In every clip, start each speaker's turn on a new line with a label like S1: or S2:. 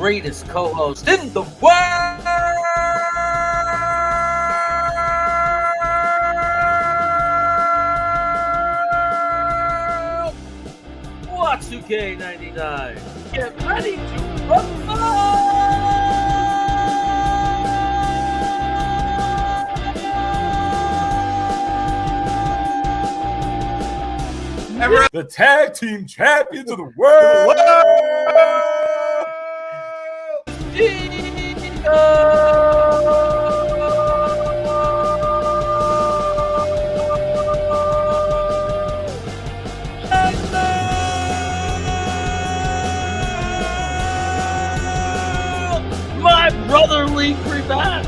S1: greatest co-host in the world, Wacky 99. Get ready to rumble!
S2: The tag team champions of the world.
S1: My brotherly cravat.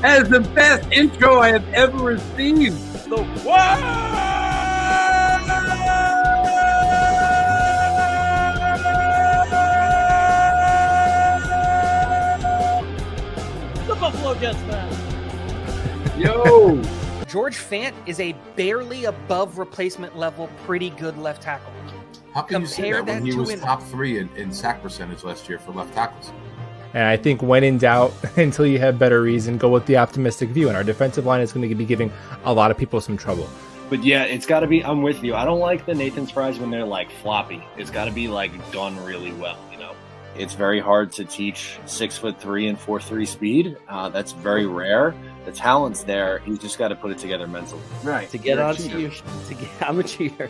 S3: That is the best intro I have ever received.
S1: The world. Buffalo Jets fan.
S3: Yo.
S4: George Fant is a barely above replacement level, pretty good left tackle.
S2: How can you say
S4: Compare
S2: that when
S4: that
S2: he
S4: to
S2: was
S4: an-
S2: top 3 in sack percentage last year for left tackles?
S5: And I think when in doubt, until you have better reason, go with the optimistic view. And our defensive line is going to be giving a lot of people some trouble.
S6: But yeah, it's got to be. I'm with you. I don't like the Nathan's fries when they're like floppy. It's got to be like done really well. You know, it's very hard to teach 6'3" and 4.3 speed. That's very rare. The talent's there. He's just got to put it together mentally.
S3: Right.
S1: To get onto you, I'm a cheater.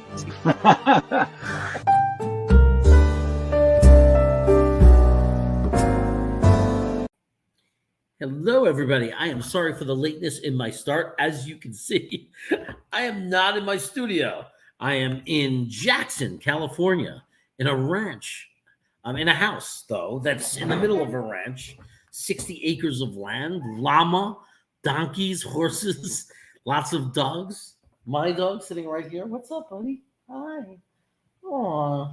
S1: Hello, everybody. I am sorry for the lateness in my start. As you can see, I am not in my studio. I am in Jackson, California, in a ranch. I'm in a house, though, that's in the middle of a ranch. 60 acres of land, llama, donkeys, horses, lots of dogs. My dog sitting right here. What's up, buddy? Hi. Aw,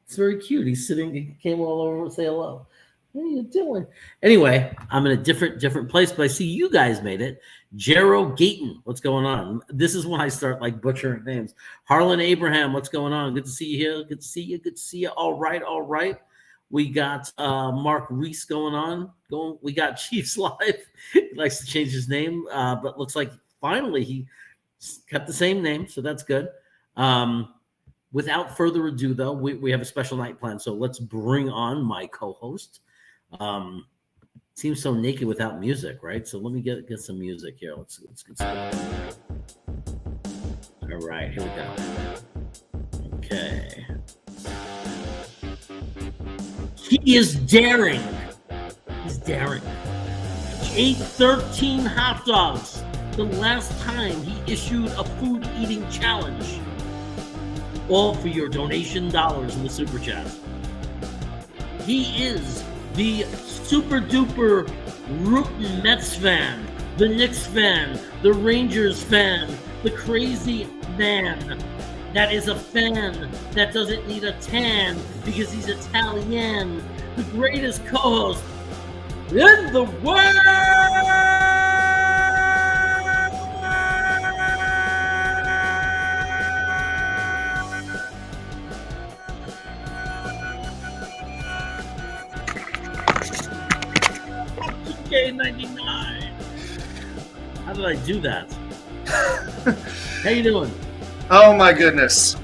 S1: it's very cute. He's sitting, he came all over to say hello. What are you doing? Anyway, I'm in a different place, but I see you guys made it. Jero Gayton, what's going on? This is when I start like butchering names. Harlan Abraham, what's going on? Good to see you here. Good to see you. Good to see you. All right. We got Mark Reese going on. We got Chiefs Live. He likes to change his name, but looks like finally he kept the same name, so that's good. Without further ado, though, we have a special night planned, so let's bring on my co-host. Seems so naked without music, right? So let me get some music here. Let's get started. All right, here we go. Okay. He is daring. He's daring. He ate 13 hot dogs the last time he issued a food eating challenge. All for your donation dollars in the super chat. He is the super duper rootin' Mets fan, the Knicks fan, the Rangers fan, the crazy man that is a fan that doesn't need a tan because he's Italian, the greatest co-host in the world! K99. How did I do that? How you doing?
S7: Oh my goodness.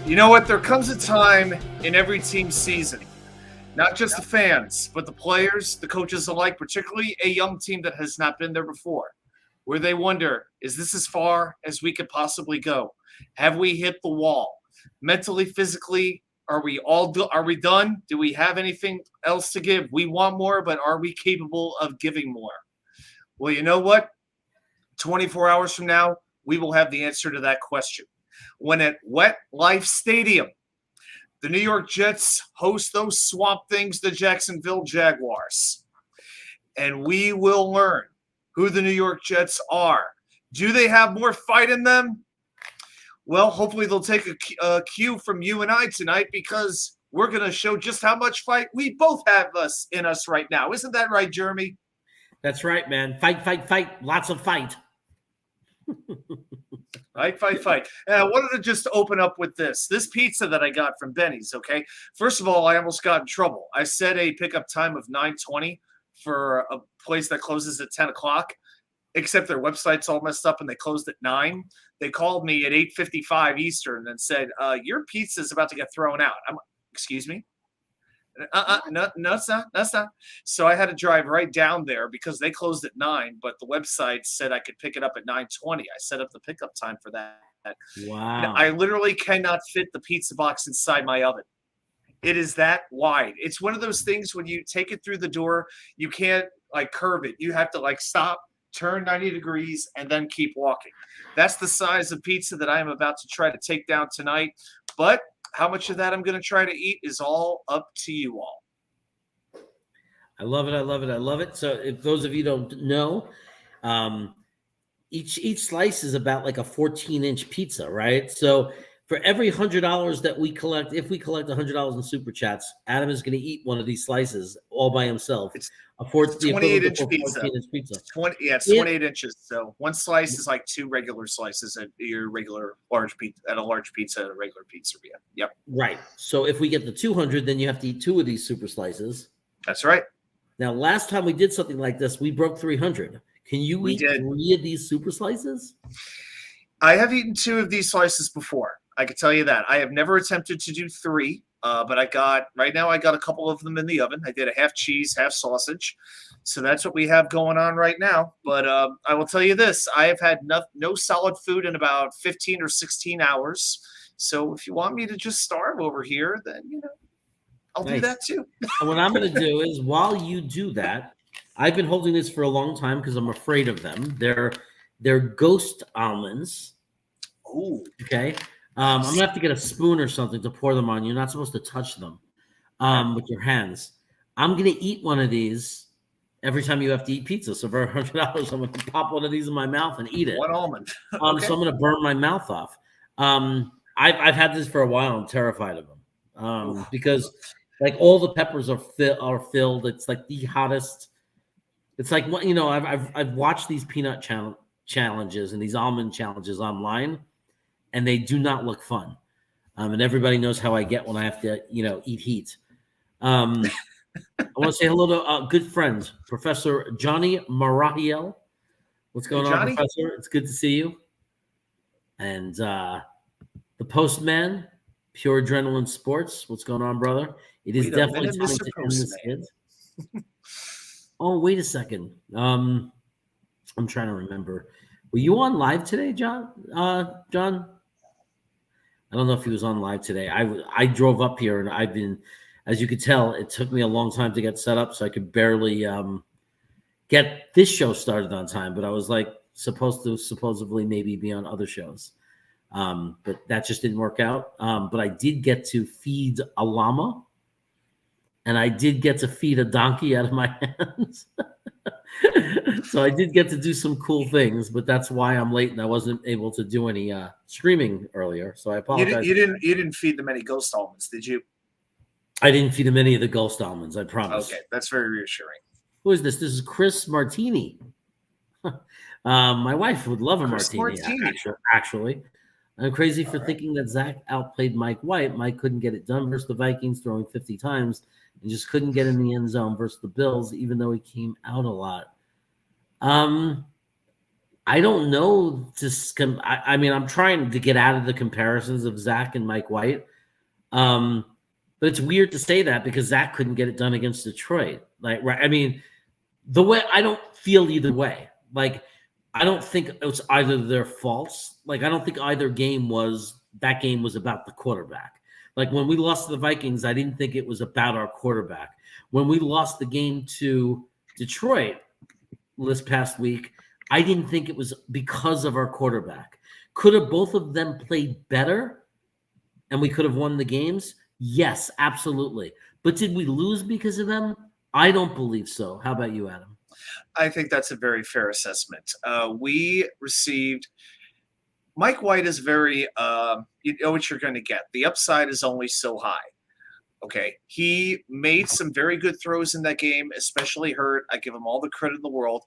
S7: You know what? There comes a time in every team season, not just the fans, but the players, the coaches alike, particularly a young team that has not been there before, where they wonder, is this as far as we could possibly go? Have we hit the wall? Mentally, physically, are we done? Do we have anything else to give? We want more, but are we capable of giving more? Well, you know what? 24 hours from now, we will have the answer to that question. When at MetLife Stadium, the New York Jets host those swamp things, the Jacksonville Jaguars. And we will learn who the New York Jets are. Do they have more fight in them? Well, hopefully they'll take a cue from you and I tonight, because we're going to show just how much fight we both have in us right now. Isn't that right, Jeremy?
S1: That's right, man. Fight. Lots of fight.
S7: Fight. And I wanted to just open up with this pizza that I got from Benny's. Okay, first of all, I almost got in trouble. I set a pickup time of 9:20 for a place that closes at 10 o'clock. Except their website's all messed up and they closed at 9. They called me at 8:55 Eastern and said, "Your pizza is about to get thrown out." I'm like, "Excuse me." No, it's not. That's not. So I had to drive right down there because they closed at 9, but the website said I could pick it up at 9:20. I set up the pickup time for that.
S1: Wow.
S7: I literally cannot fit the pizza box inside my oven. It is that wide. It's one of those things when you take it through the door, you can't like curve it. You have to like stop, turn 90 degrees, and then keep walking. That's the size of pizza that I am about to try to take down tonight. But how much of that I'm going to try to eat is all up to you all.
S1: I love it. So if those of you don't know, each slice is about like a 14-inch pizza, right? So for every $100 that we collect, if we collect $100 in super chats, Adam is going to eat one of these slices all by himself.
S7: It's
S1: a 28-inch
S7: pizza.
S1: pizza.
S7: It's 28 inches. So one slice is like 2 regular slices at your regular large pizza at a large pizza at a regular pizzeria. Yep.
S1: Right. So if we get the 200, then you have to eat 2 of these super slices.
S7: That's right.
S1: Now, last time we did something like this, we broke 300. Can you eat 3 of these super slices?
S7: I have eaten 2 of these slices before. I can tell you that. I have never attempted to do 3. But I got a couple of them in the oven. I did a half cheese, half sausage. So that's what we have going on right now. But I will tell you this. I have had no solid food in about 15 or 16 hours. So if you want me to just starve over here, then, I'll do that too.
S1: And what I'm going to do is while you do that, I've been holding this for a long time because I'm afraid of them. They're ghost almonds.
S7: Oh,
S1: okay. I'm going to have to get a spoon or something to pour them on. You're not supposed to touch them with your hands. I'm going to eat one of these every time you have to eat pizza. So for $100, I'm going to pop one of these in my mouth and eat it.
S7: One almond.
S1: Okay. So I'm going to burn my mouth off. I've had this for a while. I'm terrified of them because like all the peppers are filled. It's like the hottest. It's like, I've watched these peanut challenges and these almond challenges online. And they do not look fun. And everybody knows how I get when I have to, eat heat. I want to say hello to a good friend, Professor Johnny Marahiel. What's going on, Professor? It's good to see you. And the Postman, Pure Adrenaline Sports. What's going on, brother? It is definitely time to end this, kids. Oh, wait a second. I'm trying to remember. Were you on live today, John? John? I don't know if he was on live today. I drove up here and I've been, as you could tell, it took me a long time to get set up, so I could barely get this show started on time. But I was like supposed to supposedly maybe be on other shows, but that just didn't work out. But I did get to feed a llama, and I did get to feed a donkey out of my hands. So I did get to do some cool things, but that's why I'm late and I wasn't able to do any streaming earlier. So I apologize.
S7: You didn't feed them any ghost almonds, did you?
S1: I didn't feed them any of the ghost almonds. I promise.
S7: Okay, that's very reassuring.
S1: Who is this? This is Chris Martini. My wife would love a martini. Actually, I'm crazy for thinking that Zach outplayed Mike White. Mike couldn't get it done versus the Vikings, throwing 50 times. And just couldn't get in the end zone versus the Bills, even though he came out a lot. I don't know. I'm trying to get out of the comparisons of Zach and Mike White. But it's weird to say that because Zach couldn't get it done against Detroit. Like, right? I mean, the way I don't feel either way. Like, I don't think it was either their faults. Like, I don't think either game was about the quarterback. Like when we lost to the Vikings, I didn't think it was about our quarterback. When we lost the game to Detroit this past week, I didn't think it was because of our quarterback. Could have both of them played better and we could have won the games? Yes, absolutely. But did we lose because of them? I don't believe so. How about you, Adam?
S7: I think that's a very fair assessment. We received – Mike White is very you know what you're going to get. The upside is only so high. Okay. He made some very good throws in that game, especially Hurt. I give him all the credit in the world.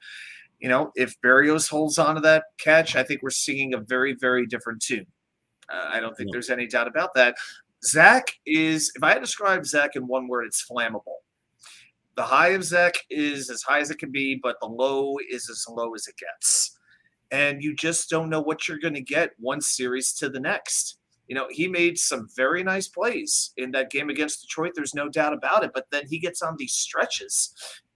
S7: If Berrios holds on to that catch, I think we're singing a very, very different tune. I don't think there's any doubt about that. Zach is, if I had to describe Zach in one word, it's flammable. The high of Zach is as high as it can be, but the low is as low as it gets. And you just don't know what you're going to get one series to the next. He made some very nice plays in that game against Detroit. There's no doubt about it. But then he gets on these stretches.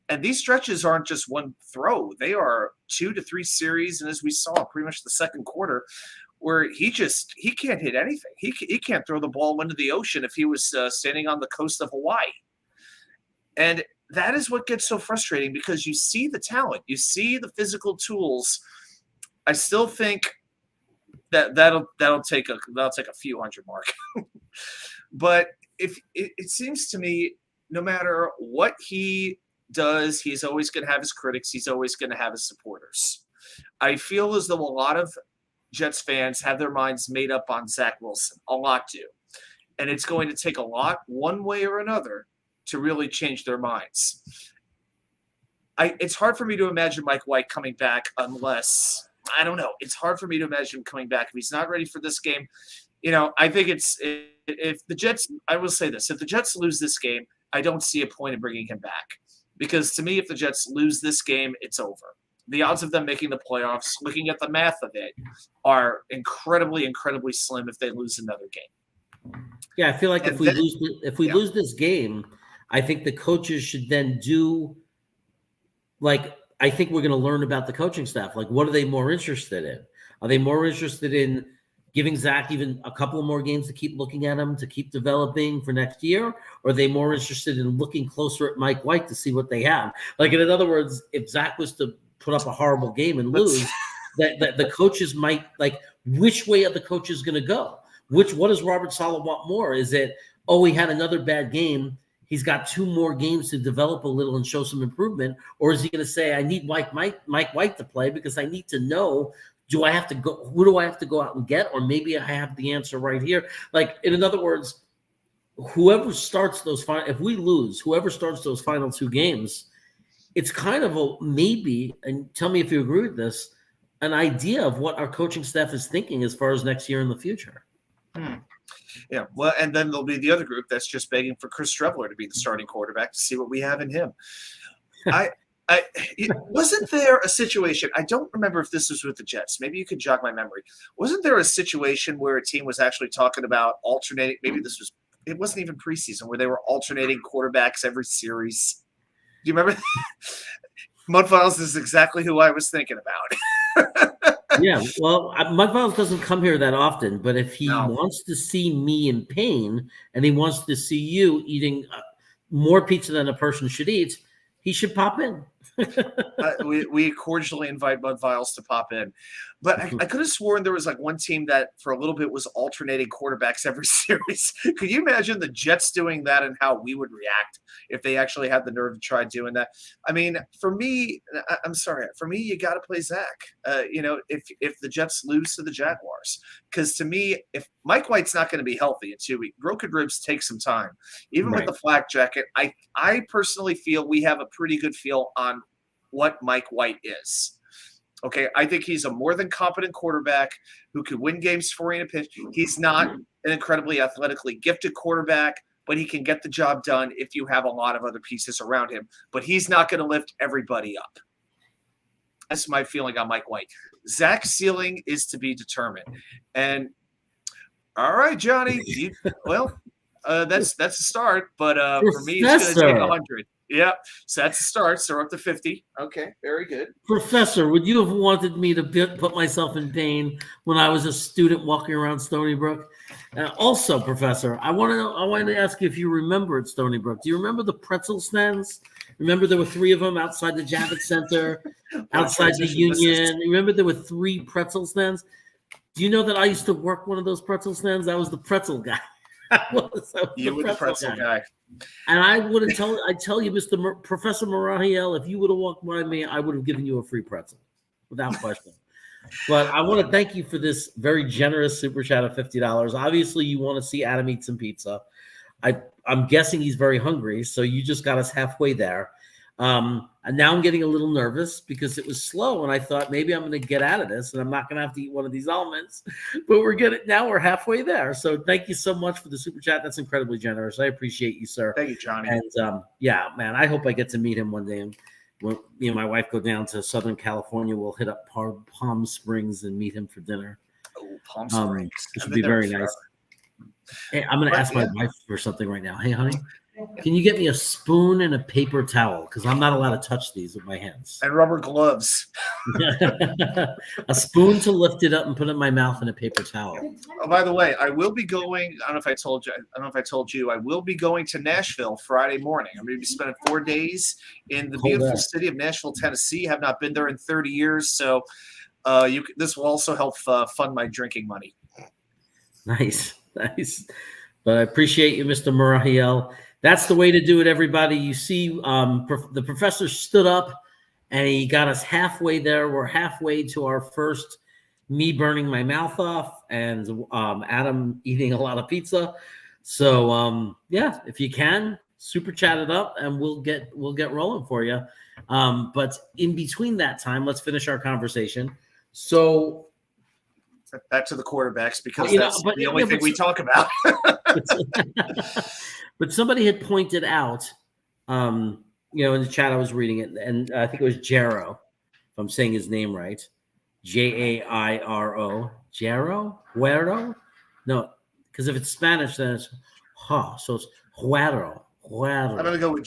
S7: And these stretches aren't just one throw. They are 2 to 3 series. And as we saw pretty much the second quarter, where he can't hit anything. He can't throw the ball into the ocean if he was standing on the coast of Hawaii. And that is what gets so frustrating, because you see the talent, you see the physical tools. I still think that'll take a few hundred mark. But if it seems to me, no matter what he does, he's always going to have his critics. He's always going to have his supporters. I feel as though a lot of Jets fans have their minds made up on Zach Wilson. A lot do. And it's going to take a lot, one way or another, to really change their minds. It's hard for me to imagine Mike White coming back unless, I don't know. It's hard for me to imagine him coming back if he's not ready for this game. I think if the Jets, I will say this, if the Jets lose this game, I don't see a point in bringing him back. Because to me, if the Jets lose this game, it's over. The odds of them making the playoffs, looking at the math of it, are incredibly, incredibly slim if they lose another game.
S1: Yeah, I feel like if we lose this game, I think the coaches should then do, I think we're going to learn about the coaching staff. What are they more interested in? Are they more interested in giving Zach even a couple more games to keep looking at him, to keep developing for next year? Or are they more interested in looking closer at Mike White to see what they have? In other words, if Zach was to put up a horrible game and lose, that the coaches might, which way are the coaches going to go? What does Robert Saleh want more? Is it, he had another bad game, he's got 2 more games to develop a little and show some improvement? Or is he going to say, I need Mike White to play because I need to know, who do I have to go out and get? Or maybe I have the answer right here. In other words, whoever starts if we lose, whoever starts those final 2 games, it's kind of a maybe, and tell me if you agree with this, an idea of what our coaching staff is thinking as far as next year in the future.
S7: Yeah, well, and then there'll be the other group that's just begging for Chris Streveler to be the starting quarterback to see what we have in him. Wasn't there a situation, I don't remember if this was with the Jets, maybe you could jog my memory. Wasn't there a situation where a team was actually talking about alternating, it wasn't even preseason, where they were alternating quarterbacks every series? Do you remember? Mudfiles is exactly who I was thinking about.
S1: Yeah, well, Mudfiles doesn't come here that often, but if he wants to see me in pain and he wants to see you eating more pizza than a person should eat, he should pop in.
S7: We cordially invite Mudfiles to pop in. But I could have sworn there was one team that for a little bit was alternating quarterbacks every series. Could you imagine the Jets doing that and how we would react if they actually had the nerve to try doing that? I mean, for me, I'm sorry. For me, you got to play Zach. If the Jets lose to the Jaguars. Because to me, if Mike White's not going to be healthy in 2 weeks, broken ribs take some time. Even with the flak jacket, I personally feel we have a pretty good feel on what Mike White is. Okay, I think he's a more than competent quarterback who could win games for you in a pinch. He's not an incredibly athletically gifted quarterback, but he can get the job done if you have a lot of other pieces around him. But he's not going to lift everybody up. That's my feeling on Mike White. Zach's ceiling is to be determined. And all right, Johnny, that's a start. But for me, it's going to take 100. Yeah, so that's a start. So we're up to 50. Okay, very good.
S1: Professor, would you have wanted me to put myself in pain when I was a student walking around Stony Brook? Also, Professor, I wanted to ask you if you remember at Stony Brook. Do you remember the pretzel stands? Remember there were 3 of them outside the Javits Center, outside the Union. Remember there were 3 pretzel stands? Do you know that I used to work one of those pretzel stands? I was the pretzel guy.
S7: You were the pretzel guy.
S1: And I tell you, Professor Marahiel, if you would have walked by me, I would have given you a free pretzel, without question. But I want to thank you for this very generous super chat of $50. Obviously, you want to see Adam eat some pizza. I'm guessing he's very hungry, so you just got us halfway there. And now I'm getting a little nervous because it was slow, and I thought maybe I'm going to get out of this, and I'm not going to have to eat one of these almonds. But we're halfway there. So thank you so much for the super chat. That's incredibly generous. I appreciate you, sir.
S7: Thank you, Johnny.
S1: And yeah, man, I hope I get to meet him one day. And when me and my wife go down to Southern California, we'll hit up Palm Springs and meet him for dinner.
S7: Oh, Palm Springs.
S1: Which would be very nice. Hey, I'm going to ask my wife for something right now. Hey, honey, can you get me a spoon and a paper towel? Because I'm not allowed to touch these with my hands.
S7: And rubber gloves.
S1: A spoon to lift it up and put it in my mouth, and a paper towel.
S7: Oh, by the way, I will be going. I don't know if I told you. I will be going to Nashville Friday morning. I'm going to be spending 4 days in the beautiful city of Nashville, Tennessee. Have not been there in 30 years, so this will also help fund my drinking money.
S1: Nice. But I appreciate you, Mr. Murahiel. That's the way to do it, everybody. You see, the professor stood up, and he got us halfway there. We're halfway to our first me burning my mouth off, and Adam eating a lot of pizza. So, yeah, if you can, super chat it up, and we'll get rolling for you. But in between that time, let's finish our conversation. So.
S7: Back to the quarterbacks, because that's the only thing we talk about.
S1: But somebody had pointed out, in the chat, I was reading it, and I think it was Jaro, if I'm saying his name right, Jairo, Jaro, no, because if it's Spanish, then it's so it's Juero.
S7: I'm gonna go with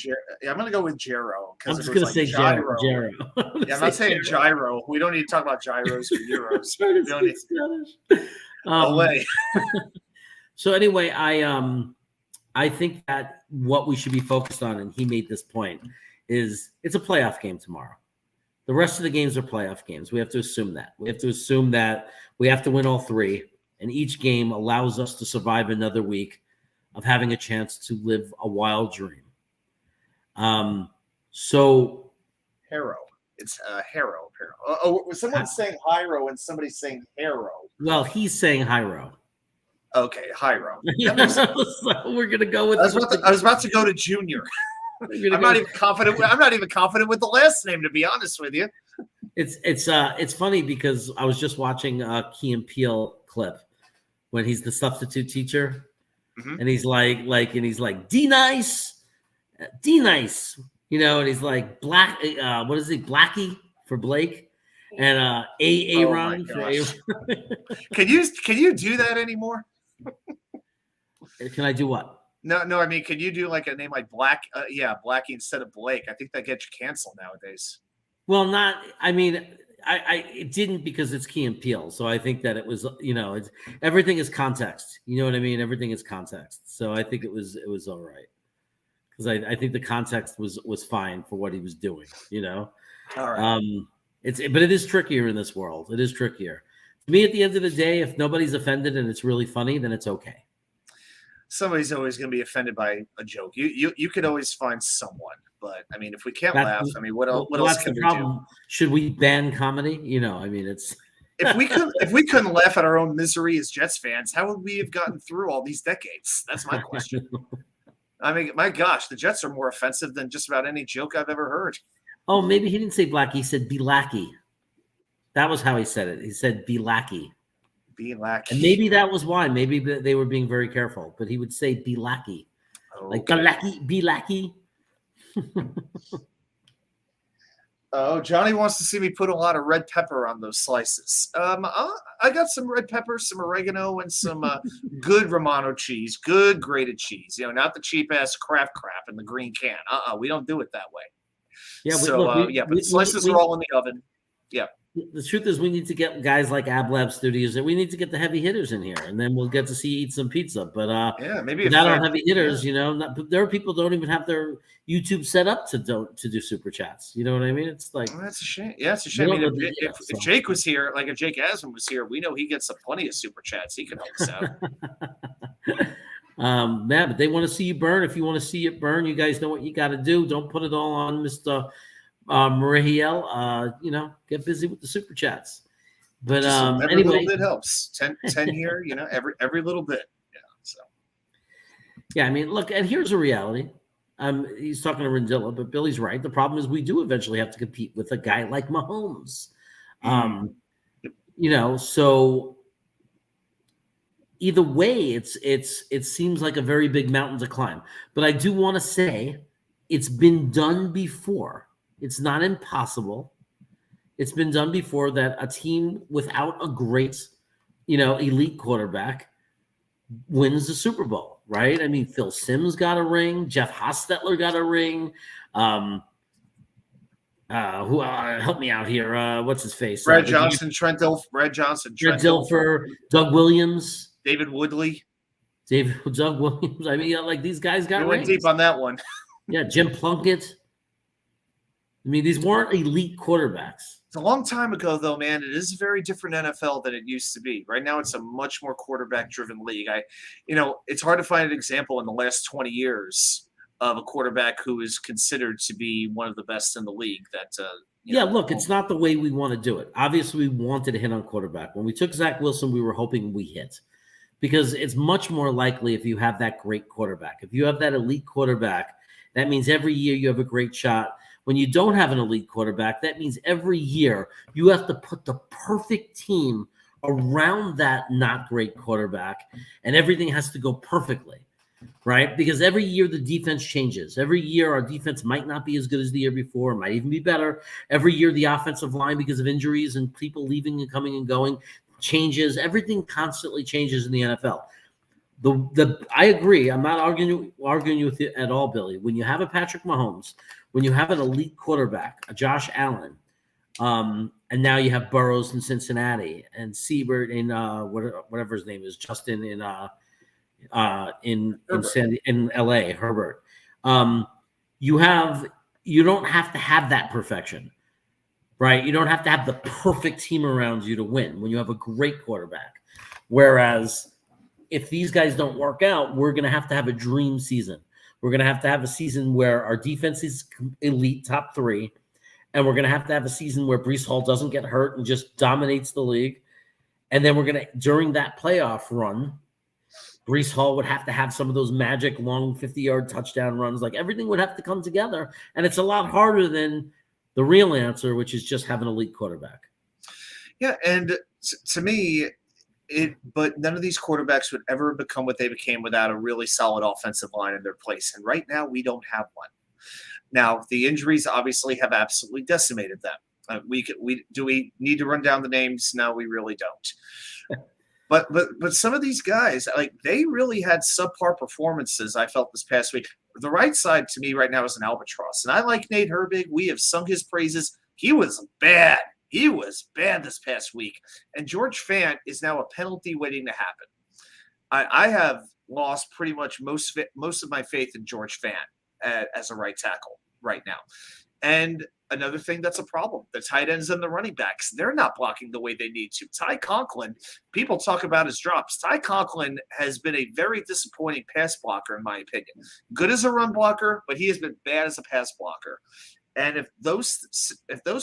S7: Jaro.
S1: I'm just gonna say gyro.
S7: Yeah, I'm not saying gyro. We don't need to talk about gyros or euros. Spanish.
S1: So anyway, I think that what we should be focused on, and he made this point, is it's a playoff game tomorrow. The rest of the games are playoff games. We have to assume that. We have to assume that we have to win all three, and each game allows us to survive another week of having a chance to live a wild dream. So
S7: Harrow. It's Harrow. Oh, someone's saying Hyro and somebody's saying Harrow.
S1: Well, he's saying Hyro.
S7: Okay, Hyro.
S1: So we're gonna go with.
S7: I was about to go to Junior. I'm not even confident with the last name, to be honest with you.
S1: It's funny because I was just watching a Key and Peele clip when he's the substitute teacher. Mm-hmm. And he's like D nice, and he's like Black. What is he? Blackie for Blake, and Aaron for Aaron.
S7: Can you do that anymore?
S1: Can I do what?
S7: No. I mean, can you do like a name like Blackie instead of Blake? I think that gets you canceled nowadays.
S1: Well, not. I mean, it didn't, because it's Key and Peele. So I think that it was, it's everything is context. You know what I mean? Everything is context. So I think it was all right, because I think the context was fine for what he was doing.
S7: All right.
S1: But it is trickier in this world. It is trickier. To me, at the end of the day, if nobody's offended and it's really funny, then it's okay.
S7: Somebody's always going to be offended by a joke. You could always find someone. But I mean, if we can't laugh, I mean, what else can we do?
S1: Should we ban comedy? I mean, it's
S7: if we couldn't laugh at our own misery as Jets fans, how would we have gotten through all these decades? That's my question. I mean, my gosh, the Jets are more offensive than just about any joke I've ever heard.
S1: Oh, maybe he didn't say black. He said be lackey. That was how he said it. He said be lackey.
S7: Be lackey.
S1: And maybe that was why. Maybe they were being very careful. But he would say be lackey. Okay. Like be lackey.
S7: Oh, Johnny wants to see me put a lot of red pepper on those slices. I got some red pepper, some oregano, and some good Romano cheese, good grated cheese. Not the cheap ass crap in the green can. We don't do it that way.
S1: Yeah.
S7: But the slices are all in the oven. Yeah.
S1: The truth is, we need to get guys like AbLab Studios, and we need to get the heavy hitters in here, and then we'll get to see you eat some pizza. But
S7: maybe
S1: not on heavy hitters. There are people who don't even have their YouTube set up to do super chats. You know what I mean? It's like,
S7: that's a shame. Yeah, it's a shame. I mean, if Jake was here, like if Jake Asman was here, we know he gets plenty of super chats. He can help us out.
S1: But they want to see you burn. If you want to see it burn, you guys know what you got to do. Don't put it all on Mr. Murahiel, get busy with the super chats. But
S7: every little bit helps. 10 here, every little bit. Yeah. So.
S1: Yeah, I mean, look, and here's a reality. He's talking to Rendilla, but Billy's right. The problem is we do eventually have to compete with a guy like Mahomes. So either way, it seems like a very big mountain to climb. But I do want to say it's been done before. It's not impossible. It's been done before that a team without a great, elite quarterback wins the Super Bowl, right? I mean, Phil Simms got a ring. Jeff Hostetler got a ring. Help me out here. What's his face?
S7: Brad Johnson, Trent
S1: Dilfer, Doug Williams,
S7: David Woodley.
S1: Doug Williams. I mean, these guys got
S7: We went
S1: rings.
S7: deep on that one.
S1: Yeah, Jim Plunkett. I mean, these weren't elite quarterbacks.
S7: It's a long time ago, though, man. It is a very different NFL than it used to be. Right now, it's a much more quarterback-driven league. It's hard to find an example in the last 20 years of a quarterback who is considered to be one of the best in the league. Look,
S1: it's not the way we want to do it. Obviously, we wanted to hit on quarterback. When we took Zach Wilson, we were hoping we hit. Because it's much more likely if you have that great quarterback. If you have that elite quarterback, that means every year you have a great shot. When you don't have an elite quarterback, that means every year you have to put the perfect team around that not great quarterback, and everything has to go perfectly, right? Because every year the defense changes. Every year our defense might not be as good as the year before, might even be better. Every year the offensive line, because of injuries and people leaving and coming and going, changes. Everything constantly changes in the NFL. I agree. I'm not arguing with you at all, Billy. When you have a Patrick Mahomes, when you have an elite quarterback, a Josh Allen, and now you have Burrows in Cincinnati and Siebert in whatever his name is, Justin in LA, Herbert. You don't have to have that perfection, right? You don't have to have the perfect team around you to win when you have a great quarterback. Whereas if these guys don't work out, we're going to have a dream season. We're going to have a season where our defense is elite, top 3. And we're going to have a season where Breece Hall doesn't get hurt and just dominates the league. And then during that playoff run, Breece Hall would have to have some of those magic long 50-yard touchdown runs. Like, everything would have to come together. And it's a lot harder than the real answer, which is just have an elite quarterback.
S7: Yeah, and to me, but none of these quarterbacks would ever become what they became without a really solid offensive line in their place. And right now, we don't have one. Now, the injuries obviously have absolutely decimated them. Do we need to run down the names? No, we really don't. But some of these guys, they really had subpar performances, I felt, this past week. The right side to me right now is an albatross. And I like Nate Herbig. We have sung his praises. He was bad. He was bad this past week. And George Fant is now a penalty waiting to happen. I have lost pretty much most of my faith in George Fant as a right tackle right now. And another thing that's a problem, the tight ends and the running backs, they're not blocking the way they need to. Ty Conklin, people talk about his drops. Ty Conklin has been a very disappointing pass blocker, in my opinion. Good as a run blocker, but he has been bad as a pass blocker. And if those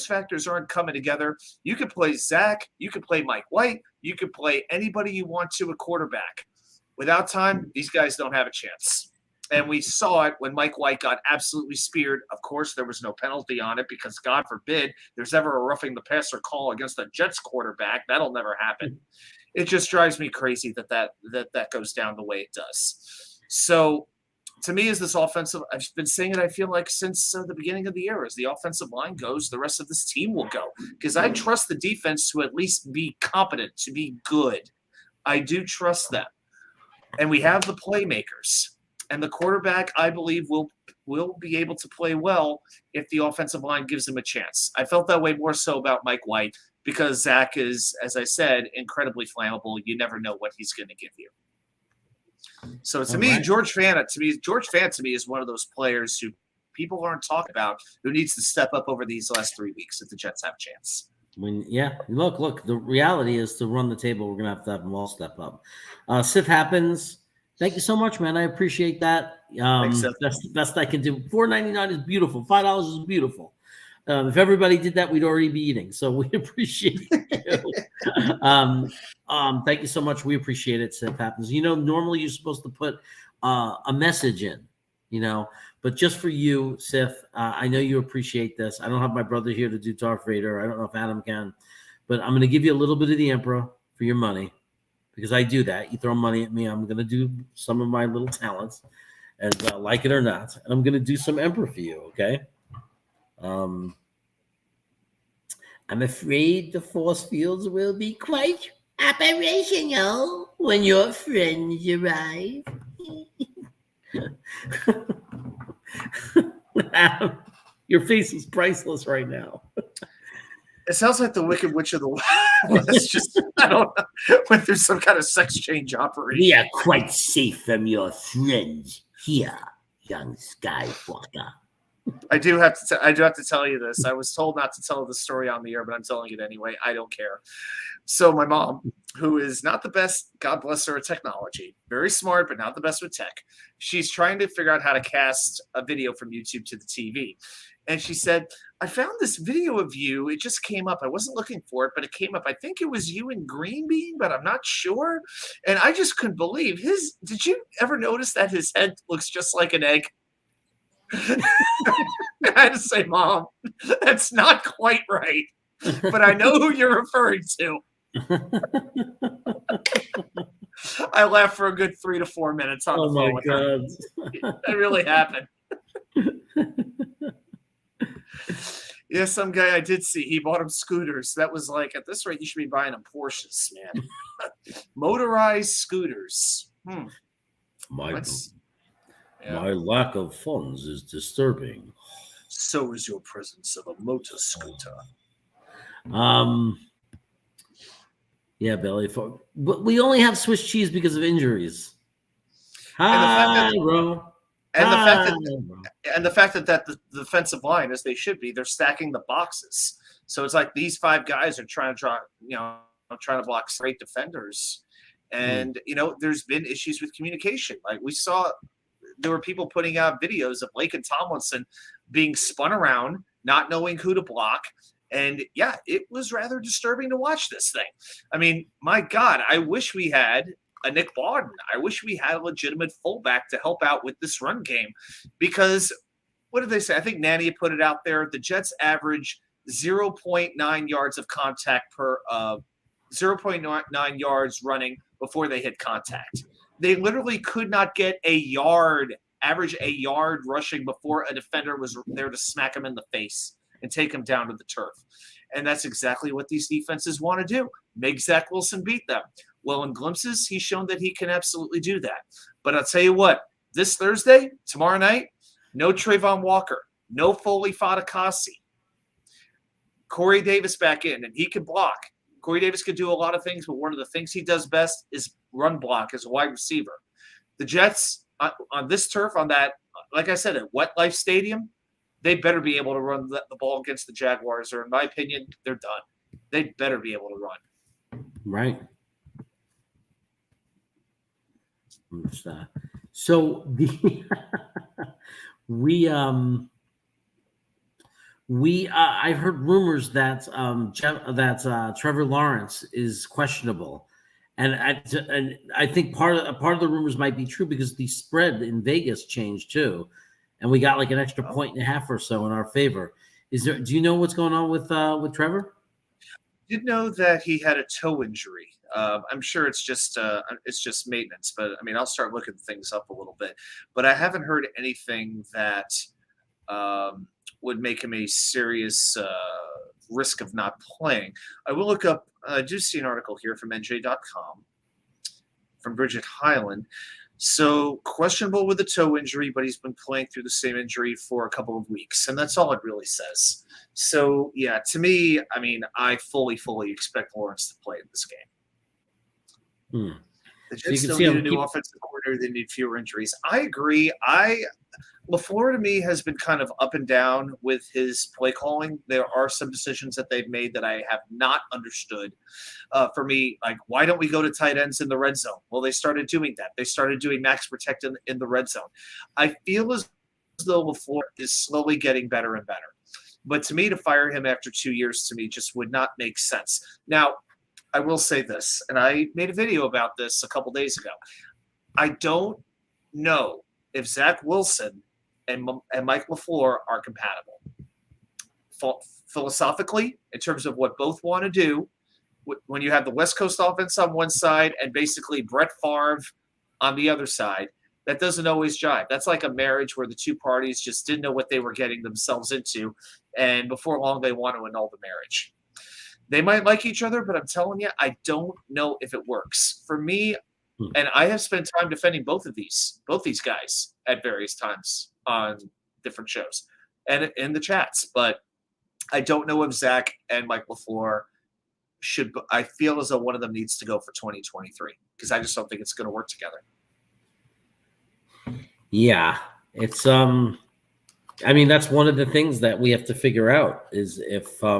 S7: factors aren't coming together, you could play Zach, you could play Mike White, you could play anybody you want to at quarterback. Without time, these guys don't have a chance. And we saw it when Mike White got absolutely speared. Of course, there was no penalty on it because, God forbid, there's ever a roughing the passer call against a Jets quarterback. That'll never happen. It just drives me crazy that goes down the way it does. So, to me, as this offensive, I've been saying it, I feel like, since the beginning of the year, as the offensive line goes, the rest of this team will go. Because I trust the defense to at least be competent, to be good. I do trust them. And we have the playmakers. And the quarterback, I believe, will be able to play well if the offensive line gives him a chance. I felt that way more so about Mike White because Zach is, as I said, incredibly flammable. You never know what he's going to give you. So to me, George Fant to me is one of those players who people aren't talking about who needs to step up over these last 3 weeks if the Jets have a chance.
S1: Look, the reality is to run the table, we're going to have them all step up. Sith happens. Thank you so much, man. I appreciate that. That's the best I can do. $4.99 is beautiful. $5 is beautiful. If everybody did that, we'd already be eating. So we appreciate you. Thank you so much. We appreciate it. Sith happens. Normally you're supposed to put a message in. But just for you, Sif, I know you appreciate this. I don't have my brother here to do Darth Vader. I don't know if Adam can, but I'm going to give you a little bit of the Emperor for your money because I do that. You throw money at me, I'm going to do some of my little talents, and like it or not, and I'm going to do some Emperor for you, okay? I'm afraid the force fields will be quite operational when your friends arrive. Your face is priceless right now.
S7: It sounds like the Wicked Witch of the West. Just, I don't know, went through some kind of sex change operation.
S1: We are quite safe from your friends here, young Skywalker.
S7: I do have to tell you this. I was told not to tell the story on the air, but I'm telling it anyway. I don't care. So my mom, who is not the best, God bless her, at technology, very smart, but not the best with tech. She's trying to figure out how to cast a video from YouTube to the TV. And she said, I found this video of you. It just came up. I wasn't looking for it, but it came up. I think it was you and Green Bean, but I'm not sure. And I just couldn't believe did you ever notice that his head looks just like an egg? I had to say, Mom, that's not quite right, but I know who you're referring to. I laughed for a good 3 to 4 minutes on the phone with her. It really happened. Yeah, some guy I did see, he bought him scooters. That was like, at this rate, you should be buying them Porsches, man. Motorized scooters.
S1: My lack of funds is disturbing.
S7: So is your presence of a motor scooter.
S1: Yeah, Billy. But we only have Swiss cheese because of injuries.
S7: And the fact that the defensive line, as they should be, they're stacking the boxes. So it's like these 5 guys are trying to block great defenders. And, there's been issues with communication. Like we saw, there were people putting out videos of Blake and Tomlinson being spun around, not knowing who to block. And yeah, it was rather disturbing to watch this thing. I mean, my God, I wish we had a Nick Bawden. I wish we had a legitimate fullback to help out with this run game, because what did they say? I think Nanny put it out there. The Jets average 0.9 yards of contact per 0.9 yards running before they hit contact. They literally could not get average a yard rushing before a defender was there to smack him in the face and take him down to the turf. And that's exactly what these defenses want to do. Make Zach Wilson beat them. Well, in glimpses, he's shown that he can absolutely do that. But I'll tell you what, this Thursday, tomorrow night, no Trayvon Walker, no Foley Fatukasi. Corey Davis back in, and he can block. Corey Davis could do a lot of things, but one of the things he does best is run block as a wide receiver. The Jets, on this turf, on that, like I said, at Wet Life Stadium, they better be able to run the ball against the Jaguars, or in my opinion, they're done. They better be able to run.
S1: Right. So I've heard rumors that Trevor Lawrence is questionable, and I think part of the rumors might be true because the spread in Vegas changed too, and we got like an extra 1.5 or so in our favor. Do you know what's going on with Trevor?
S7: I did know that he had a toe injury. I'm sure it's just maintenance, but I mean, I'll start looking things up a little bit. But I haven't heard anything that would make him a serious risk of not playing. I will look up. I do see an article here from NJ.com from Bridget Highland. So questionable with a toe injury, but he's been playing through the same injury for a couple of weeks, and that's all it really says. So yeah, to me, I mean, I fully expect Lawrence to play in this game. The Jets still need a new offensive coordinator. They need fewer injuries. I agree. LaFleur to me has been kind of up and down with his play calling. There are some decisions that they've made that I have not understood. For me, like, why don't we go to tight ends in the red zone? Well, they started doing that. They started doing max protect in the red zone. I feel as though LaFleur is slowly getting better and better. But to me, to fire him after 2 years, to me, just would not make sense. Now, I will say this, and I made a video about this a couple days ago. I don't know if Zach Wilson and Mike LaFleur are compatible. Philosophically, in terms of what both want to do, when you have the West Coast offense on one side and basically Brett Favre on the other side, that doesn't always jive. That's like a marriage where the two parties just didn't know what they were getting themselves into, and before long they want to annul the marriage. They might like each other, but I'm telling you, I don't know if it works. For me, and I have spent time defending both these guys at various times on different shows and in the chats, but I don't know if Zach and Mike LaFleur should. I feel as though one of them needs to go for 2023 because I just don't think it's going to work together.
S1: Yeah, it's I mean, that's one of the things that we have to figure out is if they're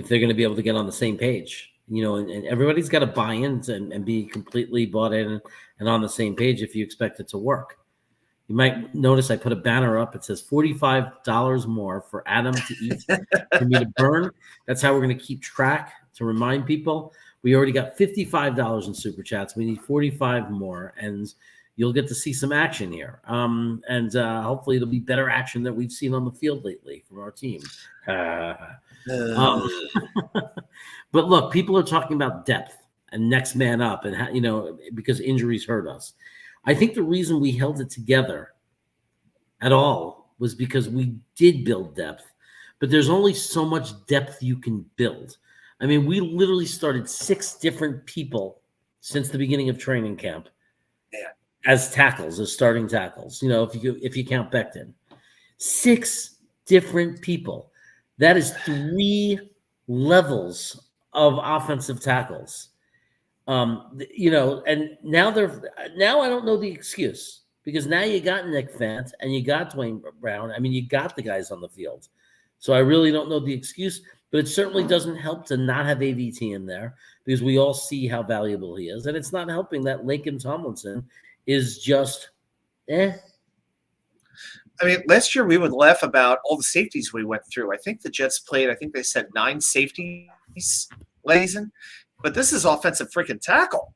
S1: going to be able to get on the same page, and everybody's got to buy in and be completely bought in and on the same page if you expect it to work. You might notice I put a banner up. It says $45 more for Adam to eat, for me to burn. That's how we're going to keep track to remind people. We already got $55 in super chats. We need 45 more, and you'll get to see some action here. And hopefully it'll be better action than we've seen on the field lately from our team. But look, people are talking about depth and next man up, and because injuries hurt us. I think the reason we held it together at all was because we did build depth, but there's only so much depth you can build. I mean, we literally started 6 different people since the beginning of training camp as tackles, as starting tackles. If you count Becton, 6 different people. That is 3 levels of offensive tackles. And now I don't know the excuse because now you got Nick Fant and you got Dwayne Brown. I mean, you got the guys on the field. So I really don't know the excuse, but it certainly doesn't help to not have AVT in there because we all see how valuable he is. And it's not helping that Lincoln Tomlinson is just,
S7: I mean, last year we would laugh about all the safeties we went through. I think the Jets played, they said 9 safeties last season. But this is offensive freaking tackle.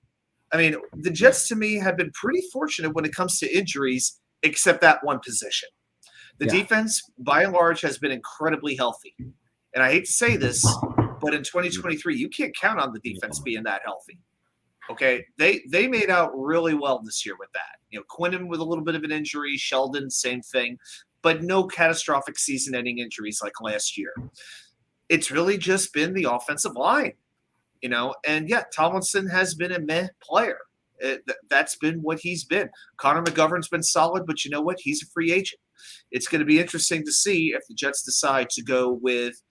S7: I mean, the Jets, to me, have been pretty fortunate when it comes to injuries, except that one position. The defense, by and large, has been incredibly healthy. And I hate to say this, but in 2023, you can't count on the defense being that healthy. Okay? They made out really well this year with that. Quinnen with a little bit of an injury, Sheldon, same thing, but no catastrophic season-ending injuries like last year. It's really just been the offensive line. And Tomlinson has been a meh player. That's been what he's been. Connor McGovern's been solid, but you know what? He's a free agent. It's going to be interesting to see if the Jets decide to go with,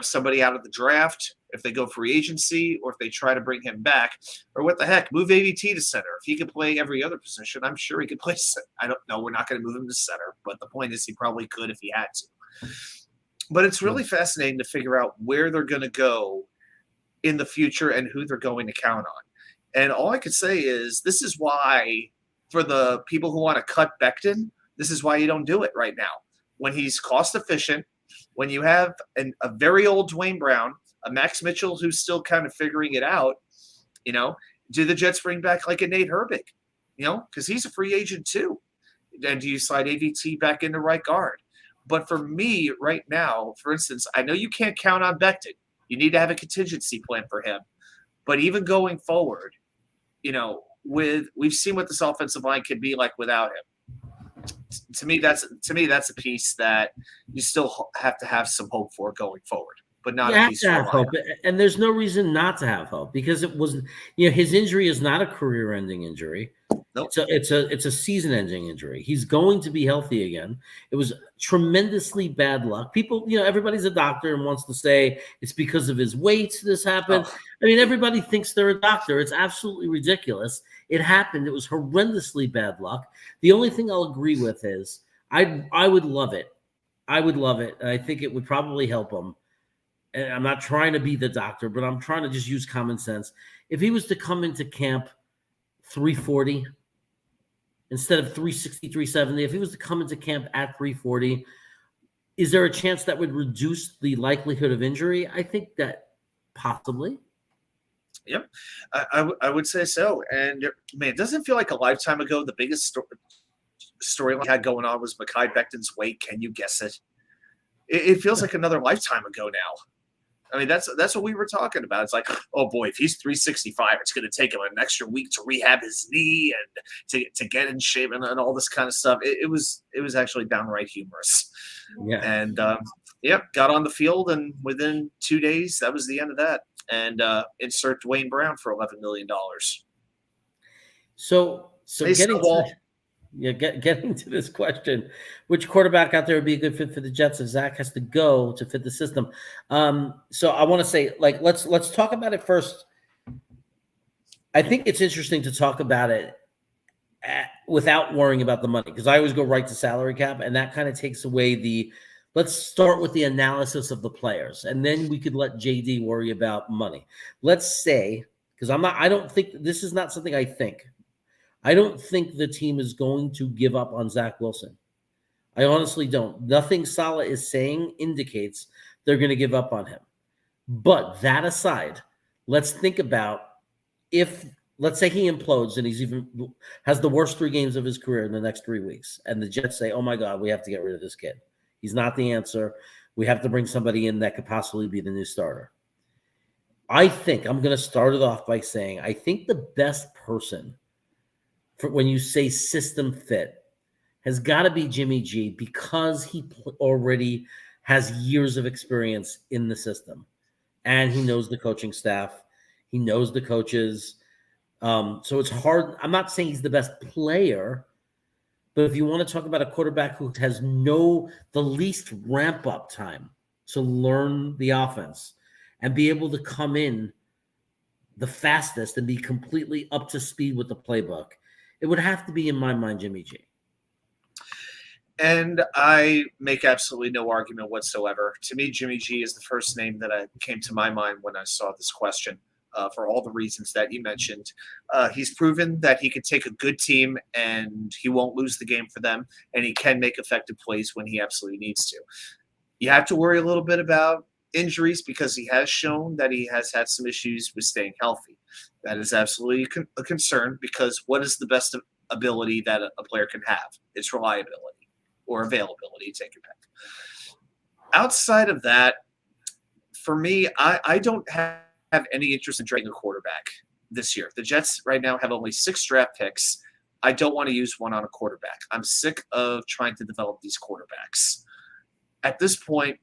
S7: somebody out of the draft, if they go free agency, or if they try to bring him back, or what the heck, move AVT to center. If he could play every other position, I'm sure he could play center. I don't know. We're not going to move him to center, but the point is he probably could if he had to. But it's really fascinating to figure out where they're going to go in the future and who they're going to count on. And all I could say is this is why, for the people who want to cut Becton, this is why you don't do it right now. When he's cost efficient, when you have a very old Dwayne Brown, a Max Mitchell who's still kind of figuring it out, do the Jets bring back like a Nate Herbig? Because he's a free agent too. And do you slide AVT back into right guard? But for me right now, for instance, I know you can't count on Becton. You need to have a contingency plan for him. But even going forward, we've seen what this offensive line can be like without him. To me, that's a piece that you still have to have some hope for going forward, but not a piece to have hope.
S1: And there's no reason not to have hope because it wasn't. His injury is not a career-ending injury.
S7: Nope.
S1: It's a season-ending injury. He's going to be healthy again. It was tourementously bad luck. People, everybody's a doctor and wants to say it's because of his weight this happened.
S7: Oh.
S1: I mean, everybody thinks they're a doctor. It's absolutely ridiculous. It happened. It was horrendously bad luck. The only thing I'll agree with is I would love it. I would love it. And I think it would probably help him. And I'm not trying to be the doctor, but I'm trying to just use common sense. If he was to come into camp 340 instead of 360, 370, if he was to come into camp at 340, is there a chance that would reduce the likelihood of injury? I think that possibly.
S7: Yep, I would say so. And man, it doesn't feel like a lifetime ago. The biggest story, storyline had going on was Mekhi Becton's weight. Can you guess it? It feels like another lifetime ago now. I mean, that's what we were talking about. It's like, oh boy, if he's 365, it's going to take him an extra week to rehab his knee and to get in shape and all this kind of stuff. It was actually downright humorous.
S1: Yeah.
S7: And got on the field, and within 2 days, that was the end of that. And insert Dwayne Brown for $11 million.
S1: So getting to this question, which quarterback out there would be a good fit for the Jets if Zach has to go to fit the system? So I want to say, like, let's talk about it first. I think it's interesting to talk about it without worrying about the money, because I always go right to salary cap, and that kind of takes away the. Let's start with the analysis of the players, and then we could let JD worry about money. Let's say, because I don't think this is not something I think. I don't think the team is going to give up on Zach Wilson. I honestly don't. Nothing Saleh is saying indicates they're going to give up on him. But that aside, let's think about if, let's say he implodes and he's even has the worst 3 games of his career in the next 3 weeks, and the Jets say, oh my God, we have to get rid of this kid. He's not the answer. We have to bring somebody in that could possibly be the new starter. I think I'm going to start it off by saying I think the best person for when you say system fit has got to be Jimmy G, because he already has years of experience in the system, and he knows the coaching staff. He knows the coaches. So it's hard. I'm not saying he's the best player, but if you want to talk about a quarterback who has the least ramp up time to learn the offense and be able to come in the fastest and be completely up to speed with the playbook, it would have to be, in my mind, Jimmy G.
S7: And I make absolutely no argument whatsoever. To me, Jimmy G is the first name that came to my mind when I saw this question, for all the reasons that you mentioned. He's proven that he can take a good team and he won't lose the game for them, and he can make effective plays when he absolutely needs to. You have to worry a little bit about injuries, because he has shown that he has had some issues with staying healthy. That is absolutely a concern, because what is the best ability that a player can have? It's reliability or availability, take your pick. Outside of that, for me, I don't have any interest in trading a quarterback this year. The Jets right now have only 6 draft picks. I don't want to use one on a quarterback. I'm sick of trying to develop these quarterbacks. At this point,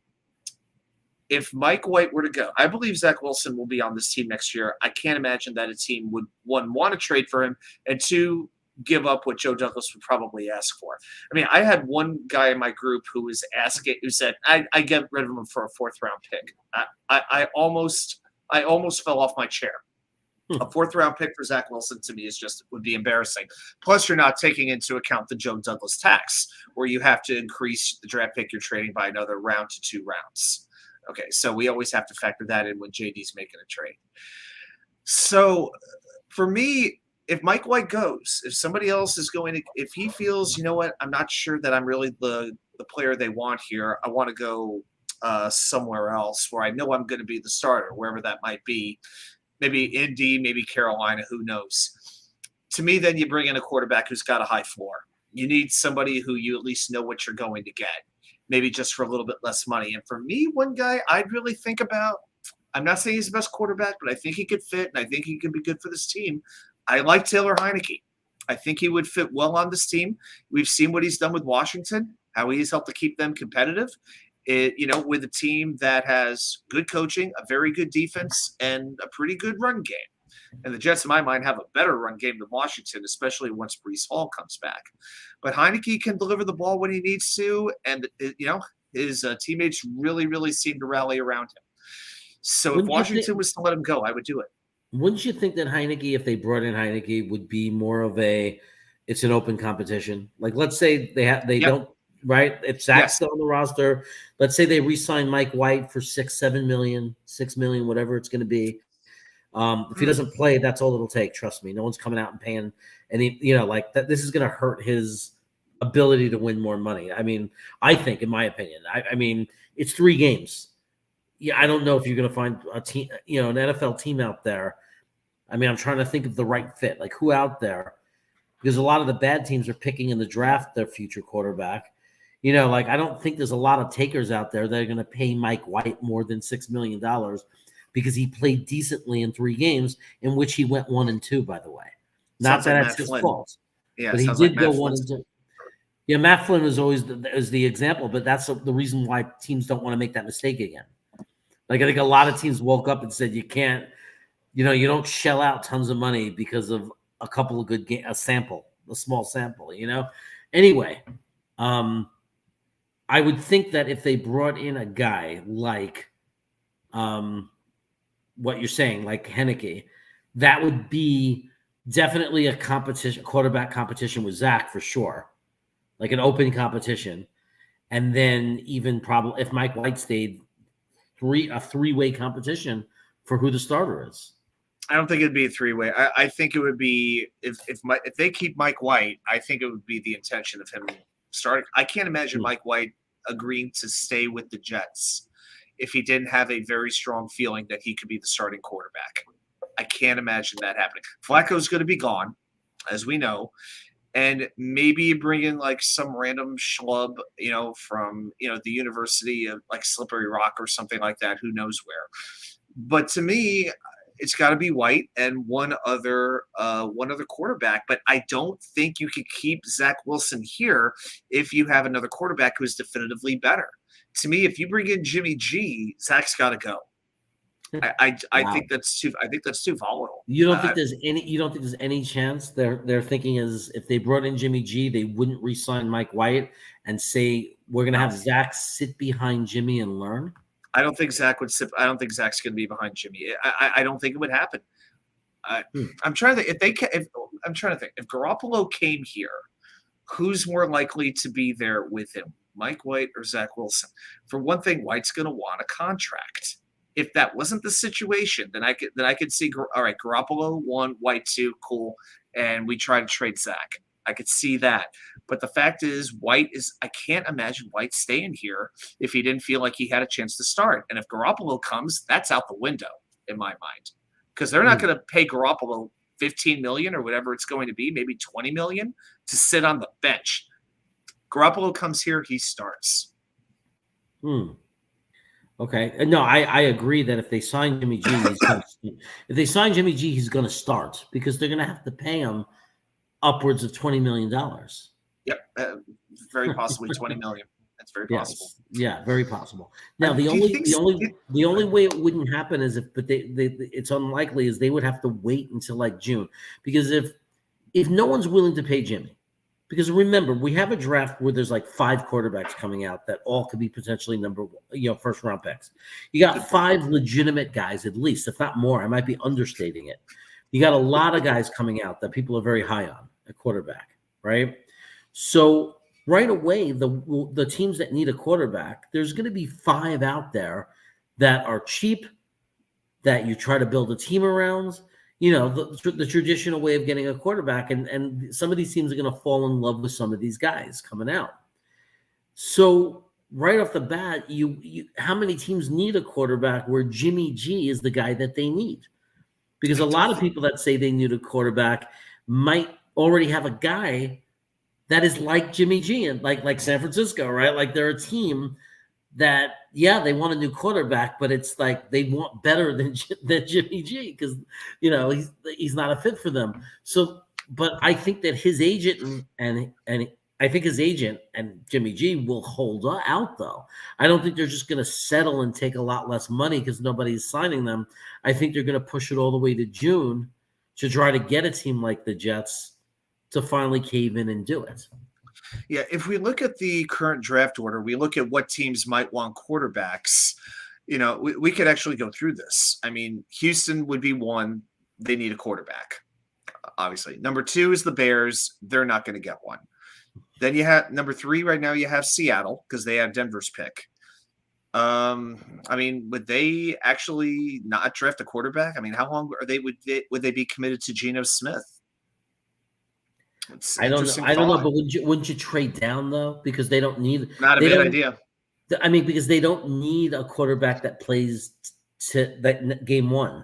S7: if Mike White were to go, I believe Zach Wilson will be on this team next year. I can't imagine that a team would, 1, want to trade for him, and 2, give up what Joe Douglas would probably ask for. I mean, I had one guy in my group who said, I get rid of him for a 4th-round pick. I almost fell off my chair. A 4th-round pick for Zach Wilson to me would be embarrassing. Plus, you're not taking into account the Joe Douglas tax, where you have to increase the draft pick you're trading by another round to 2 rounds. Okay, so we always have to factor that in when JD's making a trade. So for me, if Mike White goes, if somebody else is going to, if he feels, you know what, I'm not sure that I'm really the player they want here, I want to go somewhere else where I know I'm going to be the starter, wherever that might be, maybe Indy, maybe Carolina, who knows. To me, then you bring in a quarterback who's got a high floor. You need somebody who you at least know what you're going to get, maybe just for a little bit less money. And for me, one guy I'd really think about, I'm not saying he's the best quarterback, but I think he could fit, and I think he could be good for this team. I like Taylor Heineke. I think he would fit well on this team. We've seen what he's done with Washington, how he's helped to keep them competitive. With a team that has good coaching, a very good defense, and a pretty good run game. And the Jets, in my mind, have a better run game than Washington, especially once Breece Hall comes back. But Heineke can deliver the ball when he needs to, and his teammates really, really seem to rally around him. So if Washington was to let him go, I would do it.
S1: Wouldn't you think that Heineke, if they brought in Heineke, would be more of it's an open competition? Like, let's say they don't, right? If Zach's still on the roster, let's say they re-sign Mike White for $6 million, whatever it's going to be. If he doesn't play, that's all it'll take. Trust me. No one's coming out and paying any, that. This is going to hurt his ability to win more money. I mean, I think, in my opinion, I mean, it's 3 games. Yeah, I don't know if you're going to find a team, an NFL team out there. I mean, I'm trying to think of the right fit. Like, who out there because a lot of the bad teams are picking in the draft their future quarterback. Like I don't think there's a lot of takers out there that are going to pay Mike White more than $6 million because he played decently in 3 games in which he went 1-2, by the way. Not
S7: Sounds
S1: that
S7: like
S1: that's
S7: Matt
S1: his
S7: Flynn.
S1: fault.
S7: Yeah,
S1: But he
S7: sounds
S1: did
S7: like
S1: go
S7: Matt Flynn's-
S1: 1-2. Yeah, Matt Flynn is always the example, but that's the reason why teams don't want to make that mistake again. Like I think a lot of teams woke up and said you can't, you don't shell out tons of money because of a couple of good a small sample, Anyway, I would think that if they brought in a guy like what you're saying, like Henneke, that would be definitely a quarterback competition with Zach for sure, like an open competition. And then even probably if Mike White stayed, a 3-way competition for who the starter is.
S7: I don't think it'd be a 3-way. I think it would be if they keep Mike White, I think it would be the intention of him starting. I can't imagine Mike White agreeing to stay with the Jets if he didn't have a very strong feeling that he could be the starting quarterback. I can't imagine that happening. Flacco's going to be gone, as we know, and maybe you bring in like some random schlub, from the University of like Slippery Rock or something like that. Who knows where? But to me, it's got to be White and one other quarterback. But I don't think you could keep Zach Wilson here if you have another quarterback who is definitively better. To me, if you bring in Jimmy G, Zach's got to go. I think that's too. I think that's too volatile.
S1: You don't think there's any? You don't think there's any chance they're thinking is if they brought in Jimmy G, they wouldn't re-sign Mike White and say we're going to have Zach sit behind Jimmy and learn?
S7: I don't think Zach would sit. I don't think Zach's going to be behind Jimmy. I don't think it would happen. I'm trying to think. I'm trying to think if Garoppolo came here, who's more likely to be there with him, Mike White or Zach Wilson? For one thing, White's going to want a contract. If that wasn't the situation, then I could see, all right, Garoppolo 1, White 2, cool, and we try to trade Zach. I could see that. But the fact is, I can't imagine White staying here if he didn't feel like he had a chance to start. And if Garoppolo comes, that's out the window in my mind. Because they're not going to pay Garoppolo $15 million or whatever it's going to be, maybe $20 million to sit on the bench. Garoppolo comes here, he starts.
S1: Okay. No, I agree that if they sign Jimmy G, he's going to start because they're going to have to pay him upwards of $20 million.
S7: Yep, very possibly $20 million. That's very possible.
S1: Yeah, very possible. Now the only way it wouldn't happen is it's unlikely is they would have to wait until like June because if no one's willing to pay Jimmy. Because remember, we have a draft where there's like 5 quarterbacks coming out that all could be potentially first round picks. You got 5 legitimate guys at least, if not more. I might be understating it. You got a lot of guys coming out that people are very high on at quarterback, right? So right away, the teams that need a quarterback, there's going to be 5 out there that are cheap, that you try to build a team around. The traditional way of getting a quarterback, and some of these teams are going to fall in love with some of these guys coming out. So right off the bat, you how many teams need a quarterback where Jimmy G is the guy that they need? Because a lot of people that say they need a quarterback might already have a guy that is like Jimmy G and like San Francisco, right? Like they're a team that, they want a new quarterback, but it's like they want better than Jimmy G because, he's not a fit for them. So, but I think that his agent and I think his agent and Jimmy G will hold out, though. I don't think they're just going to settle and take a lot less money because nobody's signing them. I think they're going to push it all the way to June to try to get a team like the Jets to finally cave in and do it.
S7: Yeah, if we look at the current draft order, we look at what teams might want quarterbacks. We could actually go through this. I mean, Houston would be one. They need a quarterback, obviously. Number 2 is the Bears. They're not going to get one. Then you have number 3 right now. You have Seattle because they have Denver's pick. Would they actually not draft a quarterback? I mean, how long are they? Would they be committed to Geno Smith?
S1: I don't know, but wouldn't you trade down though? Because they don't need
S7: not a bad idea.
S1: I mean, because they don't need a quarterback that plays to that game 1.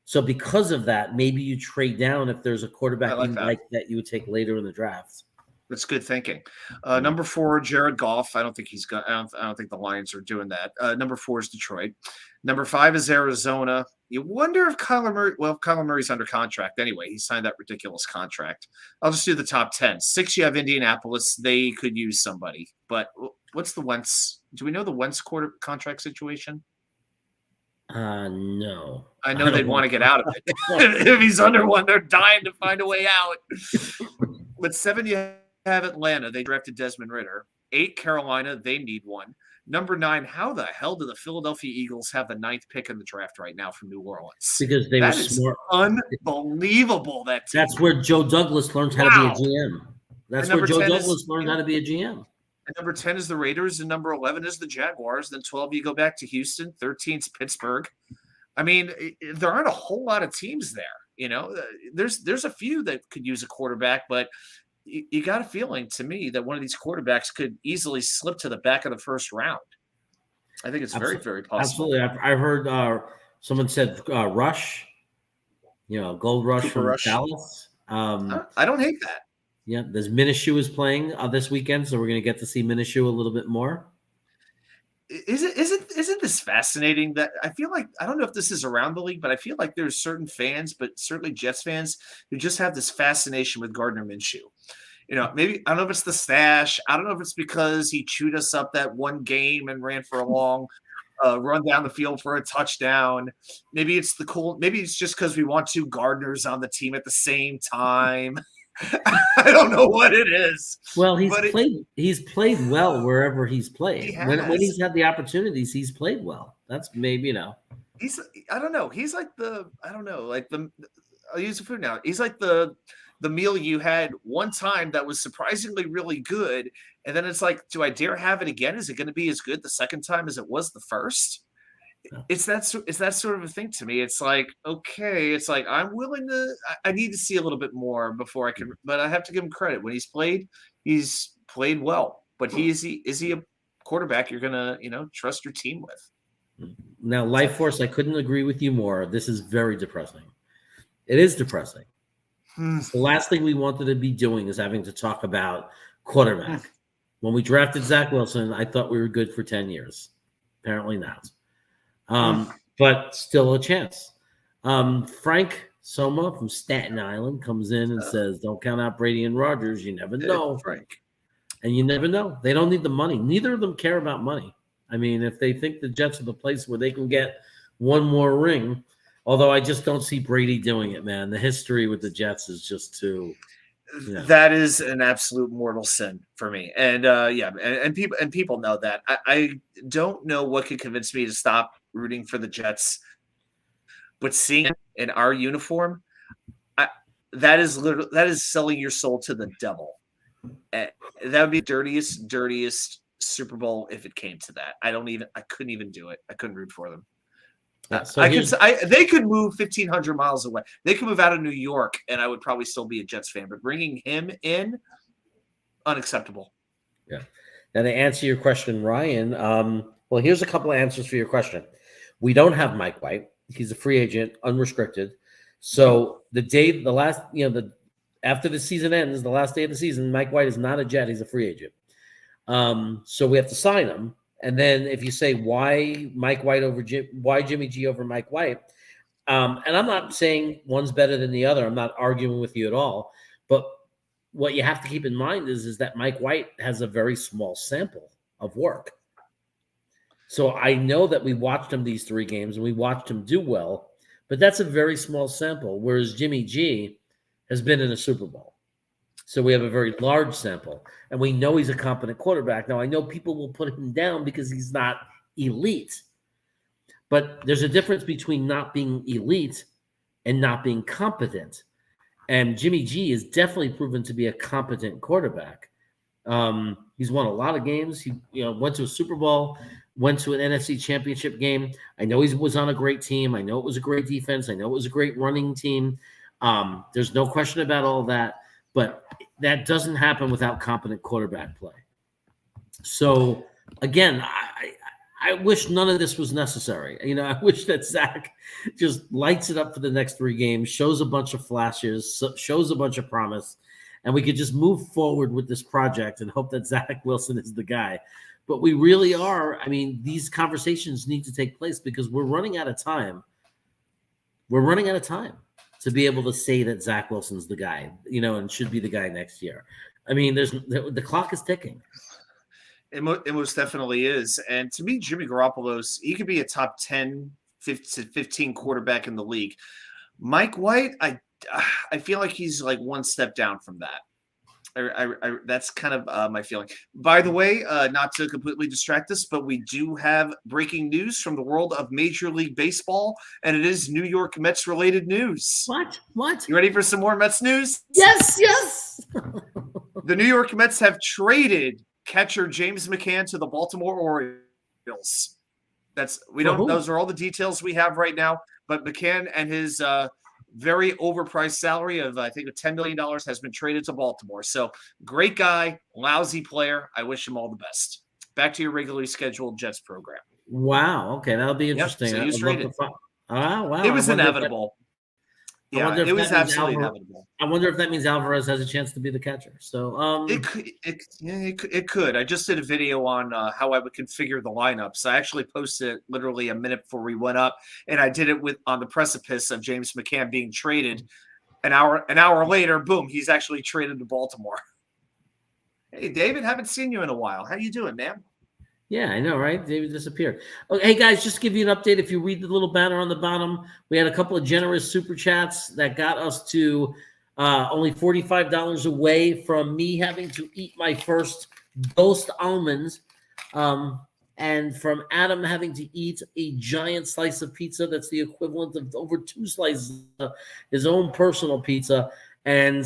S1: So because of that, maybe you trade down if there's a quarterback
S7: like
S1: you
S7: that.
S1: like that you would take later in the draft.
S7: That's good thinking. Number 4, Jared Goff. I don't think he's got. I don't think the Lions are doing that. Number 4 is Detroit. Number 5 is Arizona. You wonder if Kyler Murray. Well, Kyler Murray's under contract anyway. He signed that ridiculous contract. I'll just do the top 10. 6, you have Indianapolis. They could use somebody. But what's the Wentz? Do we know the Wentz quarter contract situation?
S1: No.
S7: I know they'd want to get out of it. If he's under one, they're dying to find a way out. But 7, you have Atlanta. They drafted Desmond Ridder. 8, Carolina. They need one. Number 9, how the hell do the Philadelphia Eagles have the 9th pick in the draft right now from New Orleans?
S1: Because they
S7: That
S1: were
S7: is
S1: smart.
S7: unbelievable. That team.
S1: That's where Joe Douglas learned how to be a GM. That's
S7: And
S1: where
S7: number
S1: Joe
S7: 10
S1: Douglas learned how to be a GM.
S7: And number 10 is the Raiders, and number 11 is the Jaguars. Then 12, you go back to Houston. 13 is Pittsburgh. I mean, there aren't a whole lot of teams there. You know, there's a few that could use a quarterback, but you got a feeling to me that one of these quarterbacks could easily slip to the back of the first round. I think it's very, very possible.
S1: Absolutely. I heard someone said Rush, Gold Rush
S7: Cooper
S1: from
S7: Rush.
S1: Dallas.
S7: I don't hate that.
S1: Yeah, there's Minshew is playing this weekend, so we're going to get to see Minshew a little bit more.
S7: Isn't this fascinating? That I feel like, I don't know if this is around the league, but I feel like there's certain fans, but certainly Jets fans, who just have this fascination with Gardner Minshew. Maybe I don't know if it's the stash. I don't know if it's because he chewed us up that one game and ran for a long run down the field for a touchdown. Maybe it's maybe it's just because we want 2 Gardners on the team at the same time. I don't know what it is.
S1: Well, he's played well wherever he's played. When he's had the opportunities, he's played well. That's maybe,
S7: He's I don't know. He's like I'll use the food now. He's like the meal you had one time that was surprisingly really good, and then it's like, do I dare have it again? Is it going to be as good the second time as it was the first? It's that sort of a thing to me. It's like, okay, it's like I'm willing to. I need to see a little bit more before I can. But I have to give him credit. When he's played well. But is he a quarterback you're gonna trust your team with?
S1: Now, Life Force, I couldn't agree with you more. This is very depressing. It is depressing. The last thing we wanted to be doing is having to talk about quarterback. When we drafted Zach Wilson, I thought we were good for 10 years. Apparently not. But still a chance. Frank Soma from Staten Island comes in and says, don't count out Brady and Rodgers. You never know.
S7: Frank.
S1: And you never know. They don't need the money. Neither of them care about money. I mean, if they think the Jets are the place where they can get one more ring, although I just don't see Brady doing it, man. The history with the Jets is just too.
S7: That is an absolute mortal sin for me, and people know that. I don't know what could convince me to stop rooting for the Jets, but seeing it in our uniform, that is selling your soul to the devil. That would be the dirtiest Super Bowl if it came to that. I couldn't even do it. I couldn't root for them. They could move 1,500 miles away. They could move out of New York, and I would probably still be a Jets fan. But bringing him in, unacceptable.
S1: Yeah. Now, to answer your question, Ryan, well, here's a couple of answers for your question. We don't have Mike White. He's a free agent, unrestricted. So after the season ends, the last day of the season, Mike White is not a Jet. He's a free agent. So we have to sign him. And then if you say why Jimmy G over Mike White, and I'm not saying one's better than the other. I'm not arguing with you at all. But what you have to keep in mind is that Mike White has a very small sample of work. So I know that we watched him these 3 games and we watched him do well, but that's a very small sample. Whereas Jimmy G has been in a Super Bowl. So we have a very large sample, and we know he's a competent quarterback. Now, I know people will put him down because he's not elite, but there's a difference between not being elite and not being competent. And Jimmy G is definitely proven to be a competent quarterback. He's won a lot of games. He went to a Super Bowl, went to an NFC Championship game. I know he was on a great team. I know it was a great defense. I know it was a great running team. There's no question about all that. But that doesn't happen without competent quarterback play. So, again, I wish none of this was necessary. I wish that Zach just lights it up for the next 3 games, shows a bunch of flashes, shows a bunch of promise, and we could just move forward with this project and hope that Zach Wilson is the guy. But we really are. I mean, these conversations need to take place because we're running out of time. We're running out of time to be able to say that Zach Wilson's the guy, and should be the guy next year. I mean, the clock is ticking.
S7: It most definitely is. And to me, Jimmy Garoppolo's, he could be a top 10, 15 quarterback in the league. Mike White, I feel like he's like one step down from that. That's kind of my feeling. By the way, not to completely distract us, but we do have breaking news from the world of Major League Baseball, and it is New York Mets related news.
S1: What?
S7: You ready for some more Mets news?
S1: Yes.
S7: The New York Mets have traded catcher James McCann to the Baltimore Orioles. Those are all the details we have right now, but McCann and his very overpriced salary of, I think, $10 million has been traded to Baltimore. So great guy, lousy player. I wish him all the best. Back to your regularly scheduled Jets program.
S1: Wow. Okay. That'll be interesting.
S7: Yep, so he was traded.
S1: Wow.
S7: It was inevitable. It was absolutely inevitable.
S1: I wonder if that means Alvarez has a chance to be the catcher. So
S7: it could. I just did a video on how I would configure the lineups. I actually posted it literally a minute before we went up, and I did it on the precipice of James McCann being traded. An hour later, boom, he's actually traded to Baltimore. Hey, David, haven't seen you in a while. How you doing, man?
S1: Yeah, I know, right? David disappeared. Okay, hey, guys, just to give you an update. If you read the little banner on the bottom, we had a couple of generous super chats that got us to only $45 away from me having to eat my first ghost almonds, and from Adam having to eat a giant slice of pizza that's the equivalent of over 2 slices of his own personal pizza. And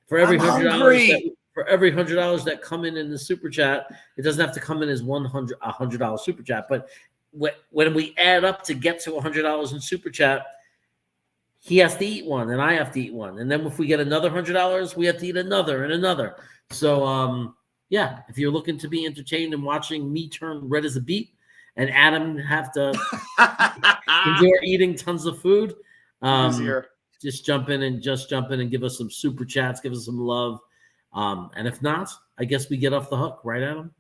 S1: for every $100 that come in the super chat, it doesn't have to come in as $100 super chat. But when we add up to get to $100 in super chat, he has to eat one, and I have to eat one, and then if we get another $100, we have to eat another and another. So yeah, if you're looking to be entertained and watching me turn red as a beet, and Adam have to endure eating tons of food, just jump in and give us some super chats, give us some love. And if not, I guess we get off the hook, right, Adam?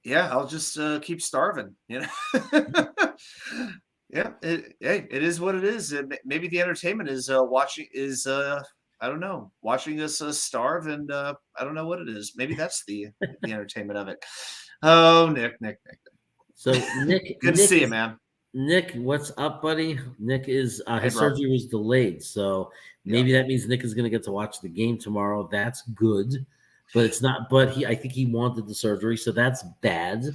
S7: Yeah, I'll just keep starving, Yeah, it is what it is. Maybe the entertainment is watching us starve, and I don't know what it is. Maybe that's the entertainment of it. Oh, Nick.
S1: So Nick,
S7: good to see you, man.
S1: Nick, what's up, buddy? Nick is his surgery was delayed, so maybe that means Nick is going to get to watch the game tomorrow. That's good, but it's not. But I think he wanted the surgery, so that's bad.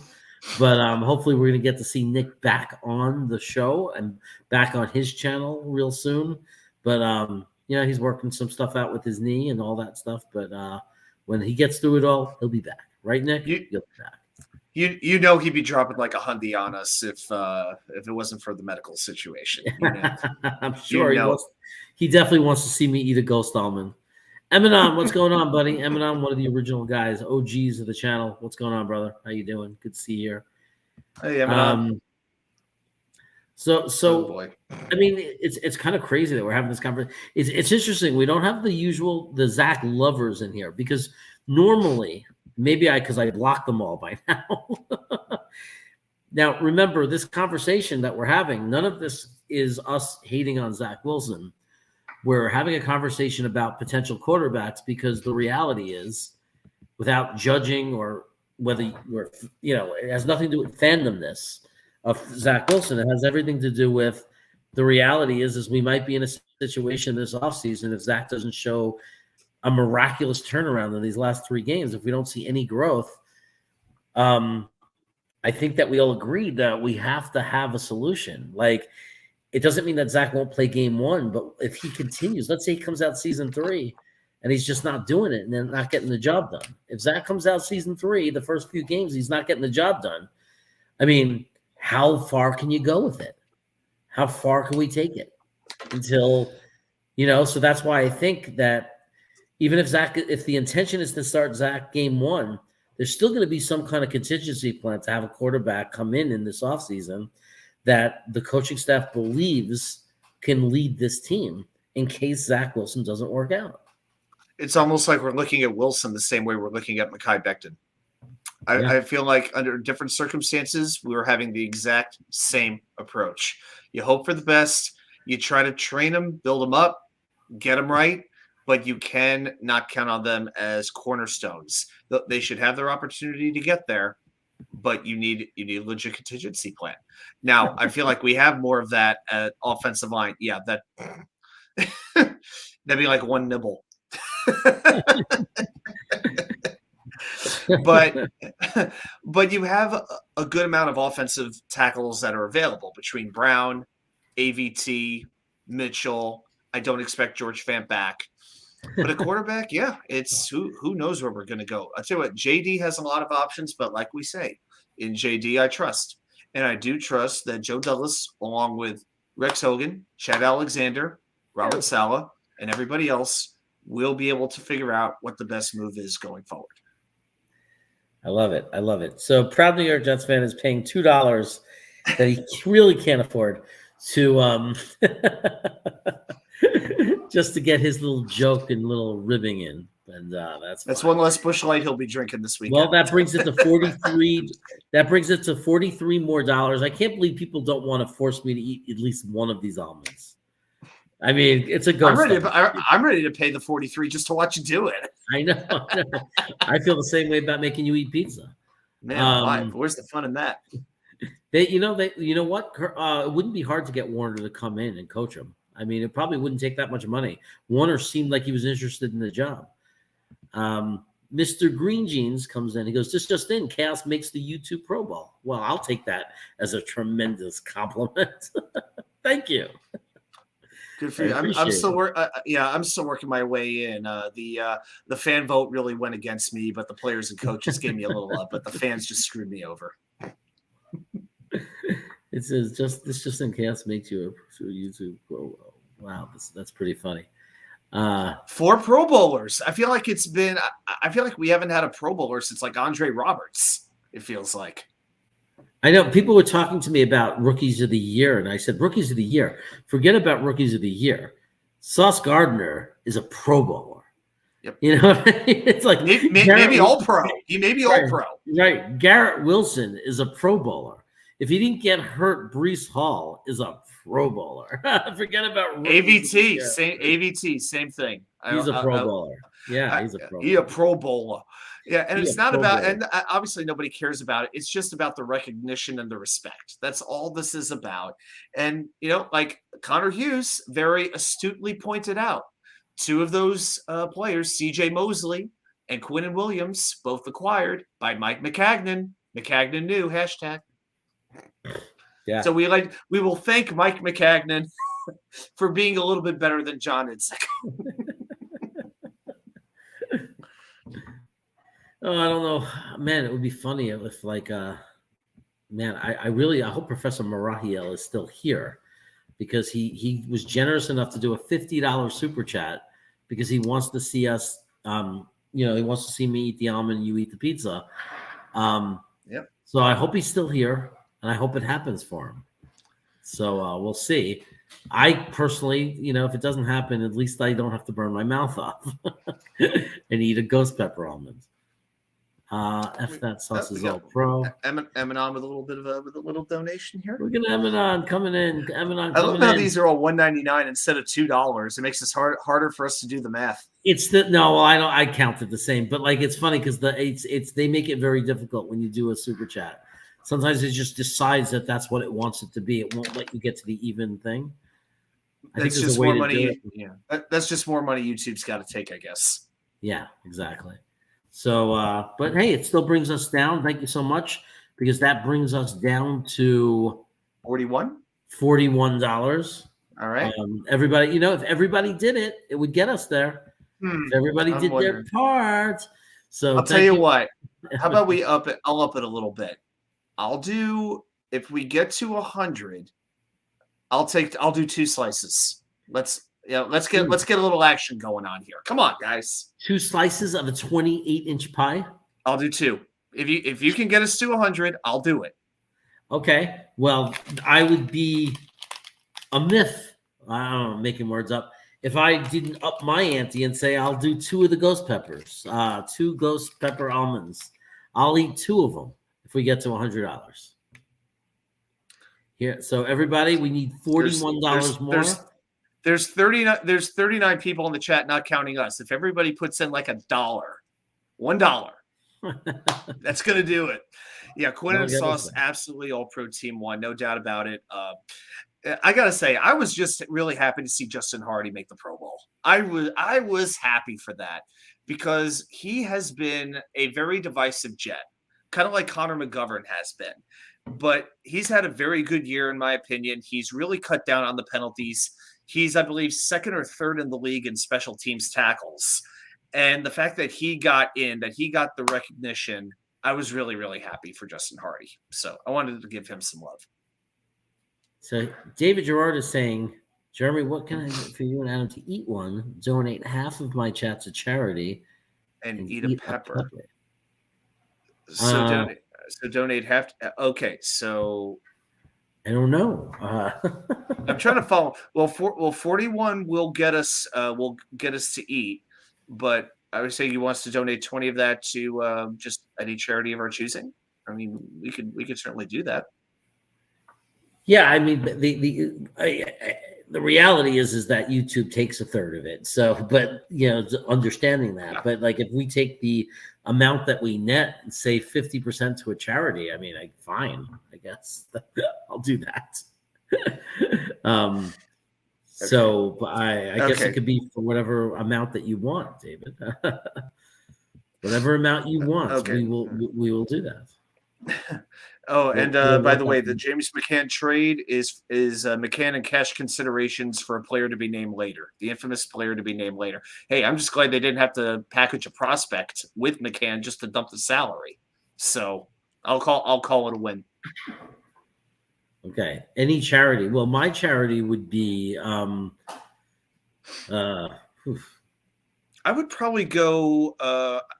S1: But hopefully we're going to get to see Nick back on the show and back on his channel real soon. But he's working some stuff out with his knee and all that stuff. But when he gets through it all, he'll be back, right, Nick? He'll be back.
S7: He'd be dropping like $100 on us if it wasn't for the medical situation.
S1: I'm sure he definitely wants to see me eat a ghost almond. Eminem, what's going on, buddy? Eminem, one of the original guys, OGs of the channel. What's going on, brother? How you doing? Good to see you here.
S7: Hey, Eminem.
S1: So I mean, it's kind of crazy that we're having this conversation. It's interesting. We don't have the Zach lovers in here because normally. Maybe because I blocked them all by now. Now, remember, this conversation that we're having, none of this is us hating on Zach Wilson. We're having a conversation about potential quarterbacks because the reality is, without judging or whether we're, it has nothing to do with fandomness of Zach Wilson. It has everything to do with the reality is we might be in a situation this offseason if Zach doesn't show a miraculous turnaround in these last 3 games. If we don't see any growth, I think that we all agreed that we have to have a solution. Like, it doesn't mean that Zach won't play game 1, but if he continues, let's say he comes out season 3 and he's just not doing it and then not getting the job done. If Zach comes out season 3, the first few games, he's not getting the job done. I mean, how far can you go with it? How far can we take it until, so that's why I think that even if the intention is to start Zach game 1, there's still going to be some kind of contingency plan to have a quarterback come in this offseason that the coaching staff believes can lead this team in case Zach Wilson doesn't work out.
S7: It's almost like we're looking at Wilson the same way we're looking at Mekhi Becton. I feel like under different circumstances, we were having the exact same approach. You hope for the best. You try to train them, build them up, get them right, but you can not count on them as cornerstones. They should have their opportunity to get there, but you need a legit contingency plan. Now, I feel like we have more of that at offensive line. Yeah, that'd be like one nibble. but you have a good amount of offensive tackles that are available between Brown, AVT, Mitchell. I don't expect George Fant back. But a quarterback, yeah, it's who knows where we're going to go. I'll tell you what, JD has a lot of options, but like we say, in JD I trust. And I do trust that Joe Douglas, along with Rex Hogan, Chad Alexander, Robert Saleh, and everybody else, will be able to figure out what the best move is going forward.
S1: I love it. I love it. So proud New York Jets fan is paying $2 that he really can't afford to just to get his little joke and little ribbing in. And that's
S7: one less Busch Light he'll be drinking this weekend.
S1: Well, that brings it to 43. That brings it to $43 more. I can't believe people don't want to force me to eat at least one of these almonds. I mean, it's a ghost.
S7: I'm ready to pay the 43 just to watch you do it.
S1: I know. I feel the same way about making you eat pizza.
S7: Man, where's the fun in that?
S1: You know what? It wouldn't be hard to get Warner to come in and coach him. I mean, it probably wouldn't take that much money. Warner seemed like he was interested in the job. Mr. Green Jeans comes in. He goes, "This just in, Chaos makes the YouTube Pro Bowl." Well, I'll take that as a tremendous compliment. Thank you.
S7: Good for you. I'm still working my way in. The fan vote really went against me, but the players and coaches gave me a little up. But the fans just screwed me over.
S1: It says this just in Chaos makes you a YouTube Pro Bowl. Wow, that's pretty funny.
S7: 4 Pro Bowlers. I feel like we haven't had a Pro Bowler since like Andre Roberts. It feels like.
S1: I know people were talking to me about Rookies of the Year, and I said, Rookies of the Year, forget about Rookies of the Year. Sauce Gardner is a Pro Bowler.
S7: Yep.
S1: You know what I mean? It's like
S7: maybe all pro. He may be all pro.
S1: Right. Garrett Wilson is a Pro Bowler. If he didn't get hurt, Breece Hall is a Pro Bowler. Forget about
S7: AVT. Same thing.
S1: He's a Pro Bowler. Yeah, he's a Pro Bowler.
S7: He's a Pro Bowler. Yeah, and it's not about, and obviously nobody cares about it. It's just about the recognition and the respect. That's all this is about. And, like Connor Hughes very astutely pointed out, 2 of those players, CJ Mosley and Quinnen Williams, both acquired by Mike McCagnon. McCagnon knew, hashtag. Yeah. So we will thank Mike McCagnon for being a little bit better than John Idzik.
S1: Oh, I don't know, man. It would be funny if, like, I hope Professor Marahiel is still here, because he was generous enough to do a $50 super chat because he wants to see us. He wants to see me eat the almond, you eat the pizza.
S7: Yep.
S1: So I hope he's still here, and I hope it happens for him. So we'll see. I personally, if it doesn't happen, at least I don't have to burn my mouth off and eat a ghost pepper almond. F that sauce is all pro.
S7: Eminon with a little bit of a donation here.
S1: We're gonna Eminon coming in. Eminon.
S7: I love how these are all $1.99 instead of $2. It makes it harder for us to do the math.
S1: I counted the same, but like it's funny because they make it very difficult when you do a super chat. Sometimes it just decides that that's what it wants it to be. It won't let you get to the even thing.
S7: That's just more money. Yeah, that's just more money YouTube's got to take, I guess.
S1: Yeah, exactly. So, but hey, it still brings us down. Thank you so much, because that brings us down to
S7: $41.
S1: All right. Everybody, if everybody did it, it would get us there. If everybody did their part. So
S7: I'll tell you what. How about we up it? I'll up it a little bit. I'll do, if we get to 100, I'll do 2 slices. Let's get a little action going on here. Come on, guys.
S1: 2 slices of a 28-inch pie?
S7: I'll do 2. If you can get us to 100, I'll do it.
S1: Okay. Well, I would be a myth. I don't know, making words up. If I didn't up my ante and say I'll do 2 of the ghost peppers, 2 ghost pepper almonds, I'll eat 2 of them if we get to $100. Here, so everybody, we need $41 more.
S7: There's 39 people in the chat, not counting us. If everybody puts in like $1, that's gonna do it. Yeah, Quinn and Sauce, absolutely all pro team 1, no doubt about it. I gotta say, I was just really happy to see Justin Hardy make the Pro Bowl. I was happy for that because he has been a very divisive Jet, kind of like Connor McGovern has been. But he's had a very good year, in my opinion. He's really cut down on the penalties. He's, I believe, 2nd or 3rd in the league in special teams tackles. And the fact that he got the recognition, I was really, really happy for Justin Hardy. So I wanted to give him some love.
S1: So David Gerard is saying, Jeremy, what can I do for you and Adam to eat one? Donate half of my chat to charity
S7: and eat a pepper. So donate half. Okay, so
S1: I don't know.
S7: I'm trying to follow. Well, 41 will get us to eat, but I would say he wants to donate 20 of that to just any charity of our choosing. I mean, we could certainly do that.
S1: Yeah, I mean, the reality is that YouTube takes 1/3 of it. So, but understanding that. Yeah. But like, if we take the amount that we net and say 50% to a charity, I mean, fine, I guess I'll do that. So I guess it could be for whatever amount that you want, David. Whatever amount you want, we will do that.
S7: Oh, and by the way, the James McCann trade is McCann and cash considerations for a player to be named later, the infamous player to be named later. Hey, I'm just glad they didn't have to package a prospect with McCann just to dump the salary. So I'll call it a win.
S1: Okay. Any charity? Well, my charity would be
S7: I would probably go.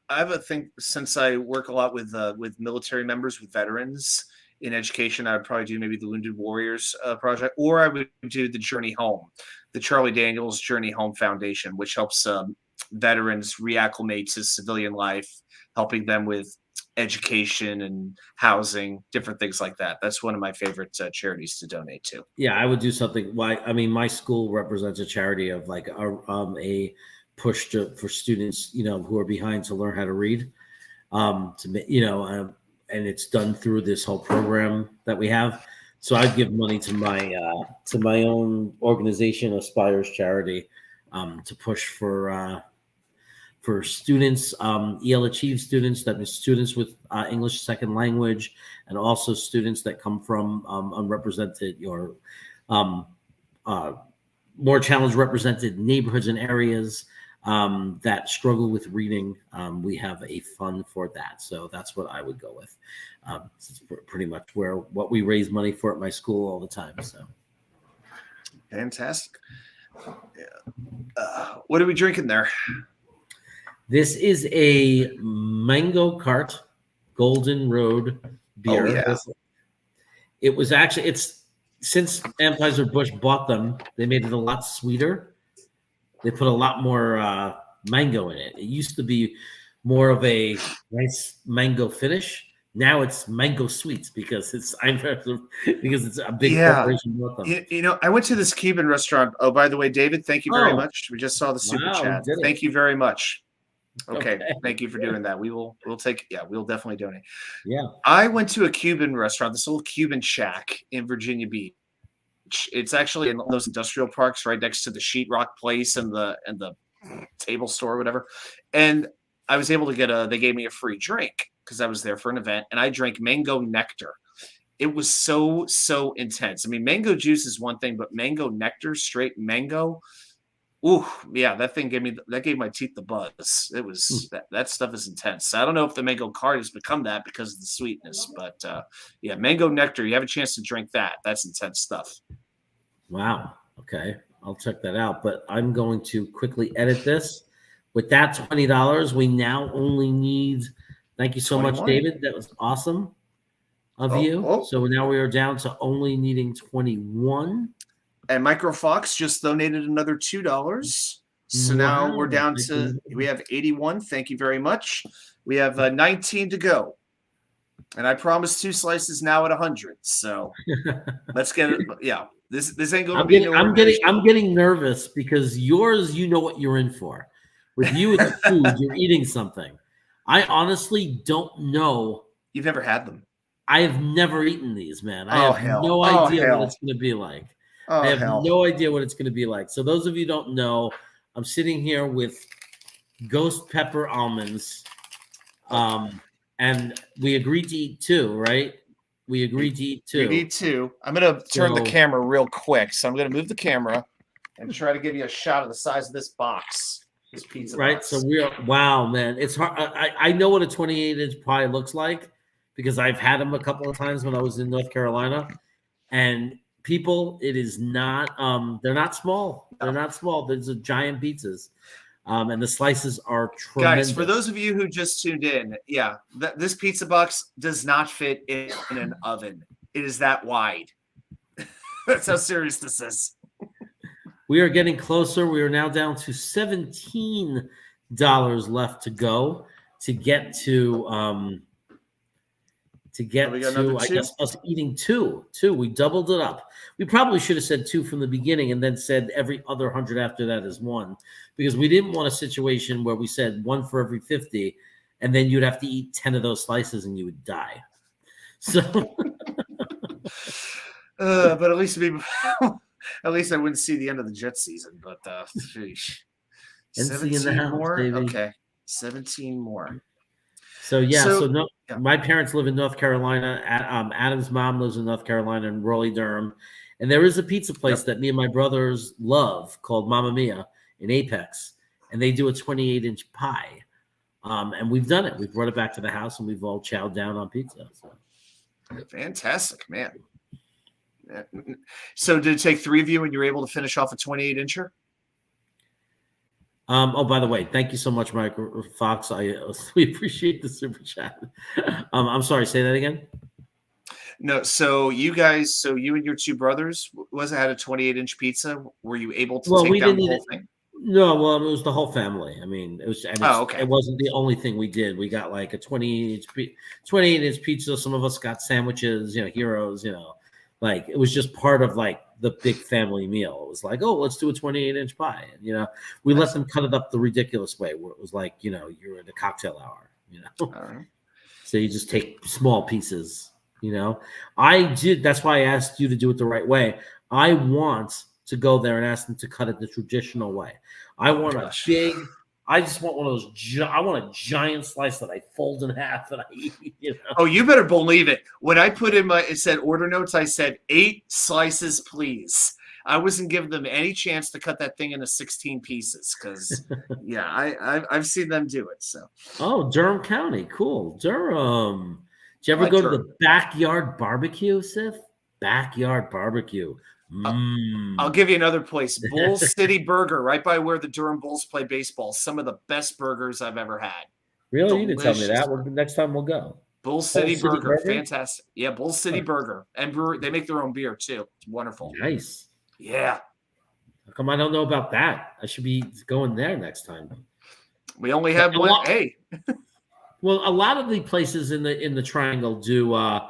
S7: I have a thing since I work a lot with military members, with veterans in education. I would probably do maybe the Wounded Warriors project, or I would do the Journey Home, the Charlie Daniels Journey Home Foundation, which helps veterans reacclimate to civilian life, helping them with education and housing, different things like that. That's one of my favorite charities to donate to.
S1: Yeah, I would do something. I mean, my school represents a charity of like a push for students, who are behind to learn how to read, and it's done through this whole program that we have. So I'd give money to my own organization, Aspires Charity, to push for students, EL Achieve students, that means students with English second language, and also students that come from unrepresented or more challenge represented neighborhoods and areas that struggle with reading. We have a fund for that. So that's what I would go with. It's pretty much what we raise money for at my school all the time. So
S7: fantastic. Yeah. What are we drinking there?
S1: This is a Mango Cart Golden Road beer.
S7: Oh, yeah.
S1: It was actually, since Anheuser-Busch bought them, they made it a lot sweeter. They put a lot more mango in it. It used to be more of a nice mango finish. Now it's mango sweets because it's a big corporation.
S7: I went to this Cuban restaurant. Oh, by the way, David, thank you very much. We just saw the super chat. Thank you very much. Okay. Thank you for doing that. We'll definitely donate.
S1: Yeah.
S7: I went to a Cuban restaurant, this little Cuban shack in Virginia Beach. It's actually in those industrial parks right next to the Sheetrock Place and the table store or whatever. And I was able to they gave me a free drink because I was there for an event, and I drank mango nectar. It was so intense. I mean, mango juice is one thing, but mango nectar, straight mango, ooh, yeah, that gave my teeth the buzz. It was that stuff is intense. I don't know if the mango cart has become that because of the sweetness, but yeah, mango nectar. You have a chance to drink that. That's intense stuff.
S1: Wow. Okay, I'll check that out. But I'm going to quickly edit this. With that $20, we now only need Thank you so much,
S7: 21.
S1: David. That was awesome of you. So now we are down to only needing 21.
S7: And Micro Fox just donated another $2. So now we're down to, we have 81. Thank you very much. We have 19 to go. And I promised 2 slices now at 100. So let's get it. Yeah. This ain't going to be
S1: I'm getting nervous because yours, you know what you're in for. With you, it's food. You're eating something. I honestly don't know.
S7: You've never had them.
S1: I have never eaten these, man. I have no idea what it's going to be like. I have no idea what it's going to be like. So those of you who don't know, I'm sitting here with ghost pepper almonds. And we agreed to eat 2, right? We agreed to eat 2.
S7: We need 2. I'm going to turn the camera real quick. So I'm going to move the camera and try to give you a shot of the size of this box. This pizza box.
S1: So we are, wow, man. It's hard. I know what a 28-inch pie looks like because I've had them a couple of times when I was in North Carolina. And people, it is not, they're not small. They're not small. These are giant pizzas. And the slices are tremendous.
S7: Guys, for those of you who just tuned in, this pizza box does not fit in an oven. It is that wide. That's how serious this is.
S1: We are getting closer. We are now down to $17 left to go to get to I guess us eating 2. We doubled it up. We probably should have said 2 from the beginning and then said every other 100 after that is 1, because we didn't want a situation where we said 1 for every 50 and then you'd have to eat 10 of those slices and you would die. So
S7: but at least at least I wouldn't see the end of the Jet season, but 17 more. Baby. Okay. 17 more.
S1: So my parents live in North Carolina. Adam's mom lives in North Carolina in Raleigh, Durham. And there is a pizza place that me and my brothers love called Mamma Mia in Apex. And they do a 28-inch pie. And we've done it. We've brought it back to the house and we've all chowed down on pizza. So.
S7: Fantastic, man. So did it take 3 of you and you were able to finish off a 28-incher?
S1: By the way, thank you so much, Mike Fox. We appreciate the super chat. I'm sorry, say that again.
S7: No, so you and your 2 brothers had a 28-inch pizza. Were you able to take down the whole thing?
S1: No, well, it was the whole family. I mean, it was. And it wasn't the only thing we did. We got like a 28-inch pizza. Some of us got sandwiches. Heroes. Like it was just part of like the big family meal. It was like, oh, let's do a 28-inch pie. And, we let them cut it up the ridiculous way where it was like, you're at a cocktail hour,
S7: Right.
S1: So you just take small pieces, I did. That's why I asked you to do it the right way. I want to go there and ask them to cut it the traditional way. I want I just want one of those. I want a giant slice that I fold in half and I eat.
S7: Oh, you better believe it. When I put in it said order notes, I said 8 slices, please. I wasn't giving them any chance to cut that thing into 16 pieces because, I've seen them do it. So.
S1: Oh, Durham County, cool. Durham. Did you ever go to the backyard barbecue, Sif? Backyard barbecue.
S7: I'll give you another place. Bull City Burger, right by where the Durham Bulls play baseball. Some of the best burgers I've ever had.
S1: Really? You didn't tell me that. Next time we'll go.
S7: Bull City Burger. Fantastic. Yeah, Bull City Burger. And brewer, they make their own beer too. It's wonderful.
S1: Nice.
S7: Yeah.
S1: How come I don't know about that? I should be going there next time.
S7: We only have one. Hey.
S1: Well, a lot of the places in the Triangle do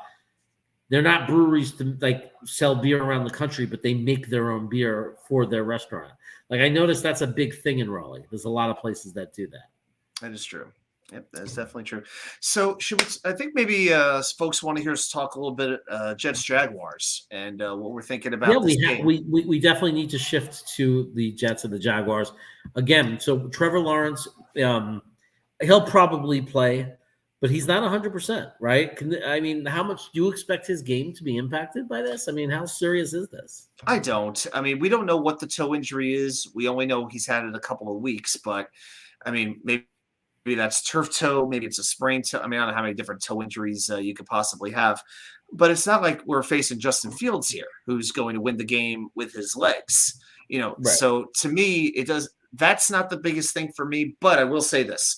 S1: they're not breweries to like sell beer around the country, but they make their own beer for their restaurant. Like I noticed that's a big thing in Raleigh. There's a lot of places that do that.
S7: That is true. Yep, that's definitely true. So I think maybe folks want to hear us talk a little bit Jets Jaguars and what we're thinking about.
S1: Yeah, we definitely need to shift to the Jets and the Jaguars again. So Trevor Lawrence, he'll probably play. But he's not 100%, right? How much do you expect his game to be impacted by this? How serious is this?
S7: I don't. We don't know what the toe injury is. We only know he's had it a couple of weeks. But, maybe that's turf toe. Maybe it's a sprained toe. I don't know how many different toe injuries you could possibly have. But it's not like we're facing Justin Fields here, who's going to win the game with his legs. Right. So to me, that's not the biggest thing for me. But I will say this.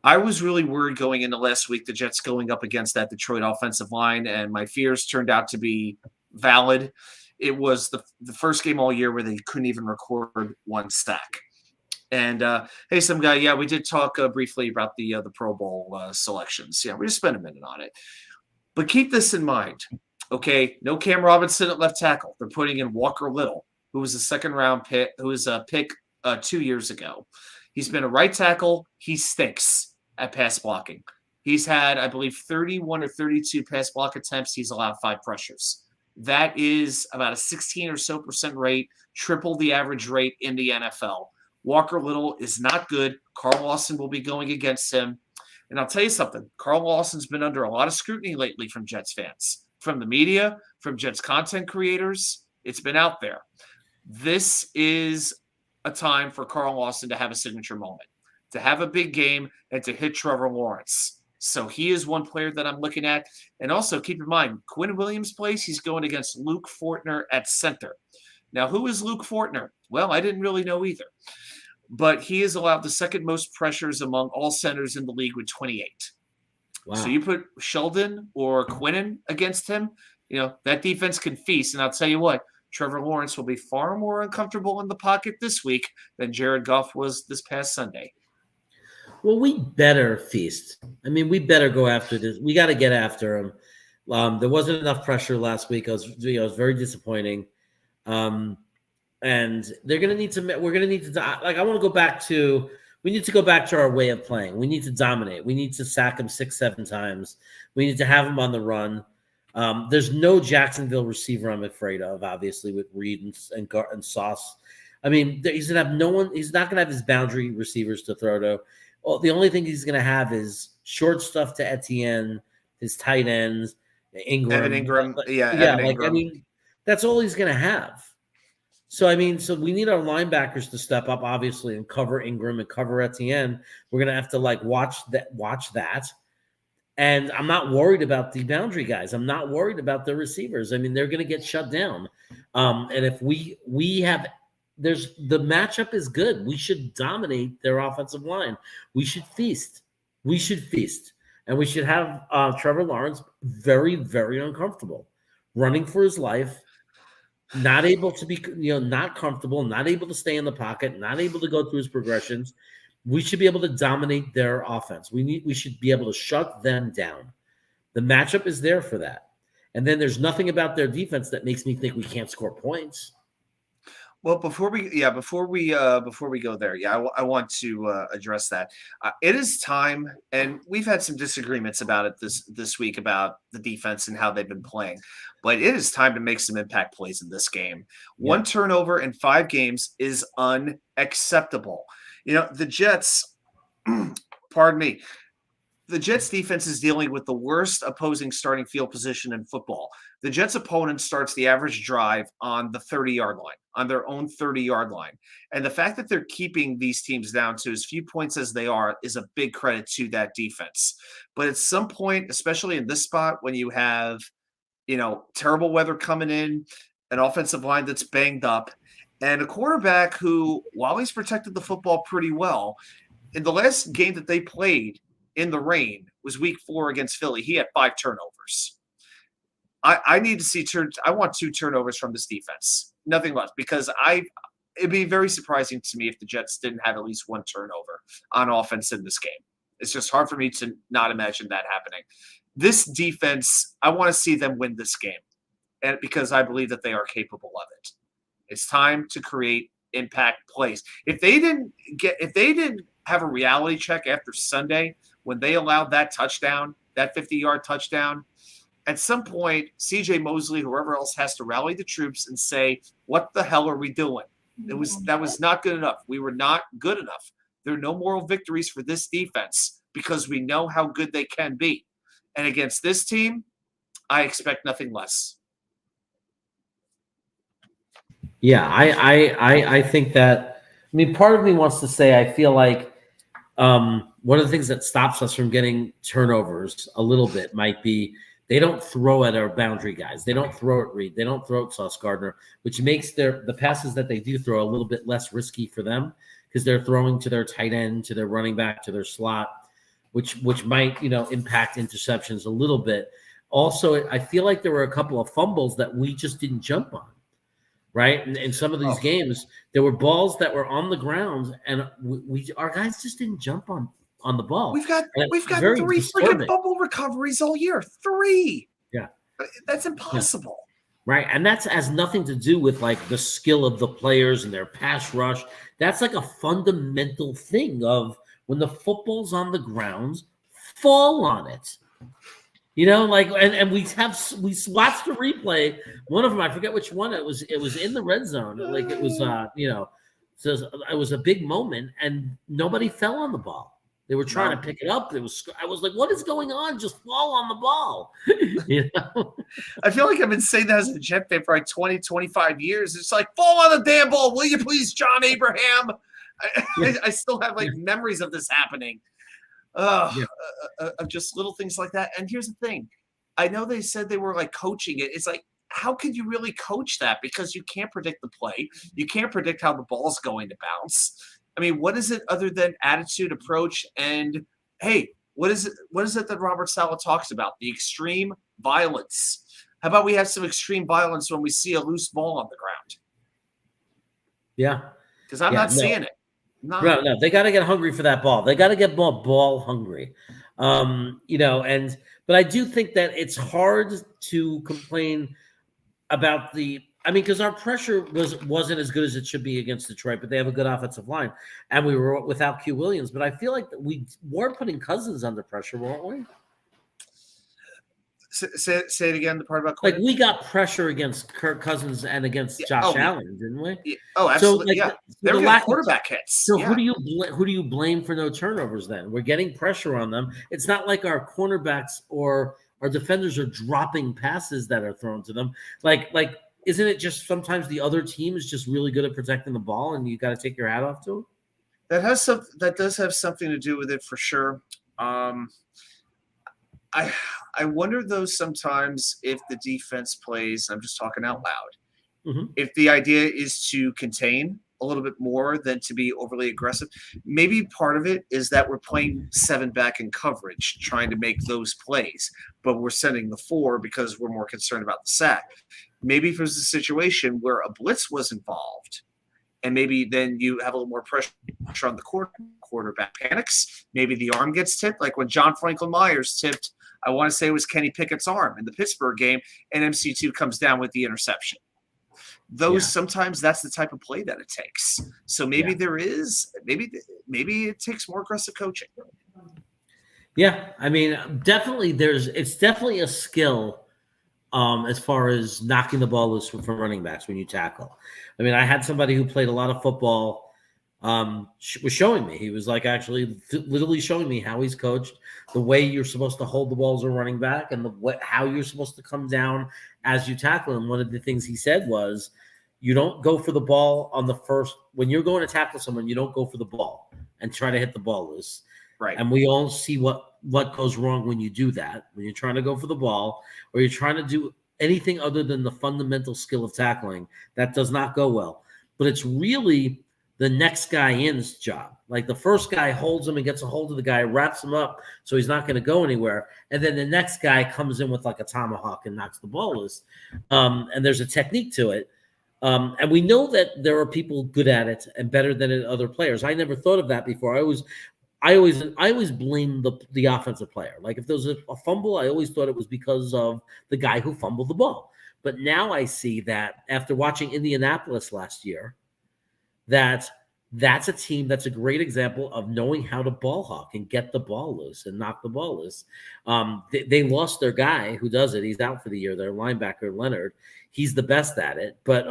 S7: I was really worried going into last week, the Jets going up against that Detroit offensive line, and my fears turned out to be valid. It was the first game all year where they couldn't even record one sack. And hey, some guy, yeah, we did talk briefly about the Pro Bowl selections. Yeah, we just spent a minute on it. But keep this in mind, okay? No Cam Robinson at left tackle. They're putting in Walker Little, who was a second-round pick, who was a pick 2 years ago. He's been a right tackle. He stinks at pass blocking. He's had, I believe, 31 or 32 pass block attempts. He's allowed 5 pressures. That is about a 16% or so rate, triple the average rate in the NFL. Walker Little is not good. Carl Lawson will be going against him. And I'll tell you something. Carl Lawson's been under a lot of scrutiny lately from Jets fans, from the media, from Jets content creators. It's been out there. This is a time for Carl Lawson to have a signature moment, to have a big game, and to hit Trevor Lawrence. So he is one player that I'm looking at. And also keep in mind, Quinn Williams plays. He's going against Luke Fortner at center. Now, who is Luke Fortner? Well, I didn't really know either. But he has allowed the second most pressures among all centers in the league with 28. Wow. So you put Sheldon or Quinnen against him, that defense can feast. And I'll tell you what, Trevor Lawrence will be far more uncomfortable in the pocket this week than Jared Goff was this past Sunday.
S1: Well, we better feast. I mean, we better go after this. We got to get after him. There wasn't enough pressure last week. It was very disappointing. And they're going to need to. We're going to need to. I want to go back to. We need to go back to our way of playing. We need to dominate. We need to sack him 6-7 times. We need to have him on the run. There's no Jacksonville receiver I'm afraid of, obviously, with Reed and Sauce. I mean, he's going to have no one. He's not going to have his boundary receivers to throw to. Well, the only thing he's going to have is short stuff to Etienne, his tight ends, Ingram.
S7: Evan Ingram.
S1: I mean, that's all he's going to have. So, I mean, we need our linebackers to step up, obviously, and cover Ingram and cover Etienne. We're going to have to, watch that. And I'm not worried about the boundary guys. I'm not worried about the receivers. I mean, they're going to get shut down. And if we have – the matchup is good. We should dominate their offensive line. We should feast. And we should have Trevor Lawrence very, very uncomfortable, running for his life, not able to be, not comfortable, not able to stay in the pocket, not able to go through his progressions. We should be able to dominate their offense. We should be able to shut them down. The matchup is there for that. And then there's nothing about their defense that makes me think we can't score points.
S7: Well, before we go there, I want to address that. It is time, and we've had some disagreements about it this week about the defense and how they've been playing, but it is time to make some impact plays in this game. Yeah. 1 turnover in 5 games is unacceptable. The Jets, pardon me, the Jets defense is dealing with the worst opposing starting field position in football. The Jets opponent starts the average drive on the 30-yard line, on their own 30-yard line. And the fact that they're keeping these teams down to as few points as they are is a big credit to that defense. But at some point, especially in this spot, when you have, terrible weather coming in, an offensive line that's banged up, and a quarterback who, while he's protected the football pretty well, in the last game that they played in the rain was week 4 against Philly, he had 5 turnovers. I need to see I want 2 turnovers from this defense, nothing less, because it'd be very surprising to me if the Jets didn't have at least 1 turnover on offense in this game. It's just hard for me to not imagine that happening. This defense, I want to see them win this game, and because I believe that they are capable of it. It's time to create impact plays. If they didn't have a reality check after Sunday when they allowed that touchdown, that 50-yard touchdown, at some point, C.J. Mosley, whoever else, has to rally the troops and say, "What the hell are we doing?" That was not good enough. We were not good enough. There are no moral victories for this defense because we know how good they can be. And against this team, I expect nothing less.
S1: Yeah, I think that. I mean, part of me wants to say I feel like one of the things that stops us from getting turnovers a little bit might be they don't throw at our boundary guys. They don't throw at Reed. They don't throw at Sauce Gardner, which makes the passes that they do throw a little bit less risky for them because they're throwing to their tight end, to their running back, to their slot. which might impact interceptions a little bit. Also, I feel like there were a couple of fumbles that we just didn't jump on, right? And in some of these games, there were balls that were on the ground, and our guys just didn't jump on the ball.
S7: We've got
S1: very
S7: 3
S1: disturbing.
S7: freaking fumble recoveries all year. 3.
S1: Yeah,
S7: that's impossible.
S1: Right, and that has nothing to do with like the skill of the players and their pass rush. That's like a fundamental thing of when the football's on the ground, fall on it. And we watched the replay. One of them, I forget which one it was. It was in the red zone. Like it was, so it was a big moment, and nobody fell on the ball. They were trying to pick it up. I was like, what is going on? Just fall on the ball.
S7: I feel like I've been saying that as a Jet fan for like 20, 25 years. It's like, fall on the damn ball, will you please, John Abraham? I still have like memories of this happening. Of just little things like that. And here's the thing. I know they said they were like coaching it. It's like, how can you really coach that? Because you can't predict the play. You can't predict how the ball's going to bounce. I mean, what is it other than attitude, approach, and hey, what is it that Robert Saleh talks about? The extreme violence. How about we have some extreme violence when we see a loose ball on the ground?
S1: Yeah.
S7: Because I'm not seeing it.
S1: No, they got to get hungry for that ball. They got to get more ball hungry. But I do think that it's hard to complain about because our pressure wasn't as good as it should be against Detroit, but they have a good offensive line, and we were without Q Williams. But I feel like we were putting Cousins under pressure, weren't we?
S7: Say it again. The part about
S1: like we got pressure against Kirk Cousins and against Josh Allen, didn't we?
S7: Yeah. Oh, absolutely.
S1: So,
S7: they were getting quarterback hits.
S1: So who do you blame for no turnovers? Then we're getting pressure on them. It's not like our cornerbacks or our defenders are dropping passes that are thrown to them. Like isn't it just sometimes the other team is just really good at protecting the ball, and you got to take your hat off to them?
S7: That does have something to do with it for sure. I wonder, though, sometimes if the defense plays, I'm just talking out loud, if the idea is to contain a little bit more than to be overly aggressive. Maybe part of it is that we're playing 7 back in coverage, trying to make those plays, but we're sending the 4 because we're more concerned about the sack. Maybe if there's a situation where a blitz was involved, and maybe then you have a little more pressure on the quarterback panics. Maybe the arm gets tipped, like when John Franklin Myers tipped, I want to say it was Kenny Pickett's arm in the Pittsburgh game, and MC2 comes down with the interception. Sometimes that's the type of play that it takes. So maybe maybe it takes more aggressive coaching.
S1: Yeah, I mean, it's definitely a skill as far as knocking the ball loose from running backs when you tackle. I mean, I had somebody who played a lot of football was showing me. He was like actually literally showing me how he's coached, the way you're supposed to hold the ball as a running back, and how you're supposed to come down as you tackle. And one of the things he said was, you don't go for the ball on the first – when you're going to tackle someone, you don't go for the ball and try to hit the ball loose.
S7: Right.
S1: And we all see what goes wrong when you do that, when you're trying to go for the ball or you're trying to do anything other than the fundamental skill of tackling. That does not go well. But it's really the next guy in's job. Like the first guy holds him and gets a hold of the guy, wraps him up so he's not going to go anywhere. And then the next guy comes in with like a tomahawk and knocks the ball loose. And there's a technique to it. And we know that there are people good at it and better than other players. I never thought of that before. I always blame the offensive player. Like if there was a fumble, I always thought it was because of the guy who fumbled the ball. But now I see that after watching Indianapolis last year, that's a team that's a great example of knowing how to ball hawk and get the ball loose and knock the ball loose. They lost their guy who does it. He's out for the year. Their linebacker, Leonard. He's the best at it. But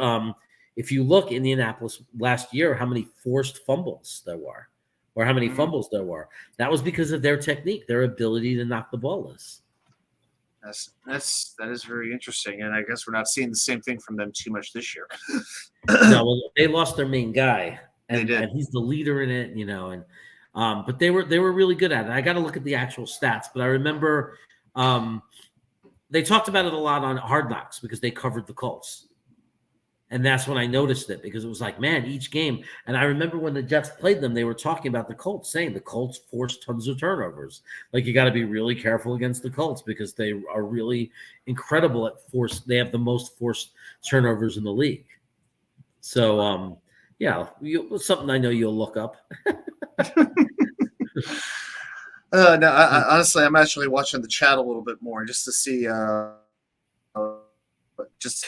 S1: if you look Indianapolis last year, how many forced fumbles there were or how many fumbles there were, that was because of their technique, their ability to knock the ball loose.
S7: That is very interesting, and I guess we're not seeing the same thing from them too much this year.
S1: No, well, they lost their main guy, and he's the leader in it, but they were really good at it. I got to look at the actual stats, but I remember they talked about it a lot on Hard Knocks because they covered the Colts, And that's when I noticed it, because it was like, man, each game. And I remember when the Jets played them, they were talking about the Colts, saying the Colts forced tons of turnovers. Like, you got to be really careful against the Colts because they are really incredible at force. They have the most forced turnovers in the league. So, yeah, something I know you'll look up.
S7: No, honestly, I'm actually watching the chat a little bit more just to see just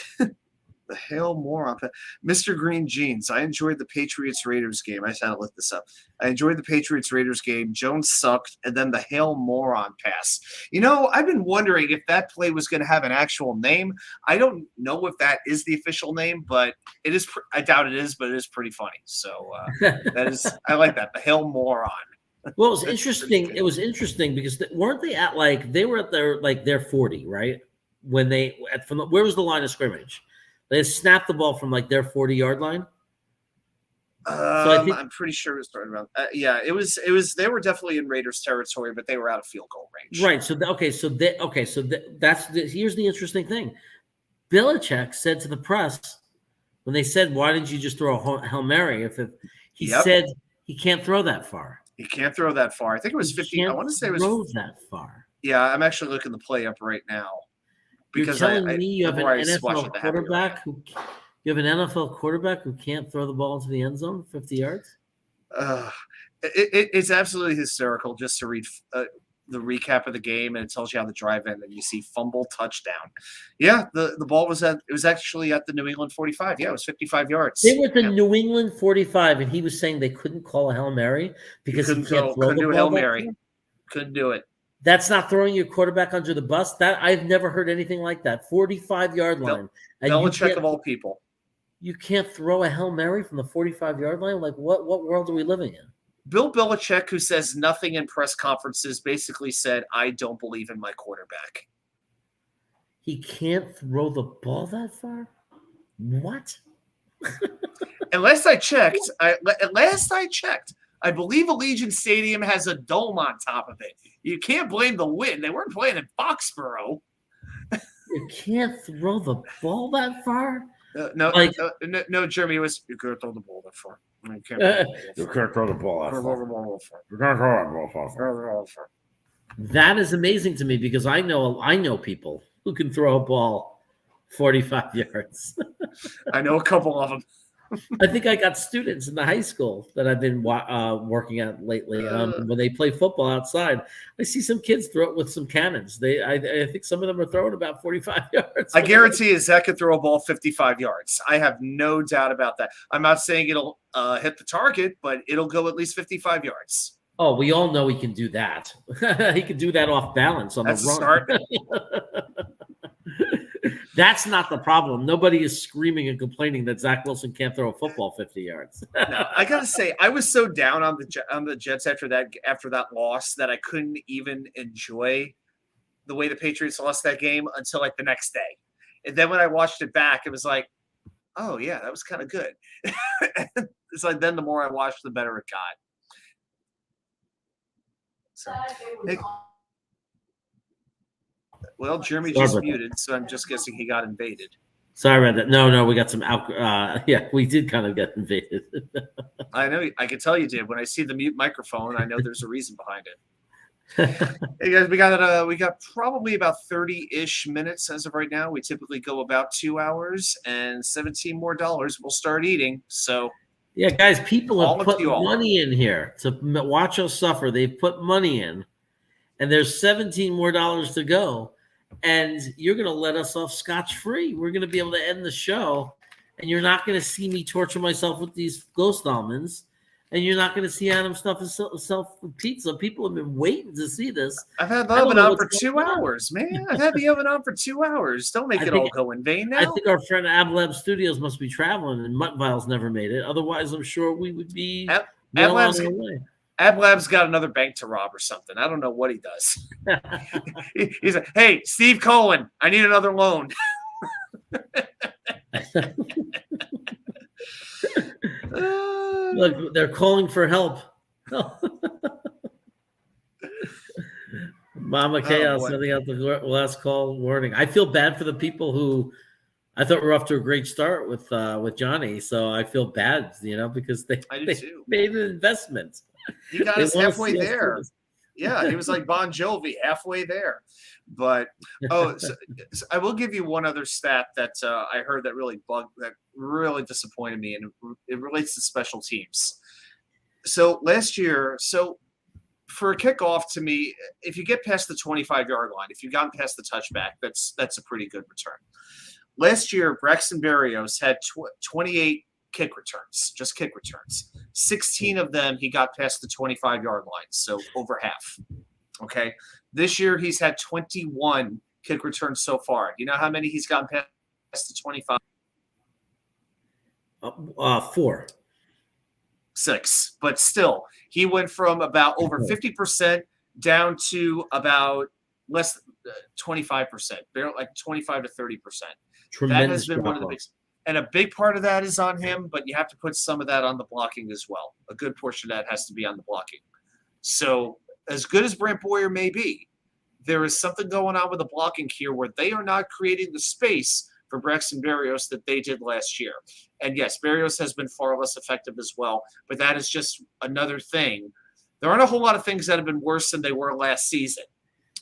S7: the hail moron. Mr. Green Jeans. I enjoyed the Patriots Raiders game. I just had to look this up. I enjoyed the Patriots Raiders game. Jones sucked, and then the hail moron pass. You know, I've been wondering if that play was going to have an actual name. I don't know if that is the official name, but it is. I doubt it is, but it is pretty funny. So that is. I like that. The hail moron.
S1: Well, it was interesting. It was interesting because weren't they at they were at their 40, right? When they where was the line of scrimmage? They snapped the ball from their 40-yard line. So
S7: I'm pretty sure it was started around. Yeah, it was. They were definitely in Raiders territory, but they were out of field goal range.
S1: Right. So here's the interesting thing. Belichick said to the press when they said, "Why didn't you just throw a Hail Mary?" He said he can't throw that far.
S7: He can't throw that far. I think it was 50. I want to say it was
S1: that far.
S7: Yeah, I'm actually looking the play up right now.
S1: Because you're telling me you have an NFL quarterback who can't throw the ball into the end zone 50 yards?
S7: It's absolutely hysterical just to read the recap of the game, and it tells you how the drive ended. And you see fumble, touchdown. Yeah, the ball was actually at the New England 45. Yeah, it was 55 yards.
S1: They were at the New England 45, and he was saying they couldn't call a Hail Mary because he can't throw the ball.
S7: Hail Mary. Couldn't do it.
S1: That's not throwing your quarterback under the bus. That I've never heard anything like that. 45-yard line.
S7: Belichick of all people.
S1: You can't throw a Hail Mary from the 45-yard line? Like, what world are we living in?
S7: Bill Belichick, who says nothing in press conferences, basically said, "I don't believe in my quarterback."
S1: He can't throw the ball that far? What?
S7: Last I checked, I believe Allegiant Stadium has a dome on top of it. You can't blame the wind. They weren't playing in Foxborough.
S1: You can't throw the ball that far?
S7: No, Jeremy, it was you can't throw the ball that far. You can't
S2: throw the ball that far. You can't throw the ball far.
S1: That is amazing to me because I know people who can throw a ball 45 yards.
S7: I know a couple of them.
S1: I think I got students in the high school that I've been working at lately. When they play football outside, I see some kids throw it with some cannons. I think some of them are throwing about 45 yards.
S7: I guarantee you Zach could throw a ball 55 yards. I have no doubt about that. I'm not saying it'll hit the target, but it'll go at least 55 yards.
S1: Oh, we all know he can do that. He can do that off balance on
S7: That's
S1: the run.
S7: Start.
S1: That's not the problem. Nobody is screaming and complaining that Zach Wilson can't throw a football 50 yards.
S7: No, I gotta say, I was so down on the Jets after that loss that I couldn't even enjoy the way the Patriots lost that game until the next day. And then when I watched it back, it was like, oh yeah, that was kind of good. It's like then the more I watched, the better it got. So, well, Jeremy just muted, so I'm just guessing he got invaded.
S1: Sorry about that. No, we got some yeah, we did kind of get invaded.
S7: I know. I can tell you did. When I see the mute microphone, I know there's a reason behind it. Hey guys, we got probably about 30-ish minutes as of right now. We typically go about 2 hours, and $17 more we'll start eating. So.
S1: Yeah, guys, people have put money in here to watch us suffer. They've put money in, and there's $17 more to go, and you're going to let us off scotch-free. We're going to be able to end the show, and you're not going to see me torture myself with these ghost almonds, and you're not going to see Adam stuff himself with pizza. People have been waiting to see this.
S7: I've had the oven on for 2 hours, man. I've had the oven on for 2 hours. Don't make it all go in vain now.
S1: I think our friend AbLab Studios must be traveling, and Muttvile's never made it. Otherwise, I'm sure we would be well on our way.
S7: AbLab's got another bank to rob or something. I don't know what he does. He's like, hey, Steve Cohen, I need another loan.
S1: Look, they're calling for help. Mama Chaos sending out the last call warning. I feel bad for the people who I thought we were off to a great start with Johnny, so I feel bad, because they
S7: too.
S1: made an investment.
S7: He got
S1: They
S7: us
S1: wanna
S7: halfway
S1: see us
S7: there.
S1: do this.
S7: Yeah, he was like Bon Jovi, halfway there. But so I will give you one other stat that I heard that really disappointed me, and it relates to special teams. So last year, for a kickoff, to me, if you get past the 25-yard line, if you've gotten past the touchback, that's a pretty good return. Last year, Braxton Berrios had 28 kick returns, just kick returns. 16 of them he got past the 25-yard line, so over half. Okay. This year he's had 21 kick returns so far. You know how many he's gotten past the 25?
S1: 4.
S7: 6. But still, he went from about over 50% down to about less 25%, like 25 to 30%.
S1: Tremendous
S7: That has been one of the big. And a big part of that is on him, but you have to put some of that on the blocking as well. A good portion of that has to be on the blocking. So as good as Brant Boyer may be, there is something going on with the blocking here where they are not creating the space for Braxton Berrios that they did last year. And yes, Berrios has been far less effective as well, but that is just another thing. There aren't a whole lot of things that have been worse than they were last season,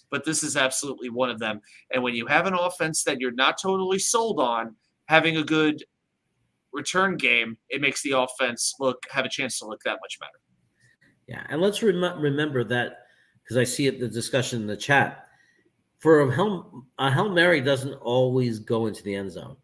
S7: but this is absolutely one of them. And when you have an offense that you're not totally sold on, having a good return game, it makes the offense have a chance to look that much better.
S1: Yeah, and let's remember that, because I see it the discussion in the chat. For a Hail Mary doesn't always go into the end zone.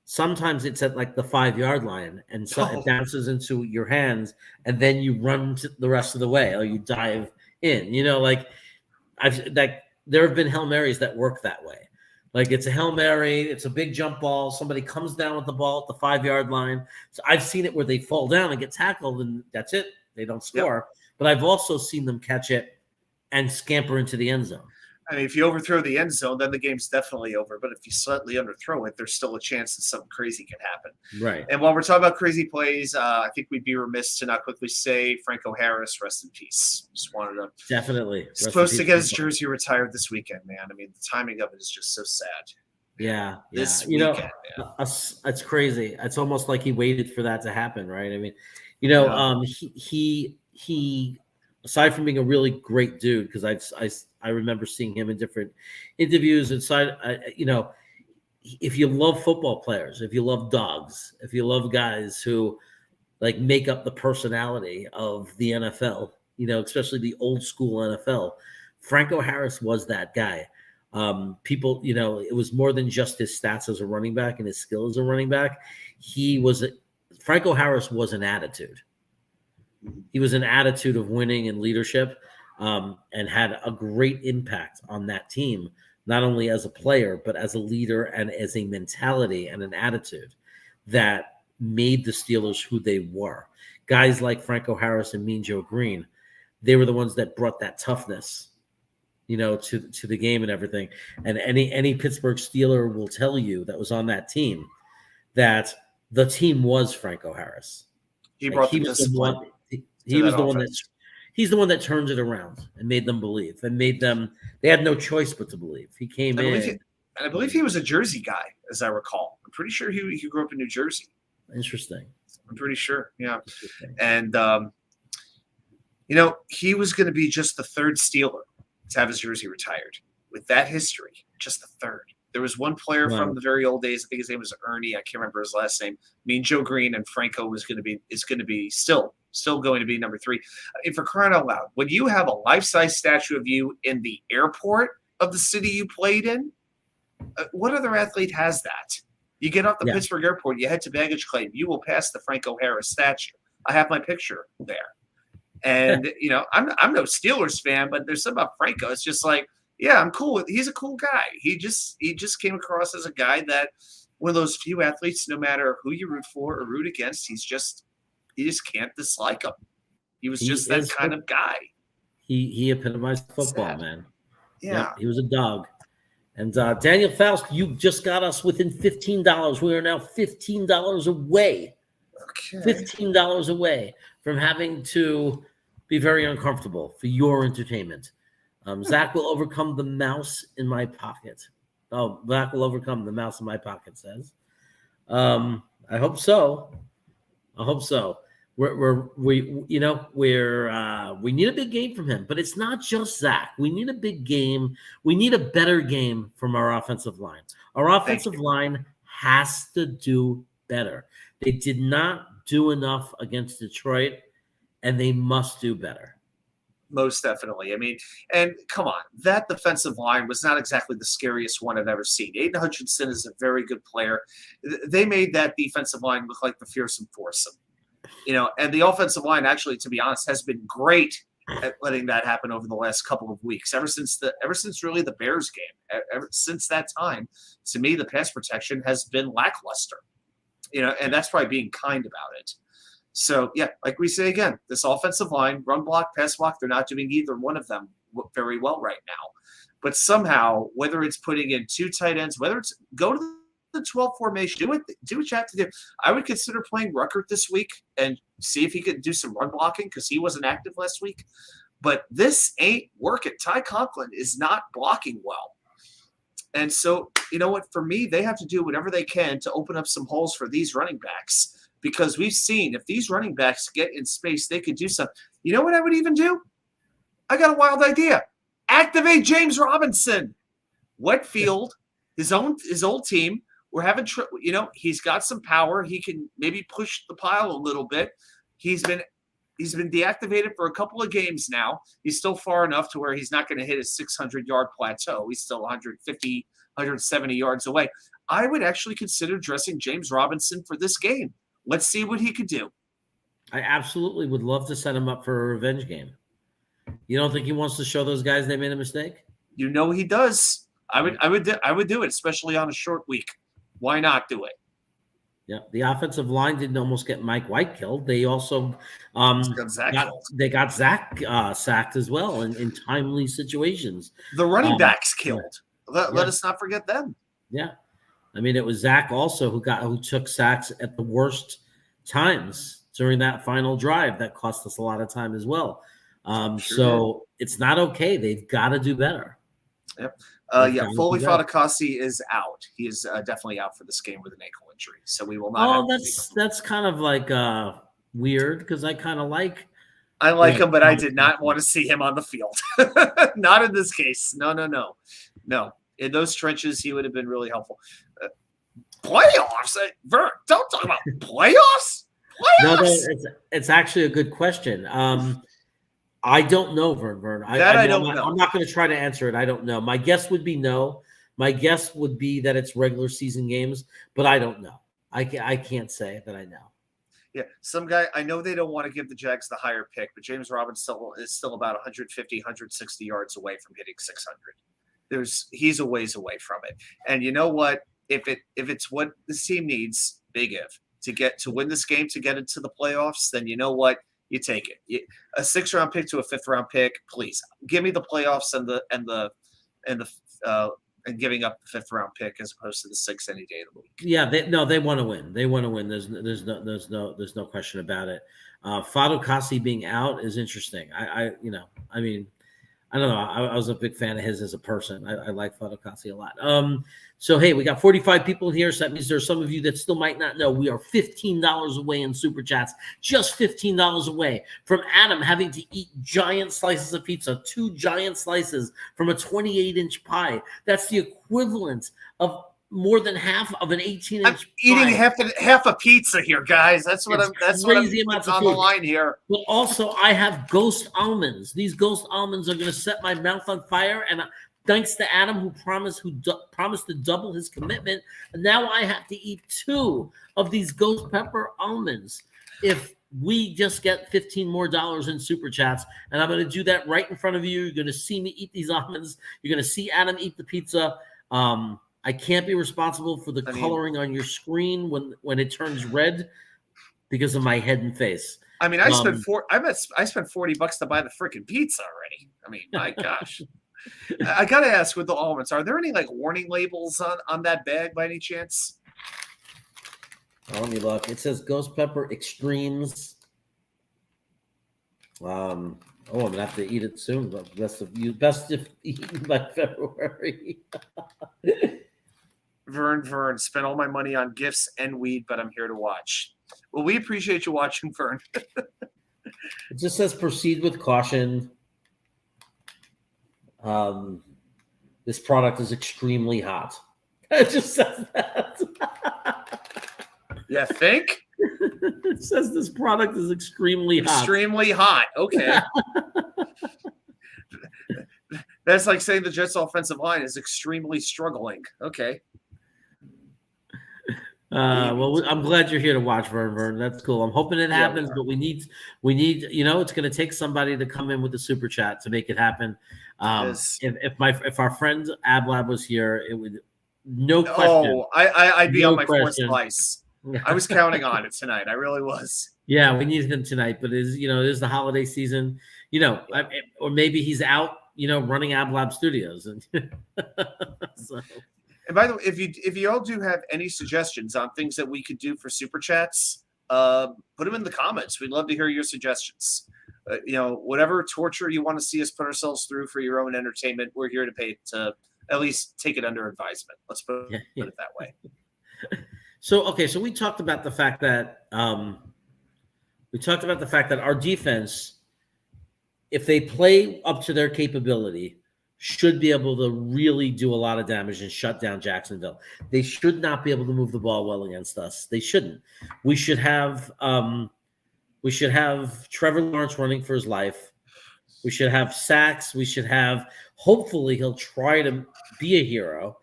S1: Sometimes it's at like the 5-yard line, and so it bounces into your hands, and then you run the rest of the way, or you dive in. There have been Hail Marys that work that way. Like it's a Hail Mary, it's a big jump ball. Somebody comes down with the ball at the 5-yard line. So I've seen it where they fall down and get tackled, and that's it. They don't score. Yep. But I've also seen them catch it and scamper into the end zone.
S7: I mean, if you overthrow the end zone, then the game's definitely over. But if you slightly underthrow it, there's still a chance that something crazy can happen.
S1: Right.
S7: And while we're talking about crazy plays, I think we'd be remiss to not quickly say Franco Harris, rest in peace. Just wanted to
S1: definitely
S7: supposed to get his jersey retired this weekend, man. I mean, the timing of it is just so sad.
S1: Yeah.
S7: This weekend, man.
S1: It's crazy. It's almost like he waited for that to happen, right? I mean, he aside from being a really great dude, because I remember seeing him in different interviews inside, if you love football players, if you love dogs, if you love guys who like make up the personality of the NFL, especially the old school NFL, Franco Harris was that guy. People, it was more than just his stats as a running back and his skill as a running back. Franco Harris was an attitude. He was an attitude of winning and leadership, and had a great impact on that team, not only as a player, but as a leader and as a mentality and an attitude that made the Steelers who they were. Guys like Franco Harris and Mean Joe Green, they were the ones that brought that toughness, to the game and everything. And any Pittsburgh Steeler will tell you that was on that team that the team was Franco Harris.
S7: He brought the discipline.
S1: He's the one that turns it around and made them believe and made them. They had no choice but to believe. He came in.
S7: I believe he was a Jersey guy, as I recall. I'm pretty sure he grew up in New Jersey.
S1: Interesting.
S7: I'm pretty sure. Yeah. And, he was going to be just the third Steeler to have his jersey retired. With that history, just the third. There was one player from the very old days. I think his name was Ernie. I can't remember his last name. Mean Joe Green, and Franco is going to be still going to be number 3. And for crying out loud, when you have a life-size statue of you in the airport of the city you played in, what other athlete has that? You get off the Pittsburgh airport, you head to baggage claim, you will pass the Franco Harris statue. I have my picture there. And, I'm no Steelers fan, but there's something about Franco. It's just like, yeah, I'm cool with. He's a cool guy. He just came across as a guy that one of those few athletes, no matter who you root for or root against, you just can't dislike him. He was just that kind of guy.
S1: He epitomized football, man.
S7: Yeah.
S1: He was a dog. And Daniel Faust, you just got us within $15. We are now $15 away.
S7: Okay.
S1: $15 away from having to be very uncomfortable for your entertainment. Zach will overcome the mouse in my pocket. Oh, Zach will overcome the mouse in my pocket, says. I hope so. I hope so. We need a big game from him, but it's not just Zach. We need a big game. We need a better game from our offensive line. Our offensive line has to do better. They did not do enough against Detroit, and they must do better.
S7: Most definitely. I mean, and come on, that defensive line was not exactly the scariest one I've ever seen. Aiden Hutchinson is a very good player. They made that defensive line look like the fearsome foursome. And the offensive line, actually, to be honest, has been great at letting that happen over the last couple of weeks. Ever since really the Bears game, ever since that time, to me, the pass protection has been lackluster. And that's probably being kind about it. So, yeah, like we say again, this offensive line, run block, pass block, they're not doing either one of them very well right now. But somehow, whether it's putting in 2 tight ends, whether it's go to the 12 formation, do what you have to do. I would consider playing Ruckert this week and see if he could do some run blocking because he wasn't active last week. But this ain't working. Ty Conklin is not blocking well. And so, you know what? For me, they have to do whatever they can to open up some holes for these running backs. Because we've seen if these running backs get in space, they could do something. You know what I would even do? I got a wild idea. Activate James Robinson. Wetfield, his old team. We're having, he's got some power. He can maybe push the pile a little bit. He's been deactivated for a couple of games now. He's still far enough to where he's not going to hit his 600-yard plateau. He's still 150, 170 yards away. I would actually consider dressing James Robinson for this game. Let's see what he could do.
S1: I absolutely would love to set him up for a revenge game. You don't think he wants to show those guys they made a mistake?
S7: You know he does. I would do it, especially on a short week. Why not do it?
S1: Yeah, the offensive line didn't almost get Mike White killed. They also got Zach sacked as well in timely situations.
S7: The running backs killed. Let us not forget them.
S1: Yeah. I mean, it was Zach also who took sacks at the worst times during that final drive that cost us a lot of time as well. So it's not okay. They've got to do better.
S7: Yep. Foley Fatukasi is out. He is definitely out for this game with an ankle injury. So we will not. Oh,
S1: that's kind of like weird because I kind of like.
S7: I like him, but I did not want to see him on the field. Not in this case. No. In those trenches, he would have been really helpful. Playoffs? Vern, don't talk about playoffs.
S1: No, it's actually a good question. I don't know, Vern. I don't know. I'm not going to try to answer it. I don't know. My guess would be no. My guess would be that it's regular season games, but I don't know. I can't say that I know.
S7: Yeah, some guy, I know they don't want to give the Jags the higher pick, but James Robinson is still about 150, 160 yards away from hitting 600. He's a ways away from it. And you know what? If it's what this team needs, big if, to win this game, to get into the playoffs, then you know what? You take it. A 6th-round pick to a 5th-round pick, please. Give me the playoffs and giving up the 5th-round pick as opposed to the 6th any day of the week.
S1: Yeah, they want to win. They want to win. There's no question about it. Fatukasi being out is interesting. I don't know. I was a big fan of his as a person. I like Fatukasi a lot. So, hey, we got 45 people in here. So that means there's some of you that still might not know. We are $15 away in Super Chats. Just $15 away from Adam having to eat giant slices of pizza, 2 giant slices from a 28-inch pie. That's the equivalent of more than half of an 18-inch
S7: I'm eating half a pizza here, guys. That's what I'm on the line here.
S1: But also, I have ghost almonds. These ghost almonds are going to set my mouth on fire. And thanks to Adam, who promised to double his commitment, and now I have to eat 2 of these ghost pepper almonds. If we just get $15 more in Super Chats, and I'm going to do that right in front of you. You're going to see me eat these almonds. You're going to see Adam eat the pizza. I can't be responsible for the coloring on your screen when it turns red because of my head and face.
S7: I mean, I spent $40 to buy the freaking pizza already. I mean, my gosh. I gotta ask with the almonds, are there any like warning labels on that bag by any chance?
S1: Let me look. It says Ghost Pepper Extremes. I'm gonna have to eat it soon. But best if eaten by February.
S7: Vern, spent all my money on gifts and weed, but I'm here to watch. Well, we appreciate you watching, Vern.
S1: It just says proceed with caution. This product is extremely hot. It just says that.
S7: You think?
S1: It says this product is extremely hot.
S7: Extremely hot. Okay. That's like saying the Jets' offensive line is extremely struggling. Okay.
S1: Well, I'm glad you're here to watch, Vern. That's cool. I'm hoping it happens, but we need, it's going to take somebody to come in with the super chat to make it happen. If our friend Ablab was here, it would no question.
S7: Oh, I'd be
S1: No
S7: on my fourth
S1: question.
S7: slice. I was counting on it tonight. I really was.
S1: Yeah, we need him tonight, but it is the holiday season, or maybe he's out, running Ablab Studios, and so.
S7: And by the way, if you all do have any suggestions on things that we could do for super chats, put them in the comments. We'd love to hear your suggestions. Whatever torture you want to see us put ourselves through for your own entertainment, we're here to pay to at least take it under advisement. Let's put it that way.
S1: So we talked about the fact that our defense, if they play up to their capability, should be able to really do a lot of damage and shut down Jacksonville. They should not be able to move the ball well against us. They shouldn't. We should have Trevor Lawrence running for his life. We should have sacks. We should have, hopefully he'll try to be a hero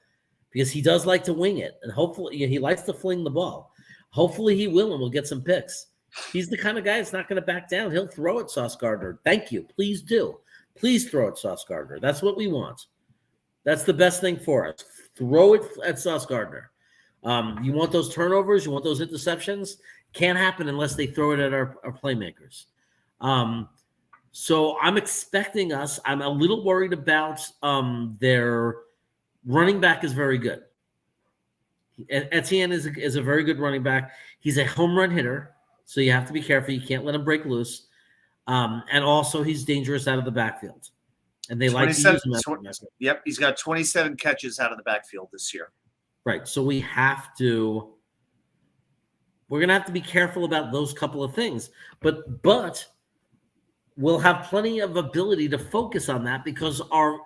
S1: because he does like to wing it. And hopefully he likes to fling the ball. Hopefully he will, and we'll get some picks. He's the kind of guy that's not going to back down. He'll throw it, Sauce Gardner. Thank you. Please do. Please throw it, Sauce Gardner. That's what we want. That's the best thing for us. Throw it at Sauce Gardner. You want those turnovers? You want those interceptions? Can't happen unless they throw it at our playmakers. So I'm expecting us. I'm a little worried about their running back is very good. Etienne is a very good running back. He's a home run hitter, so you have to be careful. You can't let him break loose. And also, he's dangerous out of the backfield. And they like to use him.
S7: Yep, he's got 27 catches out of the backfield this year.
S1: Right. So we're going to have to be careful about those couple of things. But we'll have plenty of ability to focus on that because our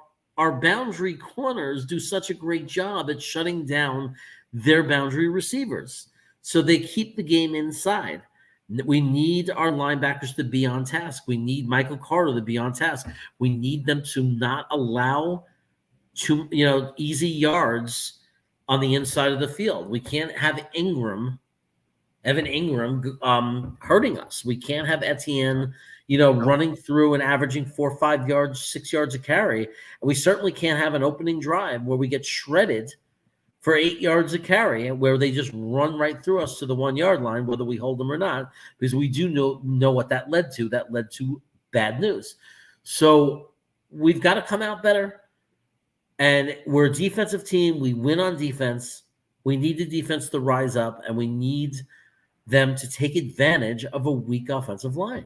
S1: boundary corners do such a great job at shutting down their boundary receivers. So they keep the game inside. We need our linebackers to be on task. We need Michael Carter to be on task. We need them to not allow easy yards on the inside of the field. We can't have Evan Ingram hurting us. We can't have Etienne, running through and averaging 4 or 5 yards, 6 yards a carry. And we certainly can't have an opening drive where we get shredded for 8 yards a carry, where they just run right through us to the 1 yard line, whether we hold them or not, because we do know what that led to. That led to bad news. So we've got to come out better. And we're a defensive team. We win on defense. We need the defense to rise up, and we need them to take advantage of a weak offensive line.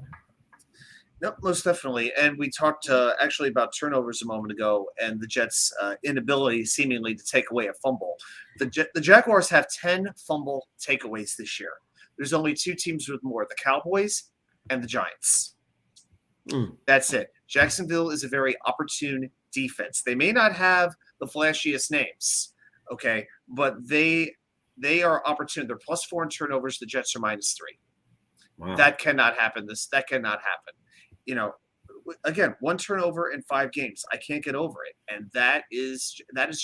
S7: No, most definitely. And we talked actually about turnovers a moment ago and the Jets' inability seemingly to take away a fumble. The Jaguars have 10 fumble takeaways this year. There's only 2 teams with more, the Cowboys and the Giants. That's it. Jacksonville is a very opportune defense. They may not have the flashiest names, okay, but they are opportune. They're +4 in turnovers. The Jets are -3. Wow. That cannot happen. That cannot happen. Again, 1 turnover in 5 games. I can't get over it. And that is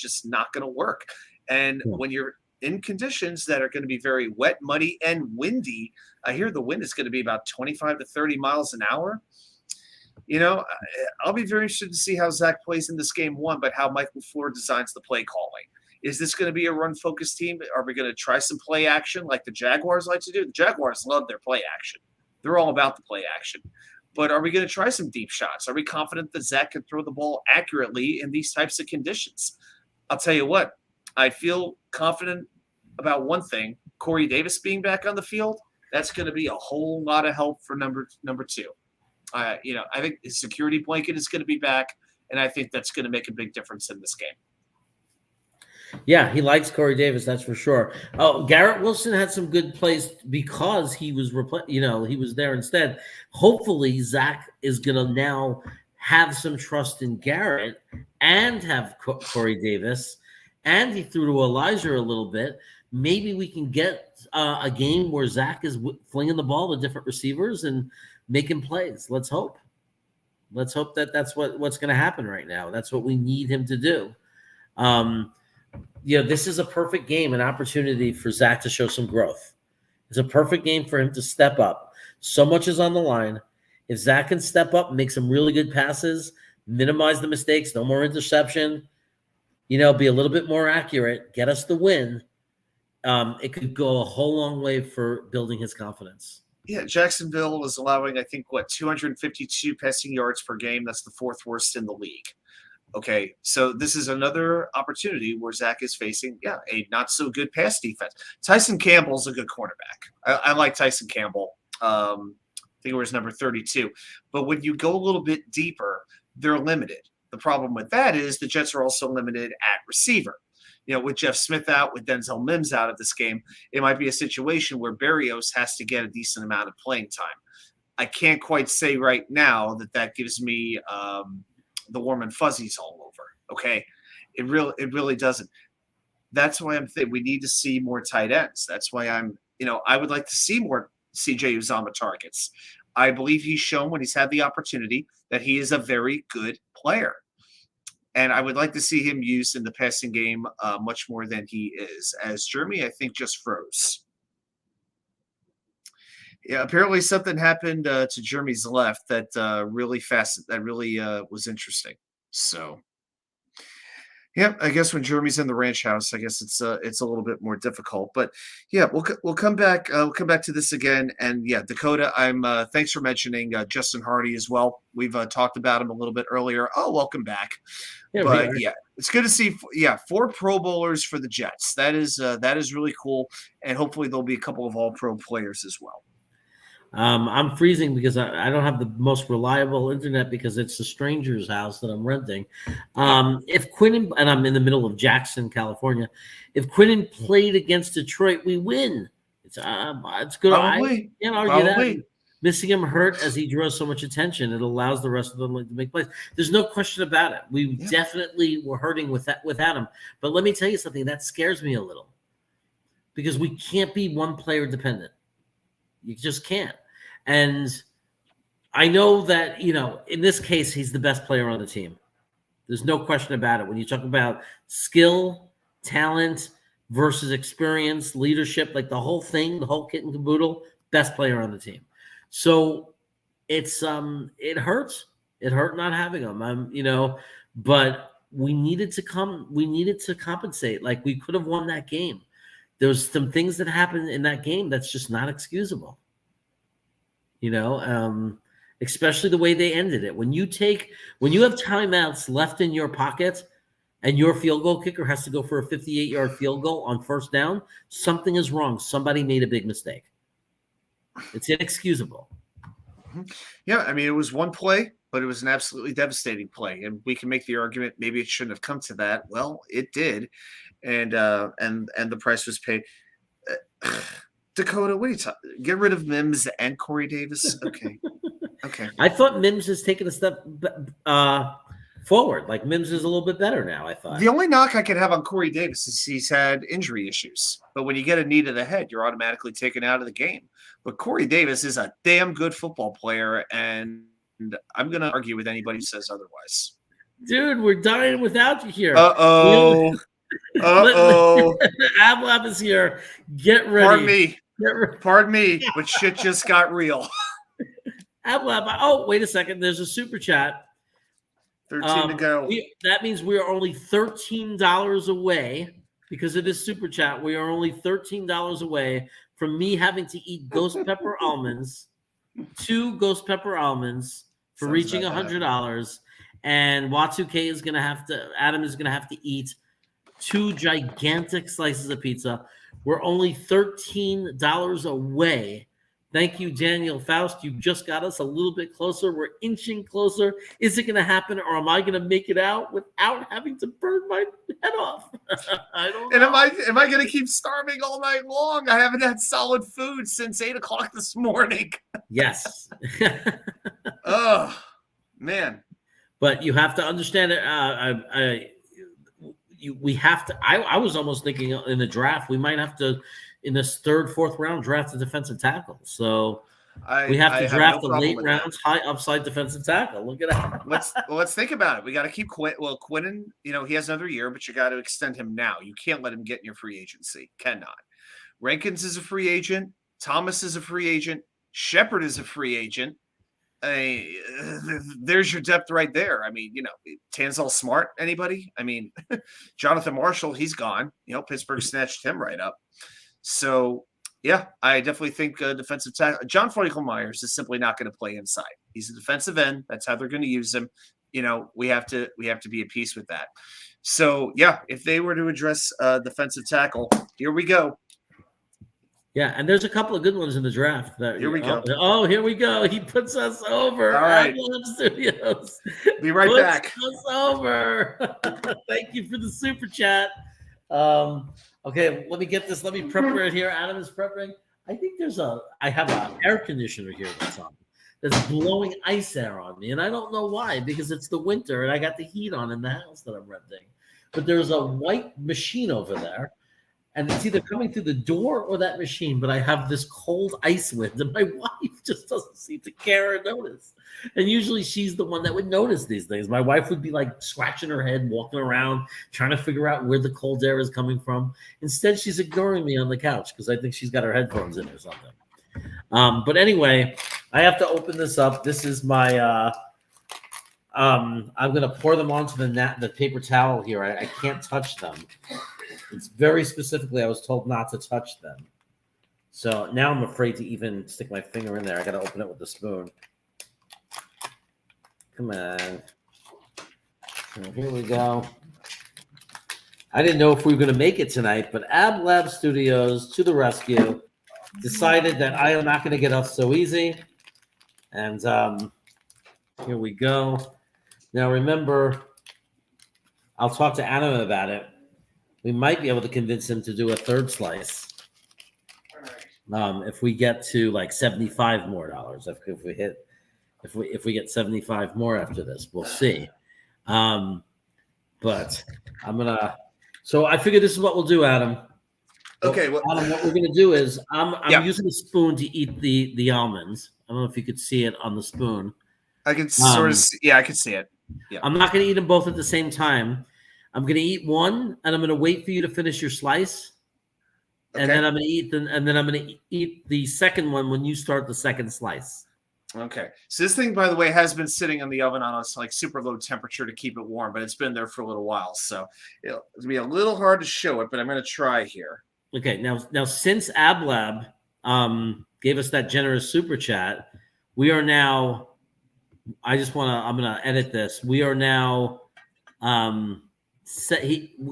S7: just not going to work. And when you're in conditions that are going to be very wet, muddy, and windy, I hear the wind is going to be about 25 to 30 miles an hour. I'll be very interested to see how Zach plays in this game, one, but how Michael LaFleur designs the play calling. Is this going to be a run-focused team? Are we going to try some play action like the Jaguars like to do? The Jaguars love their play action. They're all about the play action. But are we going to try some deep shots? Are we confident that Zach can throw the ball accurately in these types of conditions? I'll tell you what, I feel confident about one thing. Corey Davis being back on the field, that's going to be a whole lot of help for number 2. I think his security blanket is going to be back, and I think that's going to make a big difference in this game.
S1: Yeah, he likes Corey Davis, that's for sure. Oh, Garrett Wilson had some good plays because he was he was there instead. Hopefully, Zach is gonna now have some trust in Garrett and have Corey Davis, and he threw to Elijah a little bit. Maybe we can get a game where Zach is flinging the ball to different receivers and making plays. Let's hope. Let's hope that that's what's going to happen right now. That's what we need him to do. This is a perfect game, an opportunity for Zach to show some growth. It's a perfect game for him to step up. So much is on the line. If Zach can step up, make some really good passes, minimize the mistakes, no more interception, be a little bit more accurate, get us the win, it could go a whole long way for building his confidence.
S7: Yeah, Jacksonville is allowing, I think, 252 passing yards per game. That's the fourth worst in the league. Okay, so this is another opportunity where Zach is facing, a not-so-good pass defense. Tyson Campbell's a good cornerback. I like Tyson Campbell. I think it was number 32. But when you go a little bit deeper, they're limited. The problem with that is the Jets are also limited at receiver. With Jeff Smith out, with Denzel Mims out of this game, it might be a situation where Berrios has to get a decent amount of playing time. I can't quite say right now that gives me the warm and fuzzies all over. Okay, it really doesn't. That's why I'm thinking we need to see more tight ends. That's why I would like to see more CJ Uzomah targets. I believe he's shown when he's had the opportunity that he is a very good player. And I would like to see him used in the passing game much more than he is. As Jeremy, I think, just froze. Yeah, apparently something happened to Jeremy's left that really was interesting. So, yeah, I guess when Jeremy's in the ranch house, I guess it's a little bit more difficult. But yeah, we'll come back. We'll come back to this again. And yeah, Dakota, thanks for mentioning Justin Hardy as well. We've talked about him a little bit earlier. Oh, welcome back. Yeah, it's good to see. 4 Pro Bowlers for the Jets. That is really cool, and hopefully there'll be a couple of All-Pro players as well.
S1: I'm freezing because I don't have the most reliable internet because it's a stranger's house that I'm renting. If Quinnen, and I'm in the middle of Jackson, California, if Quinnen played against Detroit, we win. It's good.
S7: Probably.
S1: I can't argue that. Missing him hurt as he draws so much attention. It allows the rest of them to make plays. There's no question about it. We definitely were hurting without him. But let me tell you something that scares me a little because we can't be one player dependent. You just can't. And I know that, in this case, he's the best player on the team. There's no question about it. When you talk about skill, talent versus experience, leadership, like the whole thing, the whole kit and caboodle, best player on the team. So it's it hurts. It hurt not having him. But we needed to compensate. Like we could have won that game. There's some things that happened in that game that's just not excusable. Especially the way they ended it. When you have timeouts left in your pocket and your field goal kicker has to go for a 58-yard field goal on first down, something is wrong. Somebody made a big mistake. It's inexcusable.
S7: Yeah, it was one play, but it was an absolutely devastating play. And we can make the argument maybe it shouldn't have come to that. Well, it did. And the price was paid. Dakota, what are you talking? Get rid of Mims and Corey Davis? Okay.
S1: I thought Mims has taken a step forward. Like Mims is a little bit better now, I thought.
S7: The only knock I could have on Corey Davis is he's had injury issues. But when you get a knee to the head, you're automatically taken out of the game. But Corey Davis is a damn good football player, and I'm going to argue with anybody who says otherwise.
S1: Dude, we're dying without you here.
S7: Uh-oh.
S1: Ablab is here. Get ready.
S7: Pardon me, but shit just got real.
S1: Ablab, oh, wait a second. There's a super chat.
S7: 13 to go.
S1: That means we are only $13 away because of this super chat. We are only $13 away from me having to eat ghost pepper almonds, 2 ghost pepper almonds for reaching $100. And Y2K is going to have to, Adam is going to have to eat 2 gigantic slices of pizza. We're only $13 away Thank you, Daniel Faust. You just got us a little bit closer. We're inching closer. Is it going to happen, or am I going to make it out without having to burn my head off? I don't know.
S7: And am I going to keep starving all night long? I haven't had solid food since 8:00 this morning.
S1: Yes.
S7: Oh, man.
S1: But you have to understand it. We have to. I was almost thinking in the draft we might have to, in this third, fourth round, draft a defensive tackle. So we have to draft the late rounds, high upside defensive tackle. Look at that.
S7: Let's think about it. We got to keep Quinnen. He has another year, but you got to extend him now. You can't let him get in your free agency. Cannot. Rankins is a free agent. Thomas is a free agent. Shepard is a free agent. There's your depth right there. I mean, Tanzel Smart, anybody? I mean, Jonathan Marshall, he's gone. Pittsburgh snatched him right up. So, yeah, I definitely think defensive tackle. John Franklin-Myers is simply not going to play inside. He's a defensive end. That's how they're going to use him. We have to be at peace with that. So, yeah, if they were to address defensive tackle, here we go.
S1: Yeah, and there's a couple of good ones in the draft.
S7: Here we go.
S1: Oh, here we go. He puts us over.
S7: All right.
S1: Studios.
S7: Be right back.
S1: Puts us over. Thank you for the super chat. Okay, let me get this. Let me prep it here. Adam is prepping. I think I have an air conditioner here that's on. That's blowing ice air on me. And I don't know why, because it's the winter and I got the heat on in the house that I'm renting. But there's a white machine over there. And it's either coming through the door or that machine, but I have this cold ice wind, and my wife just doesn't seem to care or notice. And usually she's the one that would notice these things. My wife would be like scratching her head, walking around, trying to figure out where the cold air is coming from. Instead, she's ignoring me on the couch because I think she's got her headphones in or something. But anyway, I have to open this up. This is my I'm going to pour them onto the paper towel here. I can't touch them. It's very specifically, I was told not to touch them. So now I'm afraid to even stick my finger in there. I got to open it with a spoon. Come on. So here we go. I didn't know if we were going to make it tonight, but Ab Lab Studios, to the rescue, decided that I am not going to get off so easy. And here we go. Now, remember, I'll talk to Adam about it. We might be able to convince him to do a third slice if we get to like $75 more. If we get 75 more after this, we'll see. But I'm gonna. So I figure this is what we'll do, Adam.
S7: Okay,
S1: Adam, what we're gonna do is I'm using a spoon to eat the almonds. I don't know if you could see it on the spoon.
S7: I can sort of see. Yeah, I can see it. Yeah.
S1: I'm not gonna eat them both at the same time. I'm going to eat one, and I'm going to wait for you to finish your slice, and then I'm going to eat the second one when you start the second slice.
S7: Okay. So this thing, by the way, has been sitting in the oven on us like super low temperature to keep it warm, but it's been there for a little while, so it'll be a little hard to show it, but I'm going to try here.
S1: Okay. Now, since AbLab gave us that generous super chat, we are now. I'm going to edit this. We are now.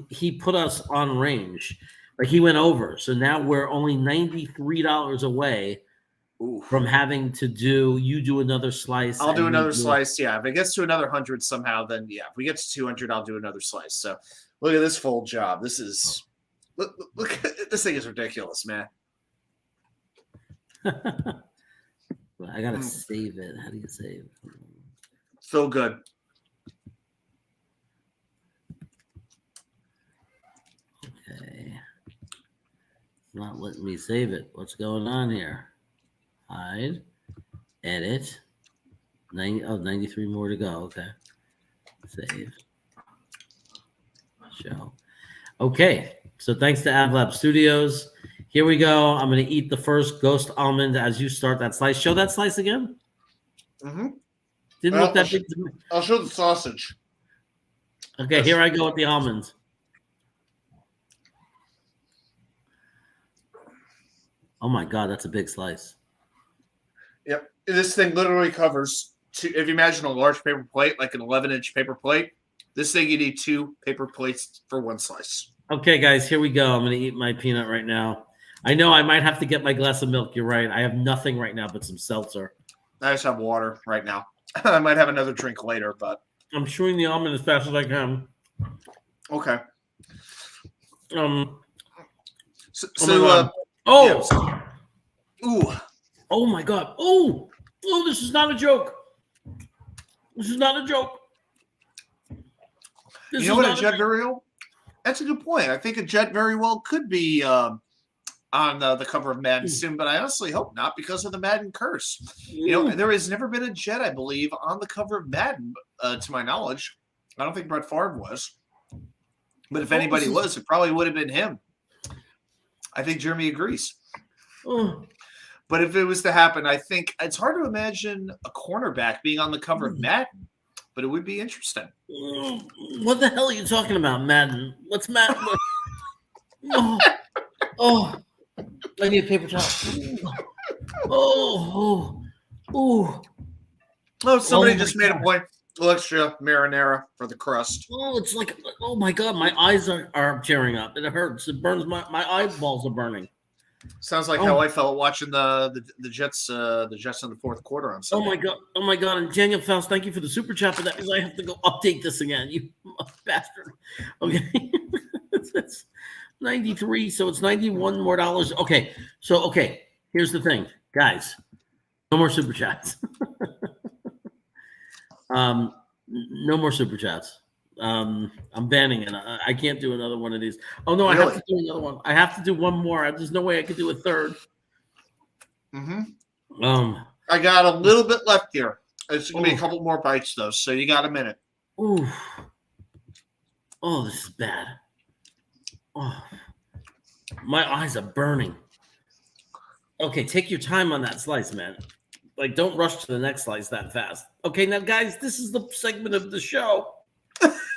S1: He put us on range, like he went over. So now we're only $93 away from having to do another slice.
S7: I'll do another slice. Yeah. If it gets to another 100 somehow, then yeah, if we get to 200, I'll do another slice. So look at this full job. This is, look, this thing is ridiculous, man.
S1: I got to save it. How do you save?
S7: So good.
S1: Okay. Not letting me save it. What's going on here? Hide. Edit. 93 more to go. Okay. Save. Show. Okay. So thanks to AdLab Studios. Here we go. I'm going to eat the first ghost almond as you start that slice. Show that slice again.
S7: Mm-hmm.
S1: Didn't look that big to me.
S7: I'll show the sausage.
S1: Okay, here I go with the almonds. Oh my God, that's a big slice.
S7: Yep. This thing literally covers two. If you imagine a large paper plate, like an 11-inch paper plate, this thing you need 2 paper plates for one slice.
S1: Okay, guys, here we go. I'm going to eat my peanut right now. I know I might have to get my glass of milk. You're right. I have nothing right now but some seltzer.
S7: I just have water right now. I might have another drink later, but
S1: I'm chewing the almond as fast as I can.
S7: okay.
S1: Oh
S7: Ooh.
S1: Oh my God. Oh, this is not a joke. This is not a joke.
S7: You know what, a Jet very well? That's a good point. I think a Jet very well could be on the cover of Madden soon, but I honestly hope not because of the Madden curse. You know, there has never been a Jet, I believe, on the cover of Madden, to my knowledge. I don't think Brett Favre was. But if anybody was, it probably would have been him. I think Jeremy agrees. But if it was to happen, I think it's hard to imagine a cornerback being on the cover of Madden, but it would be interesting.
S1: What the hell are you talking about, Madden? What's Madden? Oh, I need a paper towel.
S7: Somebody just made a point. Extra marinara for the crust.
S1: Oh, it's like, oh my God, my eyes are tearing up. It hurts. It burns. My eyeballs are burning.
S7: Sounds like how I felt watching the Jets in the fourth quarter on Sunday.
S1: Oh my God! And Daniel Faust, thank you for the super chat for that because I have to go update this again. You bastard. Okay, it's 93, so it's $91 more. Okay, so here's the thing, guys. No more super chats. No more super chats. I'm banning it. I can't do another one of these. Oh no, really? I have to do another one. I have to do one more. There's no way I could do a third.
S7: I got a little bit left here. It's gonna be a couple more bites though, so you got a minute.
S1: Oh, this is bad. Oh, my eyes are burning. Okay, take your time on that slice, man. Like, don't rush to the next slice that fast. Okay, now guys, this is the segment of the show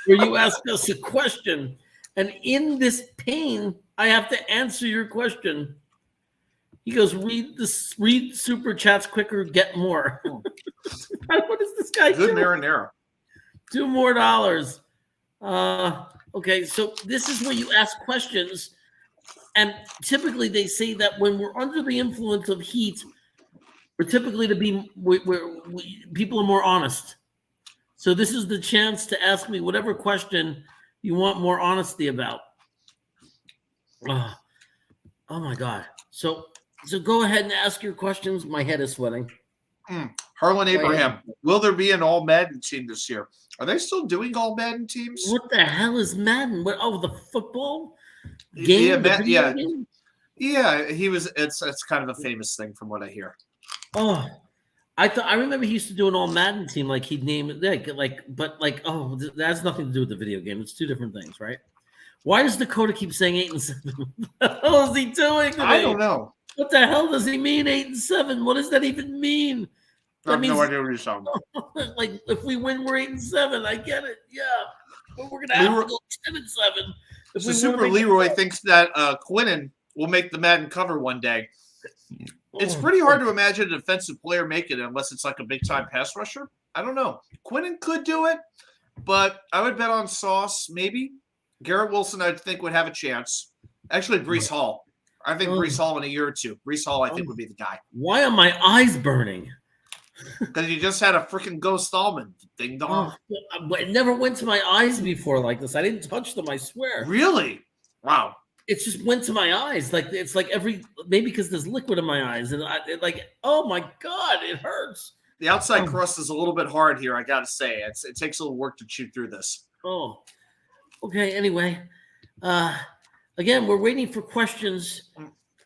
S1: where you ask us a question, and in this pain, I have to answer your question. He goes, read super chats quicker, get more. What is this guy doing?
S7: Good marinara.
S1: $2 more. Okay, so this is where you ask questions, and typically they say that when we're under the influence of heat, we're typically people are more honest. So this is the chance to ask me whatever question you want more honesty about. Oh my God. So go ahead and ask your questions. My head is sweating.
S7: Harlan Abraham, will there be an all Madden team this year? Are they still doing all Madden teams?
S1: What the hell is Madden? The football game?
S7: Yeah, he was. It's kind of a famous thing from what I hear.
S1: Oh, I remember he used to do an all Madden team, like he'd name it that has nothing to do with the video game. It's two different things, right? Why does Dakota keep saying 8-7? What the hell is he doing to me?
S7: I don't know.
S1: What the hell does he mean 8-7? What does that even mean?
S7: I have no idea what you're talking
S1: about. Like, if we win, we're 8-7. I get it. Yeah, but we're gonna have to go 7-7.
S7: So Super Leroy thinks that Quinnen will make the Madden cover one day. It's pretty hard to imagine a defensive player make it unless it's like a big-time pass rusher. I don't know. Quinnen could do it, but I would bet on Sauce, maybe. Garrett Wilson, I think, would have a chance. Actually, Breece Hall. I think Breece Hall in a year or two. Breece Hall, I think, would be the guy.
S1: Why are my eyes burning?
S7: Because you just had a freaking ghost almond. Ding dong.
S1: It never went to my eyes before like this. I didn't touch them, I swear.
S7: Really? Wow.
S1: It just went to my eyes. Like, it's like maybe because there's liquid in my eyes. And oh my God, it hurts.
S7: The outside crust is a little bit hard here, I got to say. It takes a little work to chew through this.
S1: Oh, okay. Anyway, again, we're waiting for questions.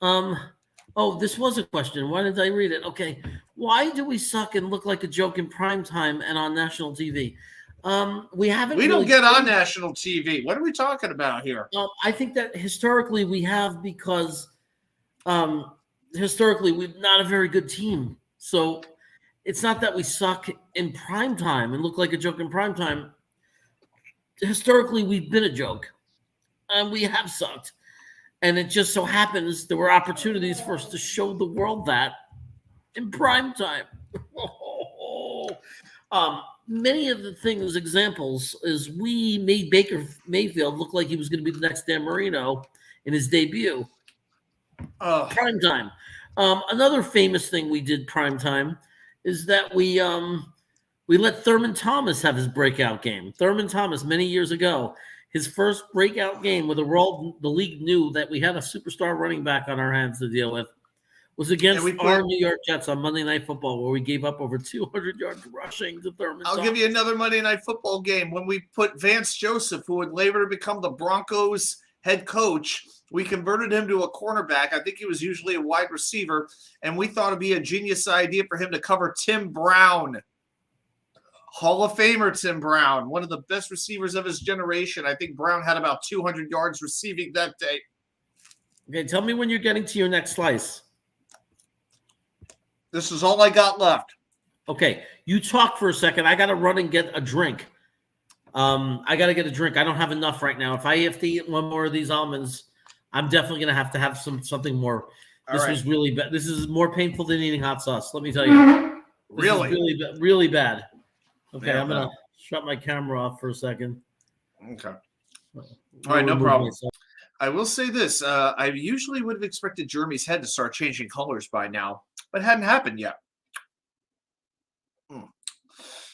S1: This was a question. Why didn't I read it? Okay. Why do we suck and look like a joke in primetime and on national TV? We
S7: don't get on national TV. What are we talking about here?
S1: I think that historically we have because historically we're not a very good team. So it's not that we suck in primetime and look like a joke in primetime. Historically, we've been a joke. And we have sucked. And it just so happens there were opportunities for us to show the world that in prime time. Many of the things, examples, is we made Baker Mayfield look like he was going to be the next Dan Marino in his debut. Prime time. Another famous thing we did prime time is that we let Thurman Thomas have his breakout game. Thurman Thomas, many years ago, his first breakout game where the league knew that we had a superstar running back on our hands to deal with was against our New York Jets on Monday Night Football, where we gave up over 200 yards rushing to Thurman Thomas.
S7: I'll give you another Monday Night Football game when we put Vance Joseph, who would later become the Broncos head coach. We converted him to a cornerback. I think he was usually a wide receiver, and we thought it'd be a genius idea for him to cover Tim Brown. Hall of Famer Tim Brown, one of the best receivers of his generation. I think Brown had about 200 yards receiving that day.
S1: Okay, tell me when you're getting to your next slice.
S7: This is all I got left.
S1: Okay, you talk for a second. I got to run and get a drink. I got to get a drink. I don't have enough right now. If I have to eat one more of these almonds, I'm definitely going to have something more. This was really bad. This is more painful than eating hot sauce. Let me tell you.
S7: Really?
S1: Really bad. Okay,
S7: Yeah,
S1: I'm going to shut my camera off for a second.
S7: Okay. All right, no problem. I will say this. I usually would have expected Jeremy's head to start changing colors by now, but it hadn't happened yet.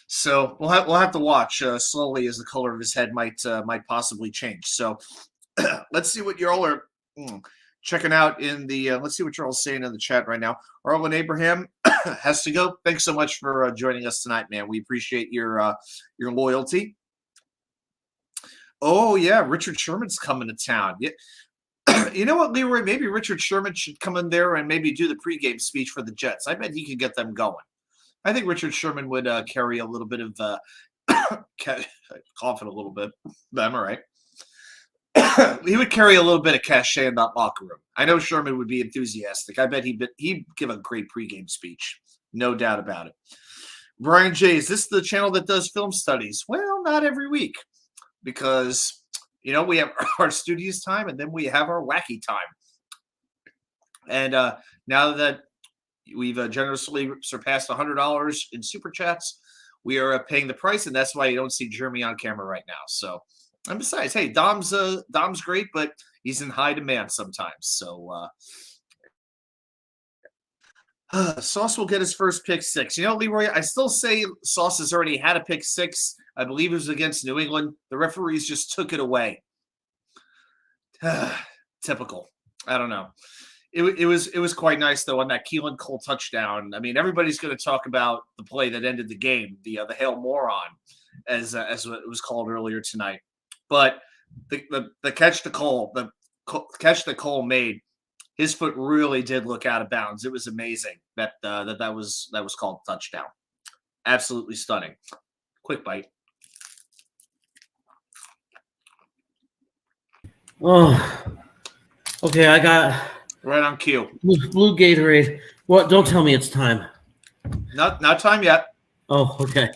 S7: So we'll have to watch slowly as the color of his head might possibly change. So let's see what y'all are checking out in the. Let's see what you're all saying in the chat right now. Arlen Abraham has to go. Thanks so much for joining us tonight, man. We appreciate your loyalty. Oh yeah, Richard Sherman's coming to town. Yeah. You know what, Leroy? Maybe Richard Sherman should come in there and maybe do the pregame speech for the Jets. I bet he could get them going. I think Richard Sherman would carry a little bit of coughing a little bit. I'm all right. He would carry a little bit of cachet in that locker room. I know Sherman would be enthusiastic. I bet he'd give a great pregame speech. No doubt about it. Brian J., is this the channel that does film studies? Well, not every week because, we have our studios time and then we have our wacky time. And now that we've generously surpassed $100 in super chats, we are paying the price, and that's why you don't see Jeremy on camera right now. So, and besides, hey, Dom's great, but he's in high demand sometimes. So, Sauce will get his first pick six. Leroy, I still say Sauce has already had a pick six. I believe it was against New England. The referees just took it away. Typical. I don't know. It was quite nice though on that Keelan Cole touchdown. I mean, everybody's going to talk about the play that ended the game, the Hail Moron, as what it was called earlier tonight. But the catch that Cole made, his foot really did look out of bounds. It was amazing that was called touchdown. Absolutely stunning. Quick bite.
S1: Oh, okay. I got.
S7: Right on cue.
S1: Blue Gatorade. What? Don't tell me it's time.
S7: Not time yet.
S1: Oh, okay.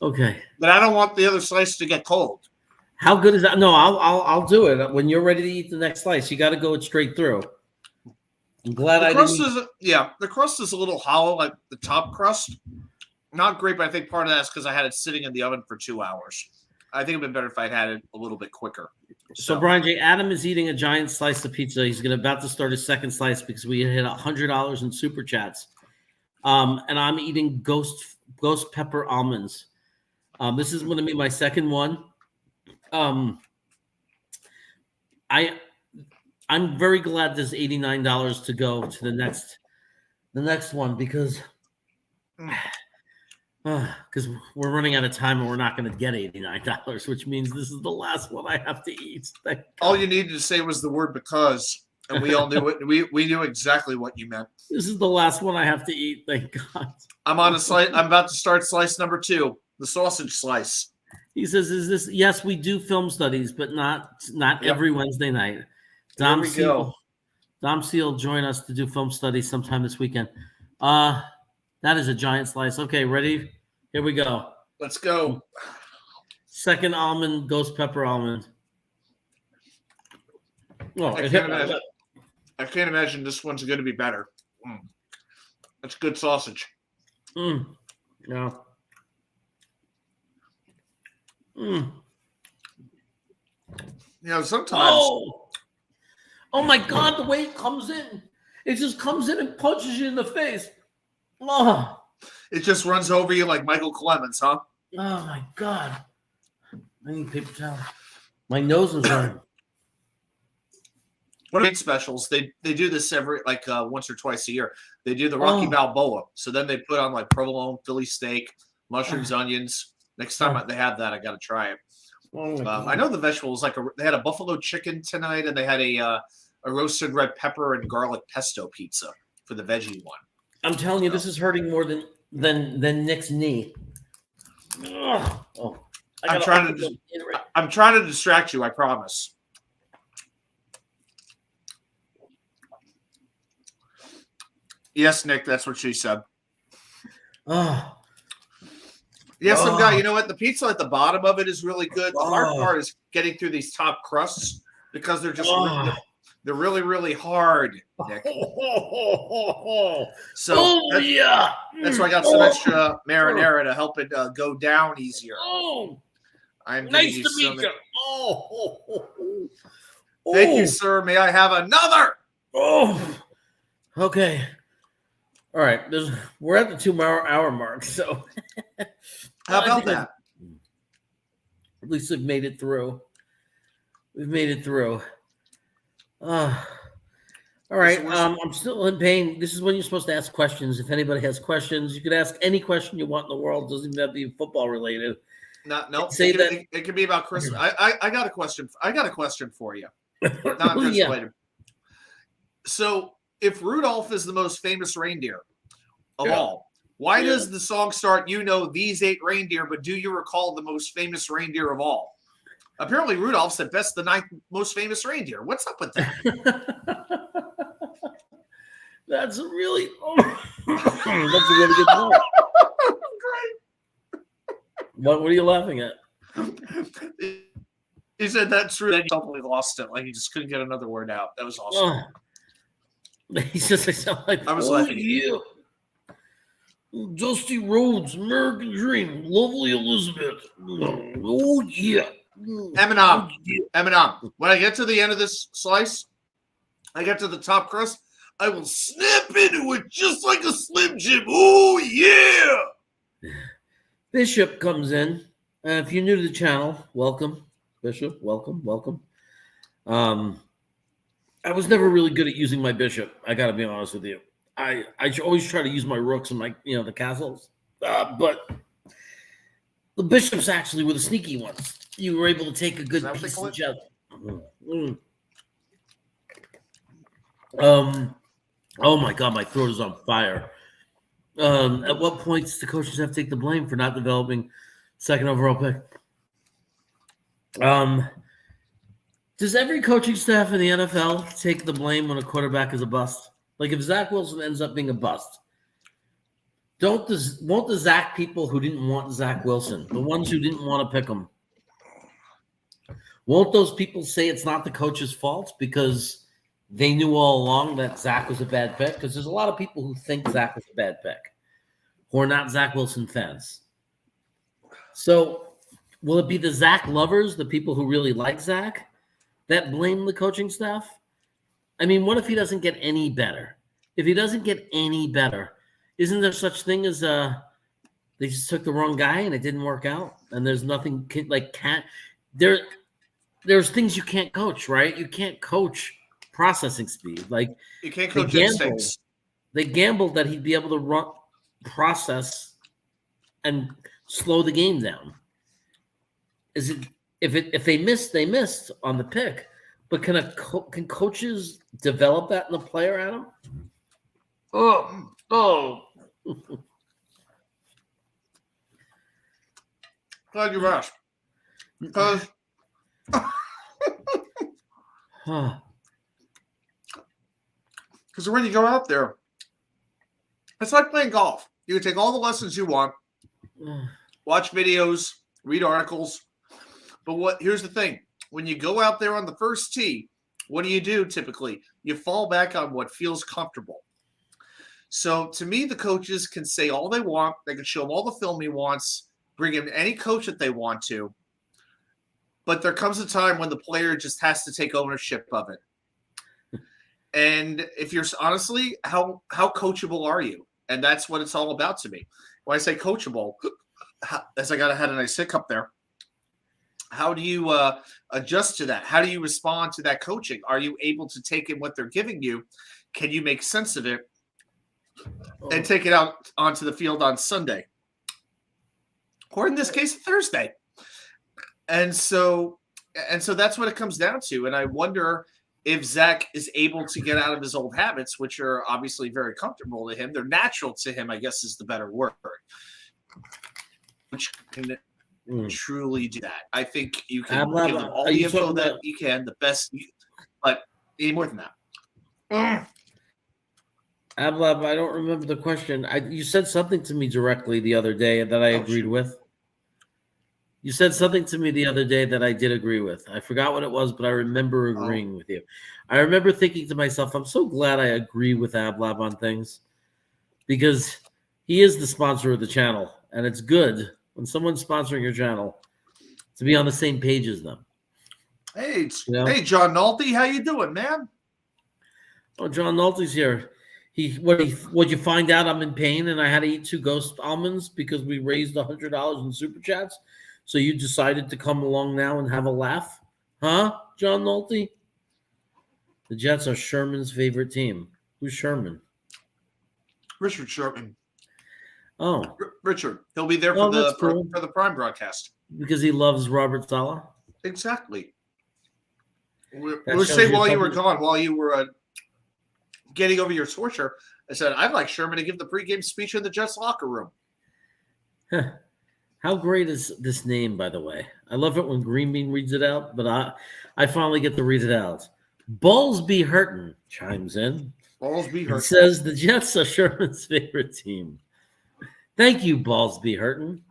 S1: Okay.
S7: But I don't want the other slice to get cold.
S1: How good is that? No, I'll do it when you're ready to eat the next slice. You got to go it straight through. I'm glad
S7: the crust is a little hollow, like the top crust. Not great, but I think part of that's because I had it sitting in the oven for 2 hours. I think it'd been better if I'd had it a little bit quicker.
S1: So Brian J. Adam is eating a giant slice of pizza. He's about to start his second slice because we hit $100 in super chats. And I'm eating ghost pepper almonds. This is going to be my second one. I'm very glad there's $89 to go to the next one because we're running out of time and we're not going to get $89, which means this is the last one I have to eat.
S7: All you needed to say was the word because, and we all knew it. We knew exactly what you meant.
S1: This is the last one I have to eat. Thank God.
S7: I'm about to start slice number 2, the sausage slice.
S1: He says, "Is this?" Yes, we do film studies, but not every Wednesday night. Dom Seal join us to do film studies sometime this weekend. That is a giant slice. Okay, ready? Here we go.
S7: Let's go.
S1: Second almond, ghost pepper almond. Oh,
S7: I can't imagine this one's going to be better. That's good sausage.
S1: Yeah. Sometimes. Oh my God, the way it comes in. It just comes in and punches you in the face. Oh,
S7: It just runs over you like Michael Clemens, huh?
S1: oh my God. I need paper towel. My nose is running.
S7: What are specials? They do this every once or twice a year. They do the Rocky Balboa. So then they put on like provolone, Philly steak, mushrooms, onions. Next time they have that, I got to try it. I know the vegetables they had a buffalo chicken tonight, and they had a roasted red pepper and garlic pesto pizza for the veggie one.
S1: I'm telling you, this is hurting more than Nick's knee. Ugh. Oh,
S7: I'm trying to distract you. I promise. Yes, Nick, that's what she said.
S1: Oh.
S7: Yes, some guy. You know what? The pizza at the bottom of it is really good. The hard part is getting through these top crusts because they're just they're really, really hard, Nick. So that's why I got some extra marinara to help it go down easier. I'm
S1: Nice to meet you.
S7: Thank you, sir. May I have another?
S1: Okay. All right. We're at the 2-hour mark, so
S7: how about that?
S1: At least we've made it through. We've made it through. All right. I'm still in pain. This is when you're supposed to ask questions. If anybody has questions, you can ask any question you want in the world. It doesn't even have to be football related.
S7: No. It can be about Christmas. I got a question. I got a question for you. Not just related. So, if Rudolph is the most famous reindeer of all, why does the song start, you know, these 8 reindeer, but do you recall the most famous reindeer of all? Apparently, Rudolph's at best the 9th most famous reindeer. What's up with that?
S1: That's a really good point.
S7: Great.
S1: What are you laughing at?
S7: He said that's true. Then he totally lost it. Like he just couldn't get another word out. That was awesome.
S1: He says I sound like
S7: I was laughing.
S1: Yeah. Dusty Rhodes, American Dream, Lovely Elizabeth. Oh yeah.
S7: Eminem. When I get to the end of this slice, I get to the top crust, I will snap into it just like a Slim Jim. Oh yeah.
S1: Bishop comes in. If you're new to the channel, welcome. Bishop, welcome. I was never really good at using my bishop. I got to be honest with you. I always try to use my rooks and my the castles, but the bishops actually were the sneaky ones. You were able to take a good piece of each other. Oh my God, my throat is on fire. At what point does the coaches have to take the blame for not developing second overall pick? Does every coaching staff in the NFL take the blame when a quarterback is a bust? Like if Zach Wilson ends up being a bust, won't the Zach people who didn't want Zach Wilson, the ones who didn't want to pick him, won't those people say it's not the coach's fault because they knew all along that Zach was a bad pick? Because there's a lot of people who think Zach was a bad pick who are not Zach Wilson fans. So will it be the Zach lovers, the people who really like Zach, that blame the coaching staff? I mean, what if he doesn't get any better? If he doesn't get any better, isn't there such thing as they just took the wrong guy and it didn't work out? And there's nothing there's things you can't coach, right? You can't coach processing speed. Like
S7: you can't coach instincts.
S1: They gambled that he'd be able to process and slow the game down. If they missed, they missed on the pick. But can coaches develop that in the player, Adam? Oh.
S7: Glad you asked. Because when you go out there, it's like playing golf. You can take all the lessons you want, watch videos, read articles. But here's the thing. When you go out there on the first tee, what do you do typically? You fall back on what feels comfortable. So to me, the coaches can say all they want. They can show him all the film he wants, bring in any coach that they want to. But there comes a time when the player just has to take ownership of it. And if you're honestly, how coachable are you? And that's what it's all about to me. When I say coachable, as I had a nice hiccup there, how do you adjust to that? How do you respond to that coaching? Are you able to take in what they're giving you? Can you make sense of it and take it out onto the field on Sunday? Or in this case, Thursday. And so that's what it comes down to. And I wonder if Zach is able to get out of his old habits, which are obviously very comfortable to him. They're natural to him, I guess is the better word. Which can truly do that. I think you can give them all the info that you can, the best, but any more than that.
S1: Ablab, I don't remember the question. You said something to me directly the other day that I agreed with. You said something to me the other day that I did agree with. I forgot what it was, but I remember agreeing with you. I remember thinking to myself, I'm so glad I agree with Ablab on things because he is the sponsor of the channel, and it's good when someone's sponsoring your channel to be on the same page as them.
S7: Hey, hey, John Nolte, how you doing, man?
S1: Oh, John Nolte's here. Would you find out I'm in pain and I had to eat 2 ghost almonds because we raised $100 in super chats? So you decided to come along now and have a laugh? Huh, John Nolte? The Jets are Sherman's favorite team. Who's Sherman?
S7: Richard Sherman.
S1: Oh.
S7: Richard. He'll be there for the Prime broadcast.
S1: Because he loves Robert Saleh?
S7: Exactly. We say while you were gone, while you were getting over your torture, I said, I'd like Sherman to give the pregame speech in the Jets locker room.
S1: Huh. How great is this name, by the way? I love it when Green Bean reads it out, but I finally get to read it out. Balls be hurtin' chimes in.
S7: Balls be hurtin'.
S1: It says the Jets are Sherman's favorite team. Thank you, Balls be hurtin'.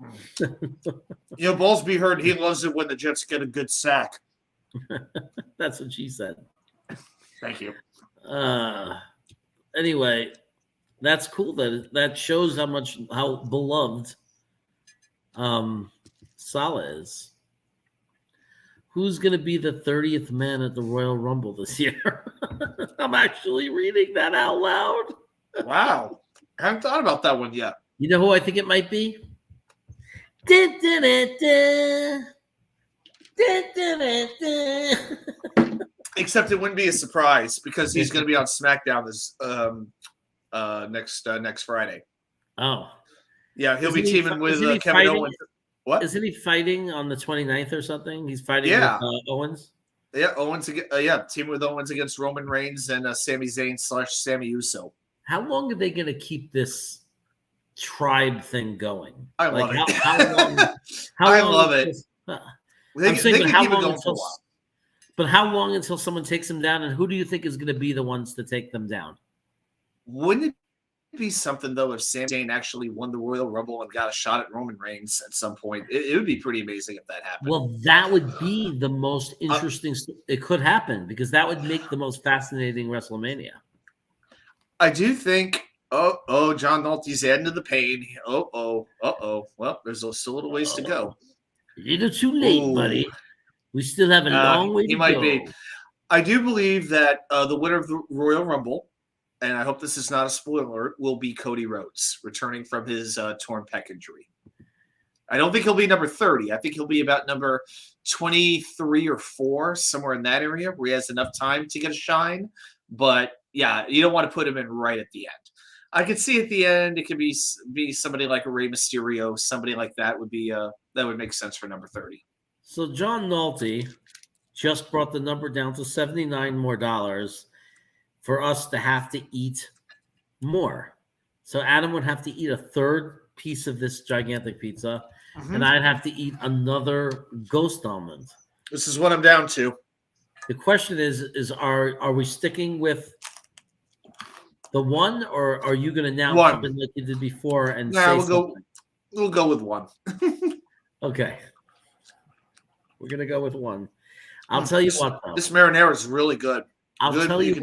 S7: Balls be hurtin'. He loves it when the Jets get a good sack.
S1: That's what she said.
S7: Thank you.
S1: Anyway, that's cool. That shows how beloved Saleh is. Who's going to be the 30th man at the Royal Rumble this year? I'm actually reading that out loud.
S7: Wow. I haven't thought about that one yet.
S1: You know who I think it might be?
S7: Except it wouldn't be a surprise because he's going to be on SmackDown this next Friday.
S1: Oh.
S7: Yeah, he'll be teaming with Kevin Owens. What?
S1: Isn't he fighting on the 29th or something? He's fighting with Owens?
S7: Yeah, teaming with Owens against Roman Reigns and Sami Zayn / Sami Uso.
S1: How long are they going to keep this tribe thing going?
S7: I love it.
S1: I
S7: love it.
S1: I'm saying, but how long until? But how long until someone takes them down? And who do you think is going to be the ones to take them down?
S7: Wouldn't it be something though if Sami Zayn actually won the Royal Rumble and got a shot at Roman Reigns at some point? It would be pretty amazing if that happened.
S1: Well, that would be the most interesting. It could happen because that would make the most fascinating WrestleMania.
S7: I do think. Oh, John Nolte's adding to the pain. Well, there's still a little ways to go.
S1: A little too late, buddy. We still have a long way to go.
S7: He might be. I do believe that the winner of the Royal Rumble, and I hope this is not a spoiler, will be Cody Rhodes, returning from his torn pec injury. I don't think he'll be number 30. I think he'll be about number 23 or 4, somewhere in that area, where he has enough time to get a shine. But, yeah, you don't want to put him in right at the end. I could see at the end it could be somebody like a Rey Mysterio, somebody like that would be that would make sense for number 30.
S1: So John Nolte just brought the number down to $79 more for us to have to eat more. So Adam would have to eat a third piece of this gigantic pizza, and I'd have to eat another ghost almond.
S7: This is what I'm down to.
S1: The question is are we sticking with the one, or are you going to now come in like you did before and say something?
S7: We'll go with one.
S1: Okay. We're going to go with one. I'll tell you what, though.
S7: This marinara is really good.
S1: I'll tell you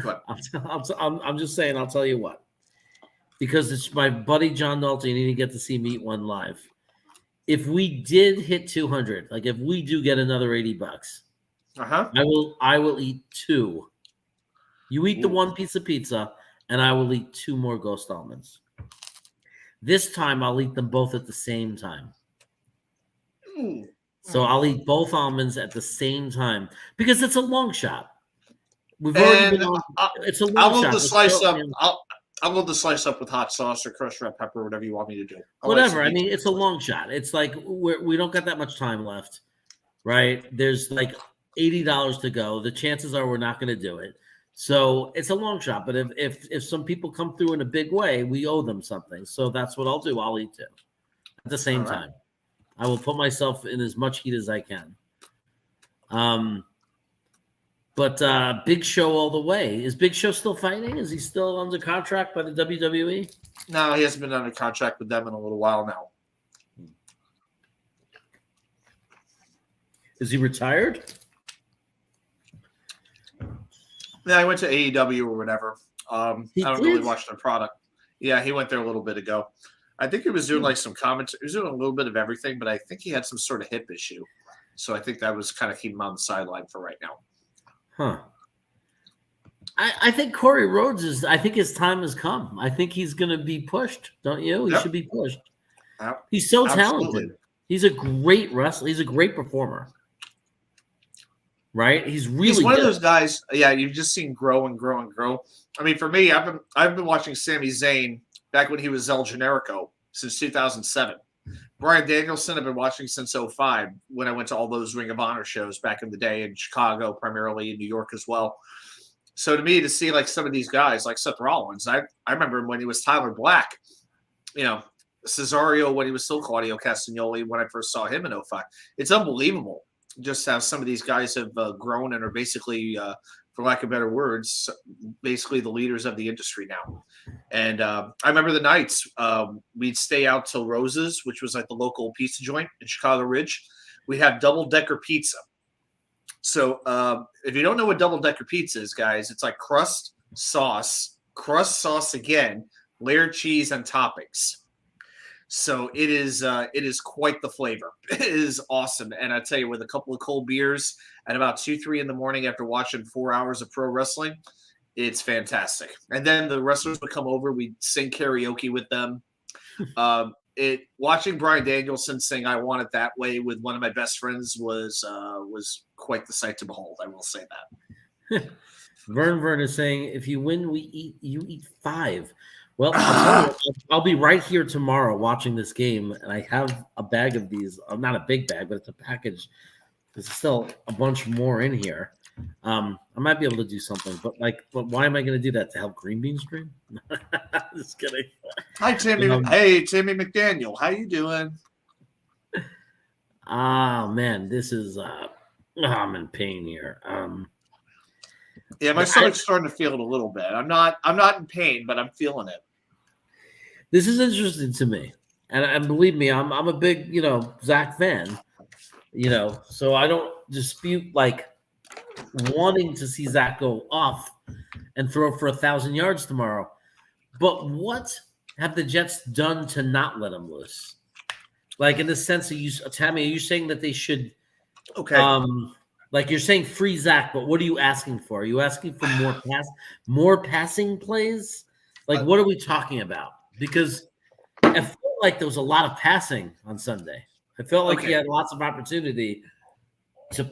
S1: what. I'm just saying, I'll tell you what. Because it's my buddy John Nolte, and he didn't get to see me eat one live. If we did hit 200, like if we do get another $80, I will eat 2 You eat the one piece of pizza, and I will eat 2 more ghost almonds. This time, I'll eat them both at the same time. So I'll eat both almonds at the same time because it's a long shot. We've already been on. It's a long
S7: I'll
S1: shot.
S7: move the slice up. I'll move the slice up with hot sauce or crushed red pepper, whatever you want me to do.
S1: Whatever. I mean, it's a long shot. It's like we don't got that much time left, right? There's like $80 to go. The chances are we're not going to do it. So it's a long shot. But if some people come through in a big way, we owe them something. So that's what I'll do. I'll eat 2 at the same time. I will put myself in as much heat as I can. But Big Show all the way. Is Big Show still fighting? Is he still under contract by the WWE?
S7: No, he hasn't been under contract with them in a little while now.
S1: Is he retired?
S7: Yeah, I went to AEW or whatever. I don't really
S1: did?
S7: watch their product. Yeah, he went there a little bit ago. I think he was doing like some comments. He was doing a little bit of everything, but I think he had some sort of hip issue. So I think that was kind of keeping him on the sideline for right now.
S1: Huh. I think Corey Rhodes I think his time has come. I think he's going to be pushed, don't you? He should be pushed. He's so talented. He's a great wrestler. He's a great performer. Right? He's really
S7: one of those guys. Yeah, you've just seen grow and grow and grow. I mean, for me, I've been watching Sami Zayn back when he was El Generico since 2007. Bryan Danielson I've been watching since 2005 when I went to all those Ring of Honor shows back in the day in Chicago, primarily in New York as well. So to me, to see like some of these guys like Seth Rollins, I remember when he was Tyler Black, Cesario when he was still Claudio Castagnoli when I first saw him in 2005. It's unbelievable just how some of these guys have grown and are basically, for lack of better words, basically the leaders of the industry now. And I remember the nights we'd stay out till Rose's, which was like the local pizza joint in Chicago Ridge. We'd have double-decker pizza. So if you don't know what double-decker pizza is, guys, it's like crust sauce again, layered cheese and toppings. So it is quite the flavor. It is awesome. And I tell you, with a couple of cold beers at about 2-3 in the morning after watching 4 hours of pro wrestling, it's fantastic. And then the wrestlers would come over. We'd sing karaoke with them. Watching Bryan Danielson sing "I Want It That Way" with one of my best friends was quite the sight to behold. I will say that.
S1: Vern is saying, if you win, you eat 5. Well, I'll be right here tomorrow watching this game, and I have a bag of these. Not a big bag, but it's a package. There's still a bunch more in here. I might be able to do something, but why am I going to do that? To help Green Bean Stream? Just kidding.
S7: Hi, Timmy. Hey, Timmy McDaniel. How you doing?
S1: Man, this is I'm in pain here.
S7: Yeah, my stomach's starting to feel it a little bit. I'm not in pain, but I'm feeling it.
S1: This is interesting to me, and believe me, I'm a big Zach fan. So I don't dispute wanting to see Zach go off and throw for 1,000 yards tomorrow. But what have the Jets done to not let him loose? Like in the sense of Tammy, are you saying that they should?
S7: Okay.
S1: You're saying free Zach, but what are you asking for? Are you asking for more passing plays? What are we talking about? Because I felt like there was a lot of passing on Sunday. I felt like he had lots of opportunity to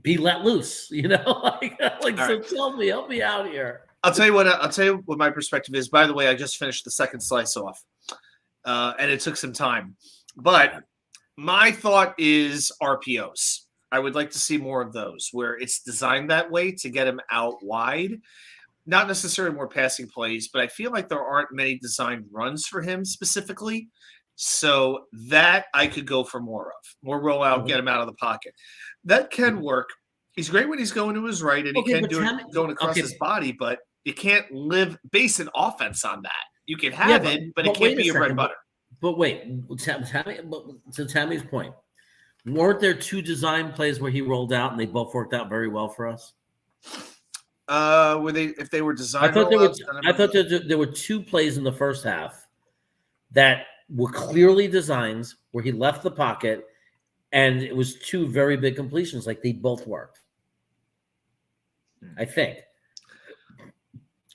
S1: be let loose. So tell me, help me out here.
S7: I'll tell you what my perspective is. By the way, I just finished the second slice off, and it took some time. But my thought is RPOs. I would like to see more of those where it's designed that way to get him out wide. Not necessarily more passing plays, but I feel like there aren't many designed runs for him specifically. So that I could go for more of. More rollout, get him out of the pocket. That can work. He's great when he's going to his right, and he can do it going across his body, but you can't base an offense on that. You can have it, but it can't be your bread and butter.
S1: But wait, to Tammy's point, weren't there 2 design plays where he rolled out and they both worked out very well for us?
S7: Were they? If they were designed,
S1: I thought there were 2 plays in the first half that were clearly designs where he left the pocket, and it was 2 very big completions. They both worked. I think.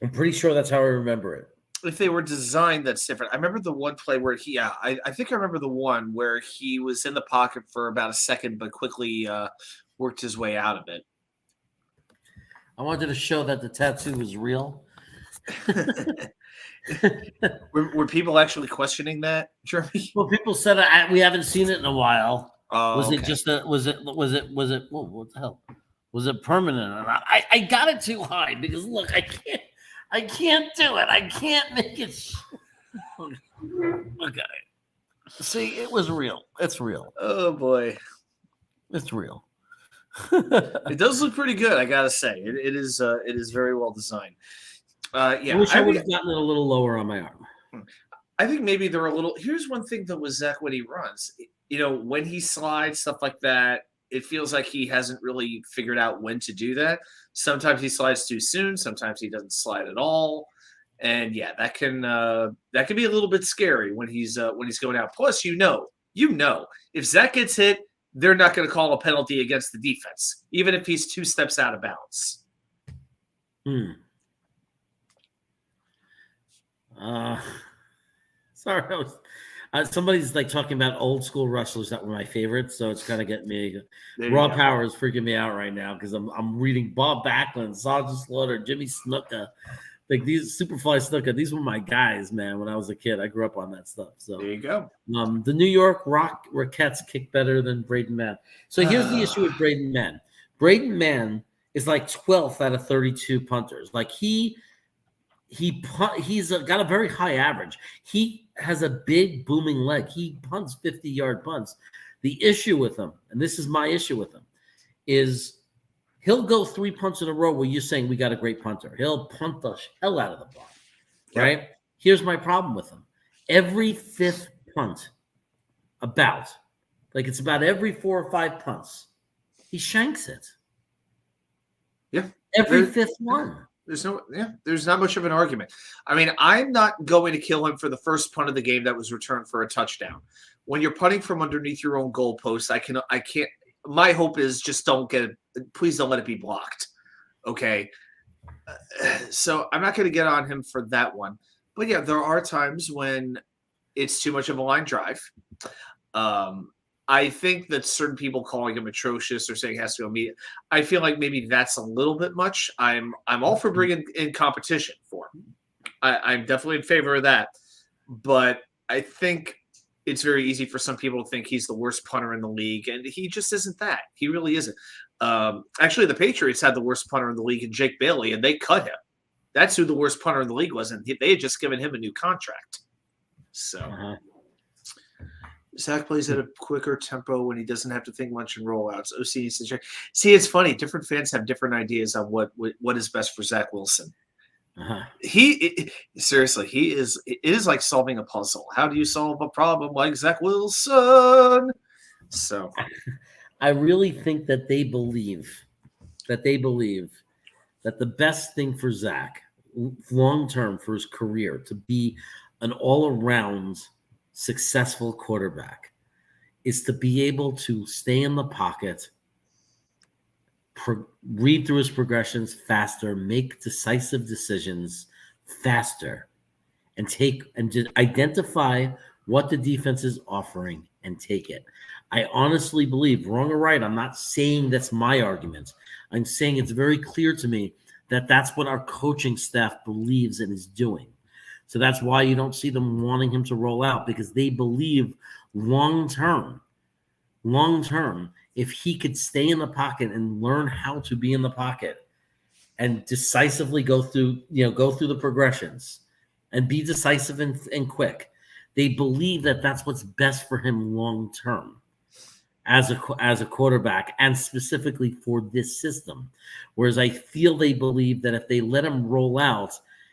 S1: I'm pretty sure that's how I remember it.
S7: If they were designed, that's different. I remember the one play where I think I remember the one where he was in the pocket for about a second, but quickly worked his way out of it.
S1: I wanted to show that the tattoo was real.
S7: Were people actually questioning that, Jeremy?
S1: Well, people said we haven't seen it in a while.
S7: Oh,
S1: was it
S7: okay.
S1: just was it what the hell? Was it permanent? And I got it too high because look, I can't do it. I can't make it. Look at it. See, it was real. It's real.
S7: Oh boy,
S1: it's real.
S7: It does look pretty good, I gotta say. It is very well designed. Yeah,
S1: I wish I would have gotten it a little lower on my arm.
S7: I think maybe they're a little. Here's one thing though with Zach when he runs. You know, when he slides, stuff like that, it feels like he hasn't really figured out when to do that. Sometimes he slides too soon. Sometimes he doesn't slide at all. And yeah, that can be a little bit scary when he's going out. Plus, you know, if Zach gets hit, they're not going to call a penalty against the defense, even if he's 2 steps out of bounds.
S1: Sorry, somebody's like talking about old school wrestlers that were my favorites, so it's kind of getting me. Raw Power is freaking me out right now because I'm reading Bob Backlund, Sergeant Slaughter, Jimmy Snuka, like these Superfly Snuka. These were my guys, man. When I was a kid, I grew up on that stuff. So
S7: there you go.
S1: The New York Rockettes kick better than Braden Mann. So here's the issue with Braden Mann. Braden Mann is like 12th out of 32 punters. Like he's got a very high average. He has a big booming leg. He punts 50-yard punts. The issue with him, and this is my issue with him, is he'll go 3 punts in a row where you're saying we got a great punter. He'll punt the hell out of the ball, right? Here's my problem with him. Every 5th punt, it's about every 4 or 5 punts, he shanks it.
S7: Yeah.
S1: Every 5th one.
S7: There's not much of an argument. I mean, I'm not going to kill him for the first punt of the game that was returned for a touchdown. When you're punting from underneath your own goalpost, I can't. My hope is just please don't let it be blocked. Okay. So I'm not going to get on him for that one. But yeah, there are times when it's too much of a line drive. I think that certain people calling him atrocious or saying he has to go meet. I feel like maybe that's a little bit much. I'm all for bringing in competition for him. I'm definitely in favor of that. But I think it's very easy for some people to think he's the worst punter in the league, and he just isn't that. He really isn't. Actually, the Patriots had the worst punter in the league in Jake Bailey, and they cut him. That's who the worst punter in the league was, and they had just given him a new contract. So Zach plays at a quicker tempo when he doesn't have to think much in rollouts. OC needs to check. See, it's funny. Different fans have different ideas on what is best for Zach Wilson. Seriously, it is like solving a puzzle. How do you solve a problem like Zach Wilson? So
S1: I really think that they believe that the best thing for Zach long term for his career to be an all-around successful quarterback is to be able to stay in the pocket, read through his progressions faster, make decisive decisions faster, and identify what the defense is offering and take it. I honestly believe, wrong or right, I'm not saying that's my argument. I'm saying it's very clear to me that that's what our coaching staff believes and is doing. So that's why you don't see them wanting him to roll out, because they believe long term, if he could stay in the pocket and learn how to be in the pocket and decisively go through the progressions and be decisive and quick, they believe that that's what's best for him long term as a quarterback, and specifically for this system. Whereas I feel they believe that if they let him roll out,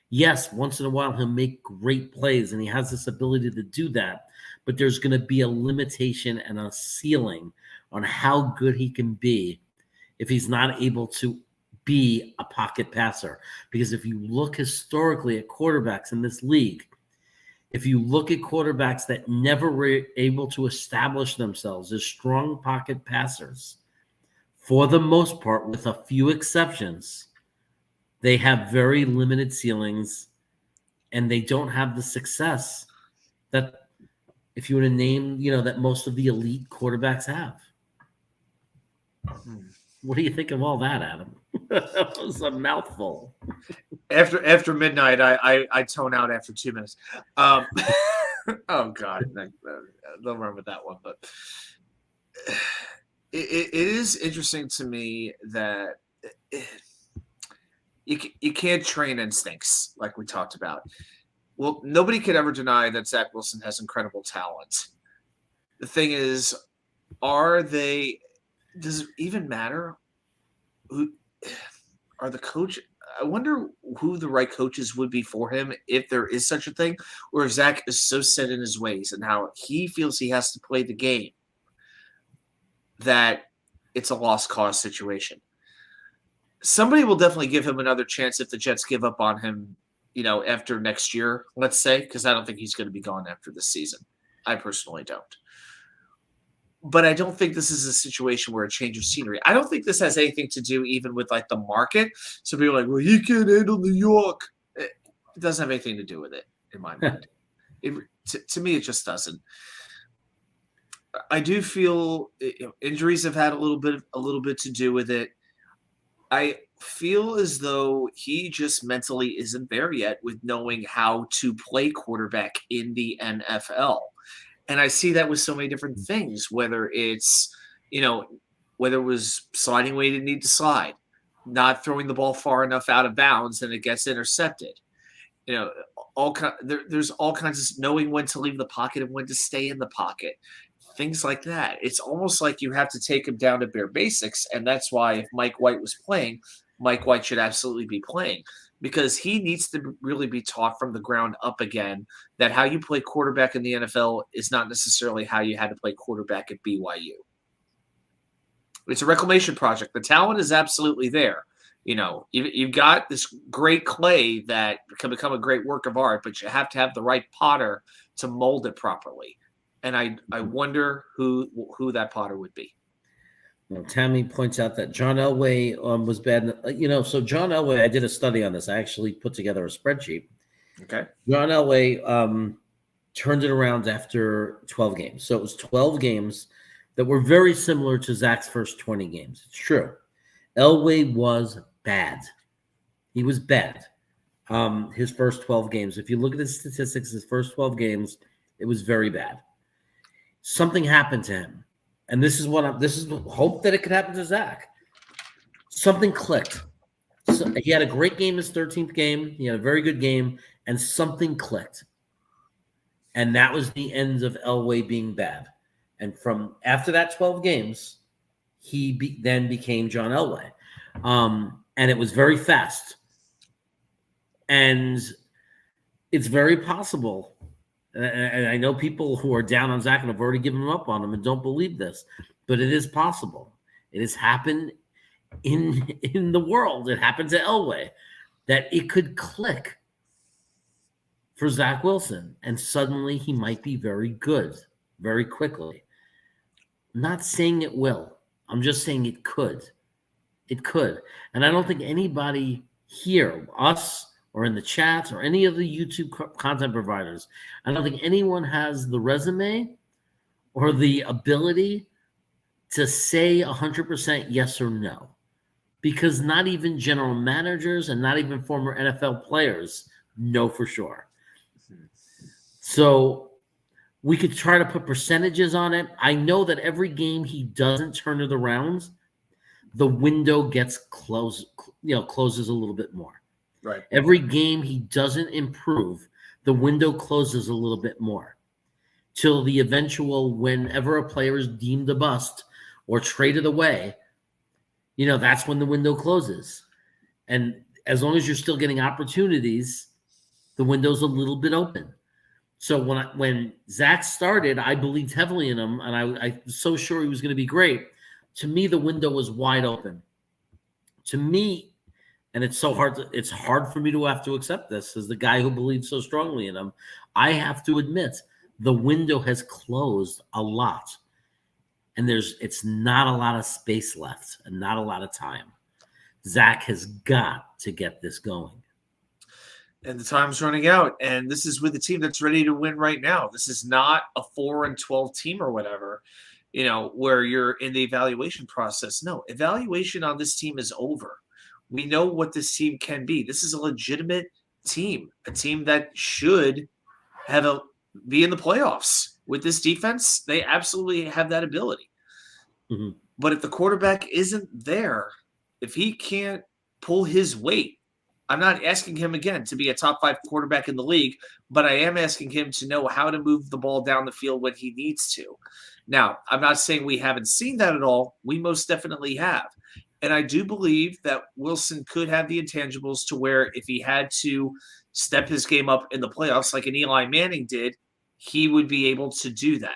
S1: yes, once in a while he'll make great plays and he has this ability to do that, but there's going to be a limitation and a ceiling on how good he can be if he's not able to be a pocket passer. Because if you look historically at quarterbacks in this league, if you look at quarterbacks that never were able to establish themselves as strong pocket passers, for the most part, with a few exceptions, They have very limited ceilings, and they don't have the success that, if you were to name, that most of the elite quarterbacks have. What do you think of all that, Adam? That was a mouthful.
S7: After midnight, I tone out after 2 minutes. Oh God, don't run with that one. But it is interesting to me that you can't train instincts like we talked about. Well, nobody could ever deny that Zach Wilson has incredible talent. The thing is, does it even matter? Who are the coach? I wonder who the right coaches would be for him, if there is such a thing, or if Zach is so set in his ways and how he feels he has to play the game that it's a lost cause situation. Somebody will definitely give him another chance if the Jets give up on him, after next year, let's say, because I don't think he's going to be gone after this season. I personally don't. But I don't think this is a situation where a change of scenery. I don't think this has anything to do even with like the market. So people are like, well, he can't handle New York. It doesn't have anything to do with it, in my mind. To me, it just doesn't. I do feel injuries have had a little bit to do with it. I feel as though he just mentally isn't there yet with knowing how to play quarterback in the NFL. And I see that with so many different things, whether it's, whether it was sliding where he didn't need to slide, not throwing the ball far enough out of bounds and it gets intercepted. There's all kinds of knowing when to leave the pocket and when to stay in the pocket, things like that. It's almost like you have to take him down to bare basics. And that's why if Mike White was playing, Mike White should absolutely be playing, because he needs to really be taught from the ground up again that how you play quarterback in the NFL is not necessarily how you had to play quarterback at BYU. It's a reclamation project. The talent is absolutely there. You've got this great clay that can become a great work of art, but you have to have the right potter to mold it properly. And I wonder who that potter would be.
S1: Well, Tammy points out that John Elway was bad. So John Elway, I did a study on this. I actually put together a spreadsheet.
S7: Okay.
S1: John Elway turned it around after 12 games. So it was 12 games that were very similar to Zach's first 20 games. It's true. Elway was bad. He was bad. His first 12 games. If you look at his statistics, his first 12 games, it was very bad. Something happened to him. And this is hope that it could happen to Zach. Something clicked. So he had a great game his 13th game. He had a very good game, and something clicked. And that was the end of Elway being bad. And from after that 12 games, he then became John Elway. And it was very fast. And it's very possible. And I know people who are down on Zach and have already given up on him and don't believe this, but it is possible. It has happened in the world. It happened to Elway that it could click for Zach Wilson, and suddenly he might be very good very quickly. I'm not saying it will. I'm just saying it could. It could. And I don't think anybody here, us, or in the chats, or any of the YouTube content providers, I don't think anyone has the resume or the ability to say 100% yes or no, because not even general managers and not even former NFL players know for sure. So we could try to put percentages on it. I know that every game he doesn't turn it around, the window gets closes a little bit more.
S7: Right.
S1: Every game he doesn't improve, the window closes a little bit more till the eventual, whenever a player is deemed a bust or traded away, that's when the window closes. And as long as you're still getting opportunities, the window's a little bit open. So when Zach started, I believed heavily in him, and I was so sure he was going to be great. To me, the window was wide open. To me, and it's hard for me to have to accept this as the guy who believes so strongly in him. I have to admit the window has closed a lot, and it's not a lot of space left and not a lot of time. Zach has got to get this going.
S7: And the time's running out. And this is with a team that's ready to win right now. This is not a 4-12 team or whatever, where you're in the evaluation process. No, evaluation on this team is over. We know what this team can be. This is a legitimate team, a team that should be in the playoffs. With this defense, they absolutely have that ability.
S1: Mm-hmm.
S7: But if the quarterback isn't there, if he can't pull his weight, I'm not asking him again to be a top 5 quarterback in the league, but I am asking him to know how to move the ball down the field when he needs to. Now, I'm not saying we haven't seen that at all. We most definitely have. And I do believe that Wilson could have the intangibles to where if he had to step his game up in the playoffs like an Eli Manning did, he would be able to do that.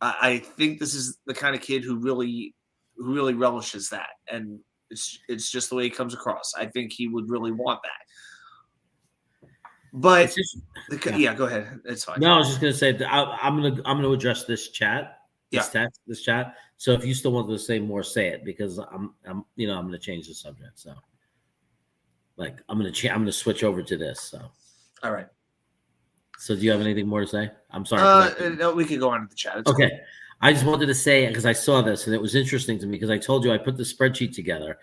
S7: I think this is the kind of kid who really relishes that. And it's just the way he comes across. I think he would really want that. But go ahead. It's fine.
S1: No, I was just gonna say I'm gonna address this chat. This chat. So if you still want to say more, say it, because I'm gonna change the subject. So I'm gonna switch over to this. So
S7: all right.
S1: So do you have anything more to say? I'm sorry.
S7: No, we could go on to the chat. It's
S1: okay.
S7: Cool.
S1: I just wanted to say, because I saw this and it was interesting to me, because I told you I put the spreadsheet together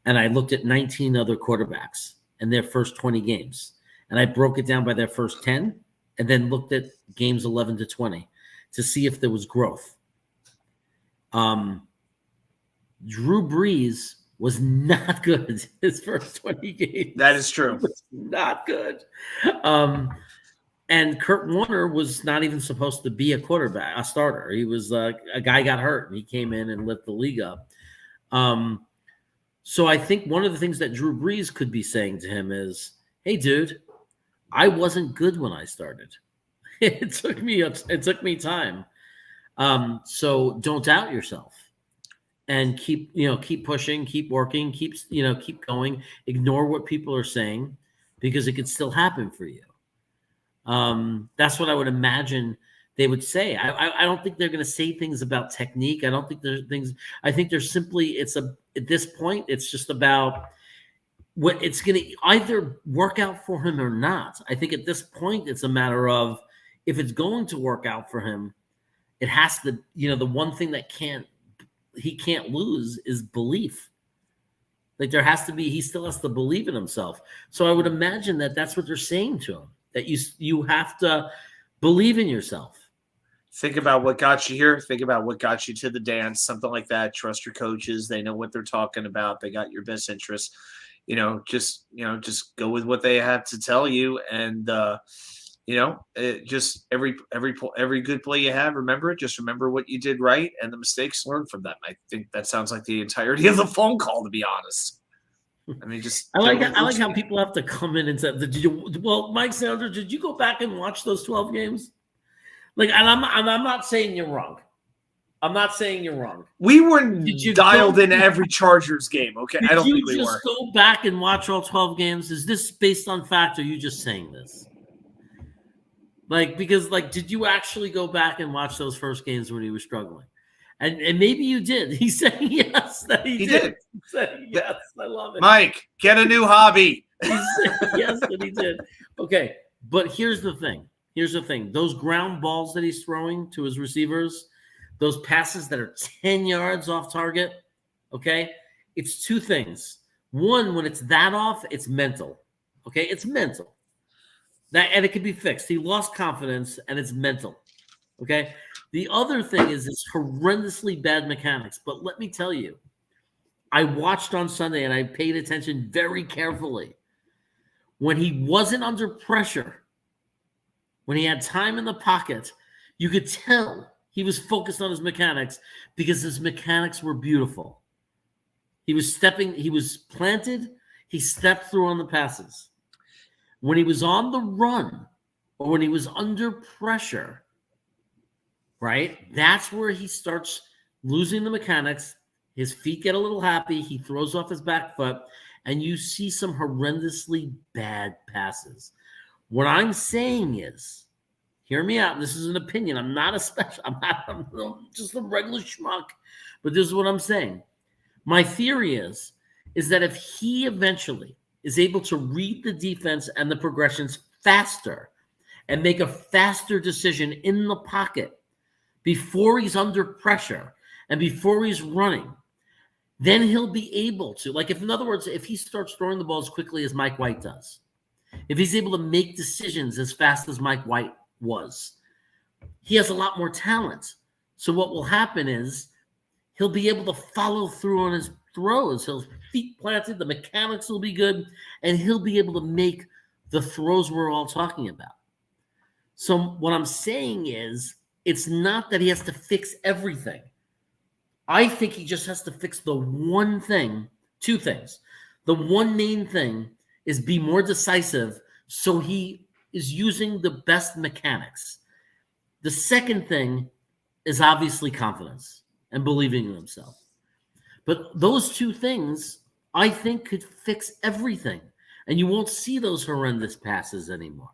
S1: and I looked at 19 other quarterbacks and their first 20 games. And I broke it down by their first 10 and then looked at games 11 to 20 to see if there was growth. Drew Brees was not good his first 20 games.
S7: That is true.
S1: Not good. And Kurt Warner was not even supposed to be a starter. He was a guy got hurt, and he came in and lit the league up. So I think one of the things that Drew Brees could be saying to him is, "Hey, dude, I wasn't good when I started. It took me time. So don't doubt yourself, and keep pushing, keep working, keep going. Ignore what people are saying, because it could still happen for you." That's what I would imagine they would say. I don't think they're going to say things about technique. I don't think there's things. I think there's simply at this point, it's just about what it's going to either work out for him or not. I think at this point, it's a matter of if it's going to work out for him, it has to. The one thing that he can't lose is belief. Like he still has to believe in himself. So I would imagine that that's what they're saying to him. That you have to believe in yourself.
S7: Think about what got you here. Think about what got you to the dance, something like that. Trust your coaches. They know what they're talking about. They got your best interests. Just go with what they have to tell you. And, just every good play you have, remember it. Just remember what you did right and the mistakes, learn from them. I think that sounds like the entirety of the phone call, to be honest. I mean, I
S1: like how people have to come in and say, Mike Sanders, did you go back and watch those 12 games? And I'm not saying you're wrong. I'm not saying you're wrong.
S7: We were dialed in every Chargers game. Okay, I don't think we were. Did you just
S1: go back and watch all 12 games? Is this based on fact, or are you just saying this? Because did you actually go back and watch those first games when he was struggling? And maybe you did. He's saying yes. That he did. He's saying yes. I love it.
S7: Mike, get a new hobby.
S1: He's saying yes, that he did. Okay, but here's the thing. Those ground balls that he's throwing to his receivers, those passes that are 10 yards off target, okay, it's two things. One, when it's that off, it's mental. Okay, it's mental. And it can be fixed. He lost confidence, and it's mental. Okay. The other thing is it's horrendously bad mechanics. But let me tell you, I watched on Sunday and I paid attention very carefully. When he wasn't under pressure, when he had time in the pocket, you could tell he was focused on his mechanics because his mechanics were beautiful. He was planted, he stepped through on the passes. When he was on the run or when he was under pressure, right? That's where he starts losing the mechanics. His feet get a little happy. He throws off his back foot, and you see some horrendously bad passes. What I'm saying is, hear me out. This is an opinion. I'm just a regular schmuck, but this is what I'm saying. My theory is is that if he eventually is able to read the defense and the progressions faster and make a faster decision in the pocket before he's under pressure and before he's running, then he'll be able to, like, if, in other words, if he starts throwing the ball as quickly as Mike White does, if he's able to make decisions as fast as Mike White was, he has a lot more talent. So what will happen is he'll be able to follow through on his throws. He'll feet planted, the mechanics will be good, and he'll be able to make the throws we're all talking about. So what I'm saying is, it's not that he has to fix everything. I think he just has to fix the one thing, two things. The one main thing is be more decisive so he is using the best mechanics. The second thing is obviously confidence and believing in himself. But those two things, I think, could fix everything. And you won't see those horrendous passes anymore.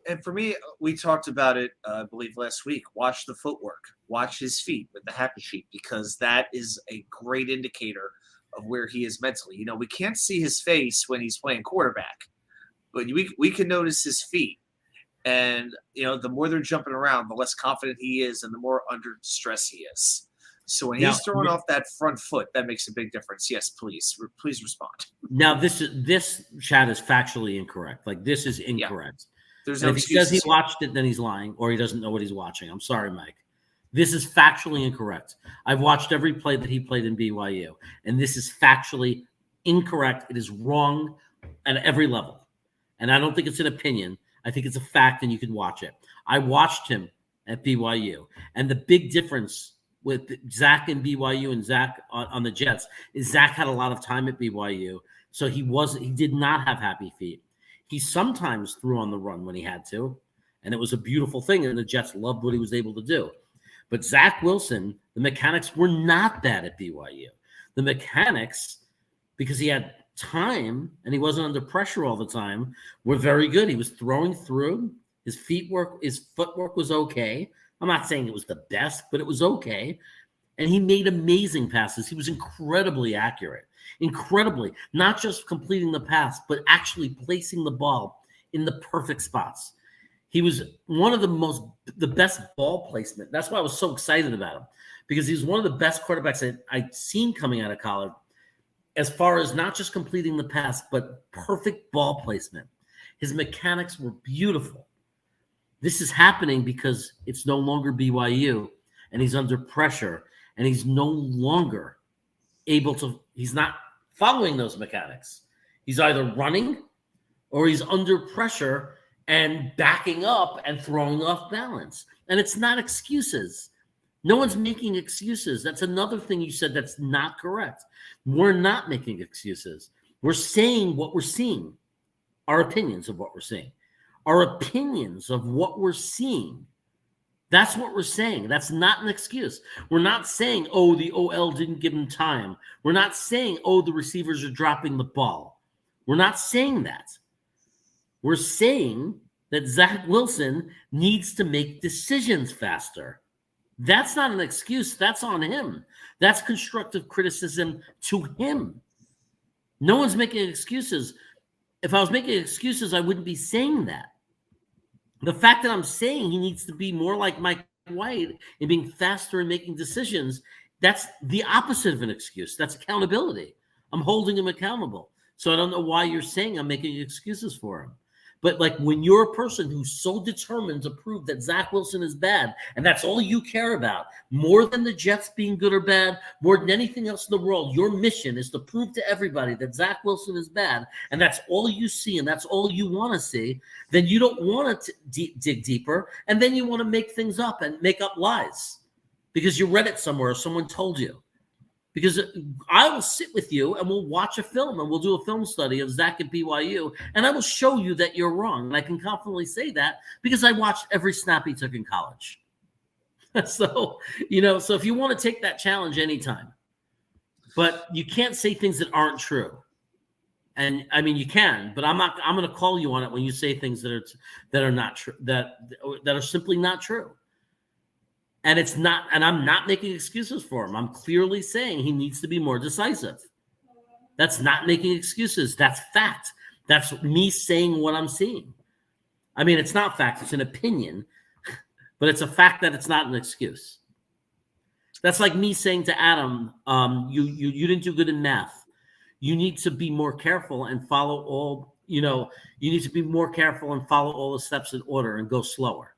S7: And for me, we talked about it, I believe, last week. Watch the footwork. Watch his feet with the happy sheet, because that is a great indicator of where he is mentally. You know, we can't see his face when he's playing quarterback, but we can notice his feet. And, you know, the more they're jumping around, the less confident he is and the more under stress he is. So when he's throwing off that front foot, that makes a big difference. Yes, please respond.
S1: Now, this Chad is factually incorrect. Like, this is incorrect.
S7: Yeah. There's
S1: no
S7: no
S1: if he says he
S7: here.
S1: watched it, then he's lying, or he doesn't know what he's watching. I'm sorry, Mike. This is factually incorrect. I've watched every play that he played in BYU, and this is factually incorrect. It is wrong at every level. And I don't think it's an opinion. I think it's a fact, and you can watch it. I watched him at BYU, and the big difference with Zach in BYU and Zach on the Jets is Zach had a lot of time at BYU, so he did not have happy feet. He sometimes threw on the run when he had to, and it was a beautiful thing, and the Jets loved what he was able to do. But Zach Wilson, the mechanics were not bad at BYU. The mechanics, because he had time and he wasn't under pressure all the time, were very good. He was throwing through. His footwork was okay. I'm not saying it was the best, but it was okay. And he made amazing passes. He was incredibly accurate. Incredibly, not just completing the pass, but actually placing the ball in the perfect spots. He was one of the best ball placement. That's why I was so excited about him, because he's one of the best quarterbacks I'd seen coming out of college, as far as not just completing the pass, but perfect ball placement. His mechanics were beautiful. This is happening because it's no longer BYU, and he's under pressure, and he's no longer able to, he's not following those mechanics. He's either running or he's under pressure and backing up and throwing off balance. And it's not excuses. No one's making excuses. That's another thing you said that's not correct. We're not making excuses. We're saying what we're seeing, our opinions of what we're seeing, our opinions of what we're seeing. That's what we're saying. That's not an excuse. We're not saying, oh, the OL didn't give him time. We're not saying, oh, the receivers are dropping the ball. We're not saying that. We're saying that Zach Wilson needs to make decisions faster. That's not an excuse. That's on him. That's constructive criticism to him. No one's making excuses. If I was making excuses, I wouldn't be saying that. The fact that I'm saying he needs to be more like Mike White in being faster and making decisions, that's the opposite of an excuse. That's accountability. I'm holding him accountable. So I don't know why you're saying I'm making excuses for him. But like, when you're a person who's so determined to prove that Zach Wilson is bad, and that's all you care about, more than the Jets being good or bad, more than anything else in the world, your mission is to prove to everybody that Zach Wilson is bad, and that's all you see and that's all you want to see, then you don't want to dig deeper, and then you want to make things up and make up lies because you read it somewhere or someone told you. Because I will sit with you and we'll watch a film and we'll do a film study of Zach at BYU, and I will show you that you're wrong. And I can confidently say that because I watched every snap he took in college. So, so if you want to take that challenge anytime, but you can't say things that aren't true. And I mean, you can, but I'm going to call you on it when you say things that are not true, that are simply not true. And I'm not making excuses for him. I'm clearly saying he needs to be more decisive. That's not making excuses. That's fact. That's me saying what I'm seeing. I mean, it's not fact. It's an opinion, but it's a fact that it's not an excuse. That's like me saying to Adam, you didn't do good in math. You need to be more careful and follow all, you need to be more careful and follow all the steps in order and go slower,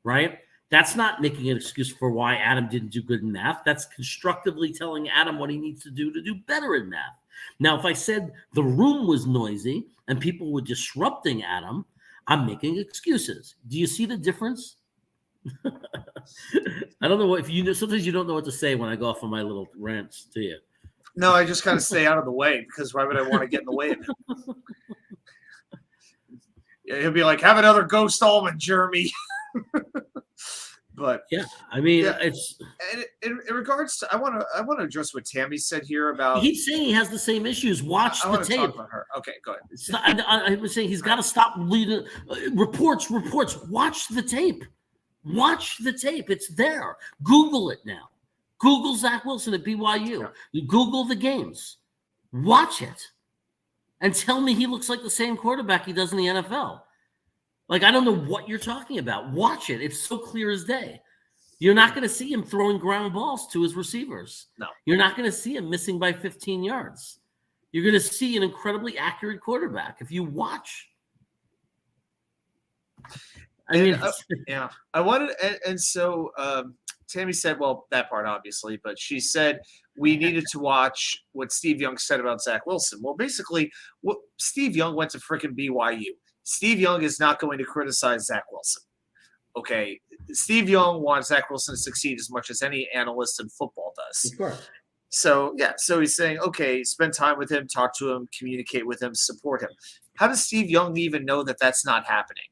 S1: right? That's not making an excuse for why Adam didn't do good in math. That's constructively telling Adam what he needs to do better in math. Now, if I said the room was noisy and people were disrupting Adam, I'm making excuses. Do you see the difference? I don't know what, sometimes you don't know what to say when I go off on my little rants to you.
S7: No, I just kind of stay out of the way because why would I want to get in the way of it? Yeah, he'll be like, have another ghost almond, Jeremy. But
S1: yeah, I mean,
S7: yeah,
S1: it's
S7: in regards to, I want to address what Tammy said here about.
S1: He's saying he has the same issues. Watch the tape.
S7: Talk about her. Okay, go ahead.
S1: I was saying he's got to stop reading reports. Watch the tape. Watch the tape. It's there. Google it now. Google Zach Wilson at BYU. You Google the games. Watch it, and tell me he looks like the same quarterback he does in the NFL. Like, I don't know what you're talking about. Watch it. It's so clear as day. You're not going to see him throwing ground balls to his receivers.
S7: No.
S1: You're not going to see him missing by 15 yards. You're going to see an incredibly accurate quarterback if you watch. I mean,
S7: yeah. I wanted, and so Tammy said, well, that part obviously, but she said we needed to watch what Steve Young said about Zach Wilson. Well, basically, Steve Young went to freaking BYU. Steve Young is not going to criticize Zach Wilson. Okay. Steve Young wants Zach Wilson to succeed as much as any analyst in football does.
S1: Of course.
S7: So, yeah. So he's saying, okay, spend time with him, talk to him, communicate with him, support him. How does Steve Young even know that that's not happening?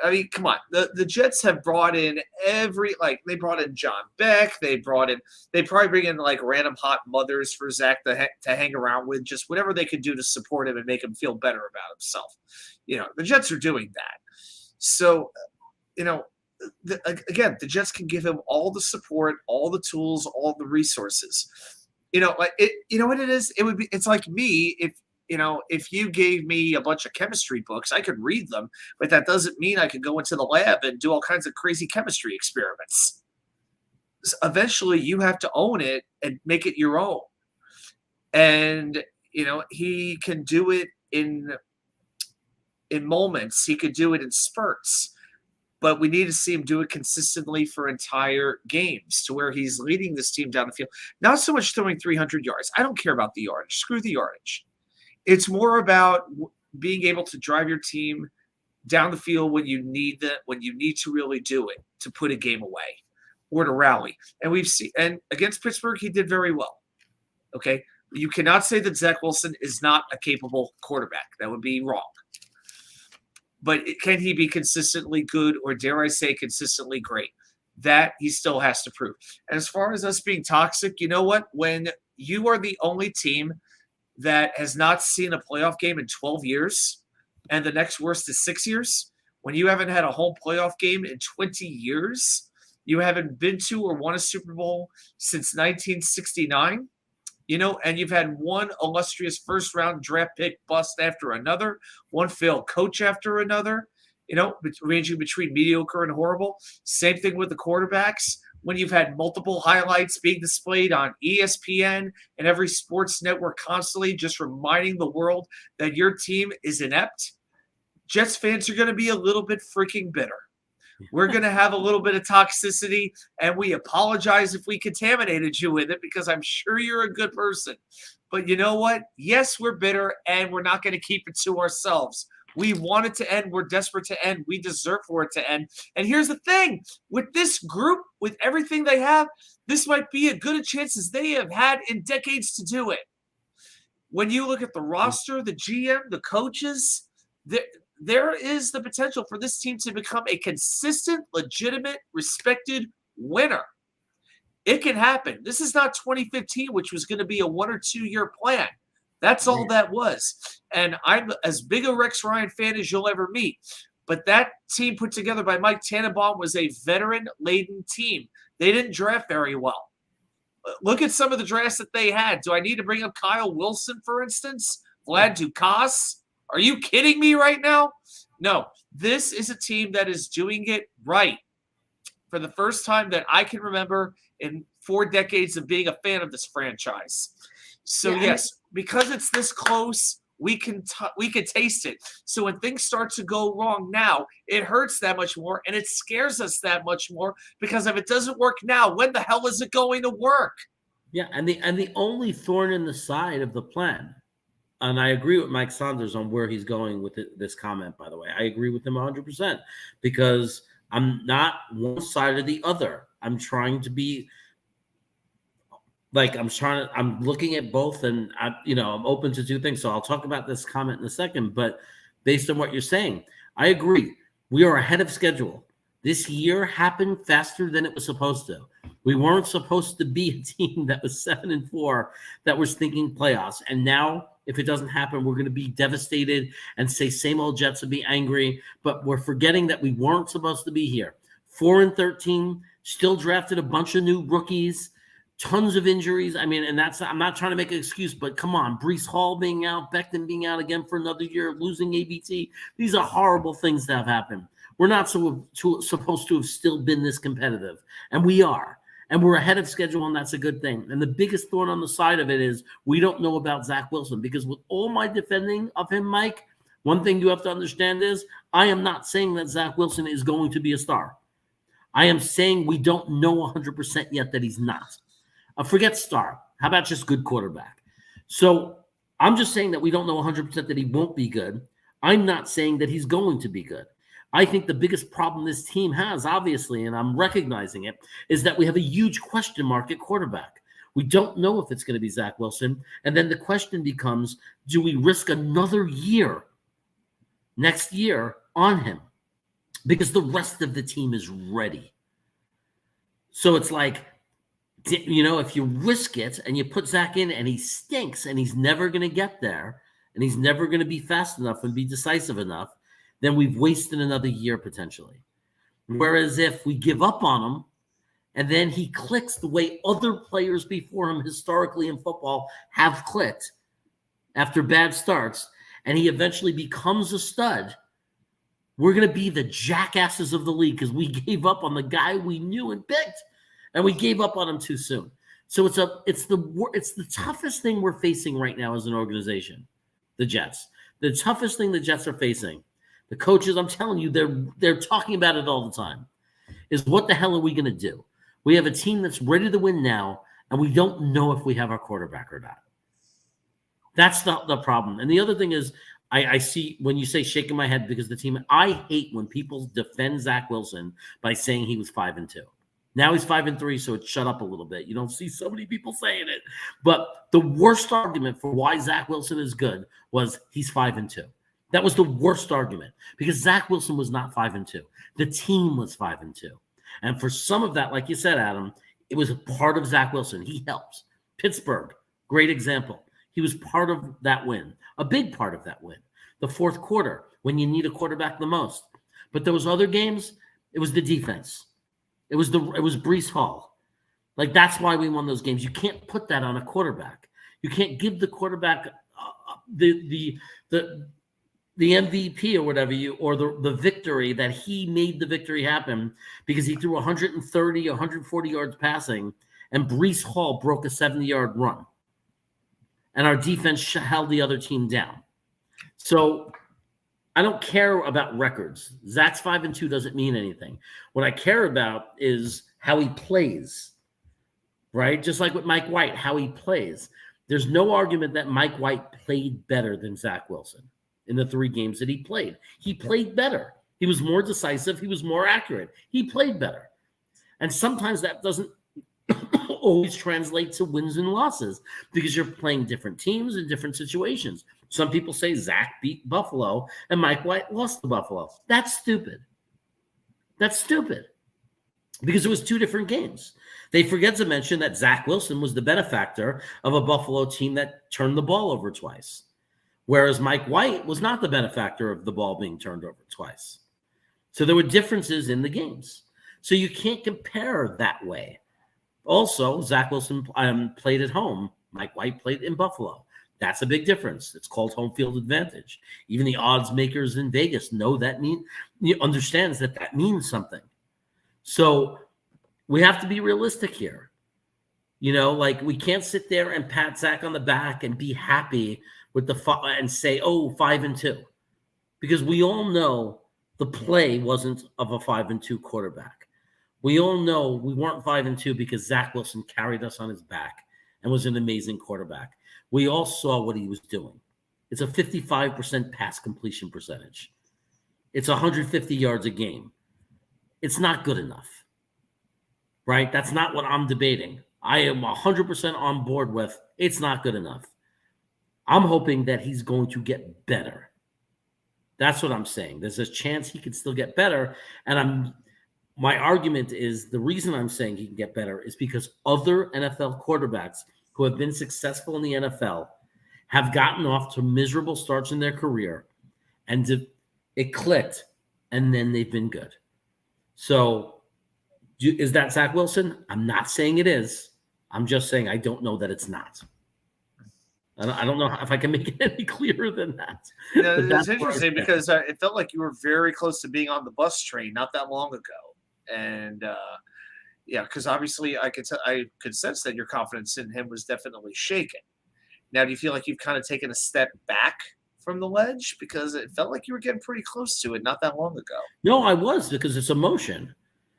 S7: I mean, come on. The Jets have brought in they brought in John Beck. They probably bring in like random hot mothers for Zach to hang around with, just whatever they could do to support him and make him feel better about himself. The Jets are doing that. So, again, the Jets can give him all the support, all the tools, all the resources. You know what it is? It's like me if you gave me a bunch of chemistry books, I could read them, but that doesn't mean I could go into the lab and do all kinds of crazy chemistry experiments. So eventually, you have to own it and make it your own. And, he can do it in moments. He could do it in spurts. But we need to see him do it consistently for entire games to where he's leading this team down the field. Not so much throwing 300 yards. I don't care about the yardage. Screw the yardage. It's more about being able to drive your team down the field when you need to really do it, to put a game away or to rally. And against Pittsburgh, he did very well. Okay. You cannot say that Zach Wilson is not a capable quarterback. That would be wrong. But can he be consistently good, or dare I say consistently great? That he still has to prove. And as far as us being toxic, you know what? When you are the only team that has not seen a playoff game in 12 years, and the next worst is 6 years, when you haven't had a home playoff game in 20 years, you haven't been to or won a Super Bowl since 1969, and you've had one illustrious first-round draft pick bust after another, one failed coach after another, ranging between mediocre and horrible. Same thing with the quarterbacks. When you've had multiple highlights being displayed on ESPN and every sports network constantly just reminding the world that your team is inept, Jets fans are going to be a little bit freaking bitter. We're going to have a little bit of toxicity, and we apologize if we contaminated you with it because I'm sure you're a good person. But you know what? Yes, we're bitter, and we're not going to keep it to ourselves. We want it to end. We're desperate to end. We deserve for it to end. And here's the thing. With this group, with everything they have, this might be as good a chance as they have had in decades to do it. When you look at the roster, the GM, the coaches, there is the potential for this team to become a consistent, legitimate, respected winner. It can happen. This is not 2015, which was going to be a 1 or 2 year plan. That's all that was. And I'm as big a Rex Ryan fan as you'll ever meet. But that team put together by Mike Tannenbaum was a veteran-laden team. They didn't draft very well. Look at some of the drafts that they had. Do I need to bring up Kyle Wilson, for instance? Vlad Dukas? Are you kidding me right now? No, this is a team that is doing it right for the first time that I can remember in 4 decades of being a fan of this franchise. So yes, because it's this close, we can taste it. So when things start to go wrong now, it hurts that much more, and it scares us that much more, because if it doesn't work now, when the hell is it going to work?
S1: Yeah, and the only thorn in the side of the plan, and I agree with Mike Saunders on where he's going with this comment, by the way. I agree with him 100%, because I'm not one side or the other. I'm trying to be I'm looking at both, and I'm open to 2 things. So I'll talk about this comment in a second, but based on what you're saying, I agree. We are ahead of schedule. This year happened faster than it was supposed to. We weren't supposed to be a team that was 7-4 that was thinking playoffs. And now, if it doesn't happen, we're going to be devastated and say same old Jets and be angry. But we're forgetting that we weren't supposed to be here. 4-13, still drafted a bunch of new rookies, tons of injuries. I mean, and I'm not trying to make an excuse, but come on, Breece Hall being out, Becton being out again for another year, losing ABT. These are horrible things that have happened. We're not supposed to have still been this competitive, and we are. And we're ahead of schedule, and that's a good thing. And the biggest thorn on the side of it is we don't know about Zach Wilson, because with all my defending of him, Mike, one thing you have to understand is I am not saying that Zach Wilson is going to be a star. I am saying we don't know 100% yet that he's not. Forget star. How about just good quarterback? So I'm just saying that we don't know 100% that he won't be good. I'm not saying that he's going to be good. I think the biggest problem this team has, obviously, and I'm recognizing it, is that we have a huge question mark at quarterback. We don't know if it's going to be Zach Wilson. And then the question becomes, do we risk another year next year on him? Because the rest of the team is ready. So it's like, if you risk it and you put Zach in and he stinks and he's never going to get there and he's never going to be fast enough and be decisive enough, then we've wasted another year potentially. Whereas if we give up on him and then he clicks the way other players before him historically in football have clicked after bad starts, and he eventually becomes a stud, we're going to be the jackasses of the league because we gave up on the guy we knew and picked, and we gave up on him too soon. So it's the toughest thing we're facing right now as an organization, the Jets. The toughest thing the Jets are facing, the coaches, I'm telling you, they're talking about it all the time, is what the hell are we going to do? We have a team that's ready to win now, and we don't know if we have our quarterback or not. That's not the problem. And the other thing is, I see when you say shaking my head because the team, I hate when people defend Zach Wilson by saying he was 5-2. Now he's 5-3, so it's shut up a little bit. You don't see so many people saying it. But the worst argument for why Zach Wilson is good was he's 5-2. That was the worst argument because Zach Wilson was not 5-2. The team was 5-2. And for some of that, like you said, Adam, it was a part of Zach Wilson. He helped. Pittsburgh, great example. He was part of that win, a big part of that win. The fourth quarter, when you need a quarterback the most. But those other games, it was the defense. It was Breece Hall. Like, that's why we won those games. You can't put that on a quarterback. You can't give the quarterback the MVP or whatever or the victory that he made the victory happen because he threw 130, 140 yards passing, and Breece Hall broke a 70-yard run. And our defense held the other team down. So I don't care about records. Zach's 5-2 doesn't mean anything. What I care about is how he plays, right? Just like with Mike White, how he plays. There's no argument that Mike White played better than Zach Wilson in the 3 games that he played. He played better. He was more decisive. He was more accurate. He played better. And sometimes that doesn't always translate to wins and losses because you're playing different teams in different situations. Some people say Zach beat Buffalo and Mike White lost to Buffalo. That's stupid. That's stupid because it was 2 different games. They forget to mention that Zach Wilson was the benefactor of a Buffalo team that turned the ball over twice, whereas Mike White was not the benefactor of the ball being turned over twice. So there were differences in the games. So you can't compare that way. Also, Zach Wilson played at home. Mike White played in Buffalo. That's a big difference. It's called home field advantage. Even the odds makers in Vegas know that understands that means something. So we have to be realistic here. Like we can't sit there and pat Zach on the back and be happy with and say, 5-2, because we all know the play wasn't of a 5-2 quarterback. We all know we weren't 5-2 because Zach Wilson carried us on his back and was an amazing quarterback. We all saw what he was doing. It's a 55% pass completion percentage. It's 150 yards a game. It's not good enough, right? That's not what I'm debating. I am 100% on board with it's not good enough. I'm hoping that he's going to get better. That's what I'm saying. There's a chance he could still get better. And my argument is the reason I'm saying he can get better is because other NFL quarterbacks who have been successful in the NFL have gotten off to miserable starts in their career, and it clicked, and then they've been good. So is that Zach Wilson? I'm not saying it is. I'm just saying I don't know that it's not. I don't know if I can make it any clearer than that.
S7: Yeah, it's interesting because it felt like you were very close to being on the bus train not that long ago. And because obviously I could sense that your confidence in him was definitely shaken. Now, do you feel like you've kind of taken a step back from the ledge? Because it felt like you were getting pretty close to it not that long ago.
S1: No, I was, because it's emotion.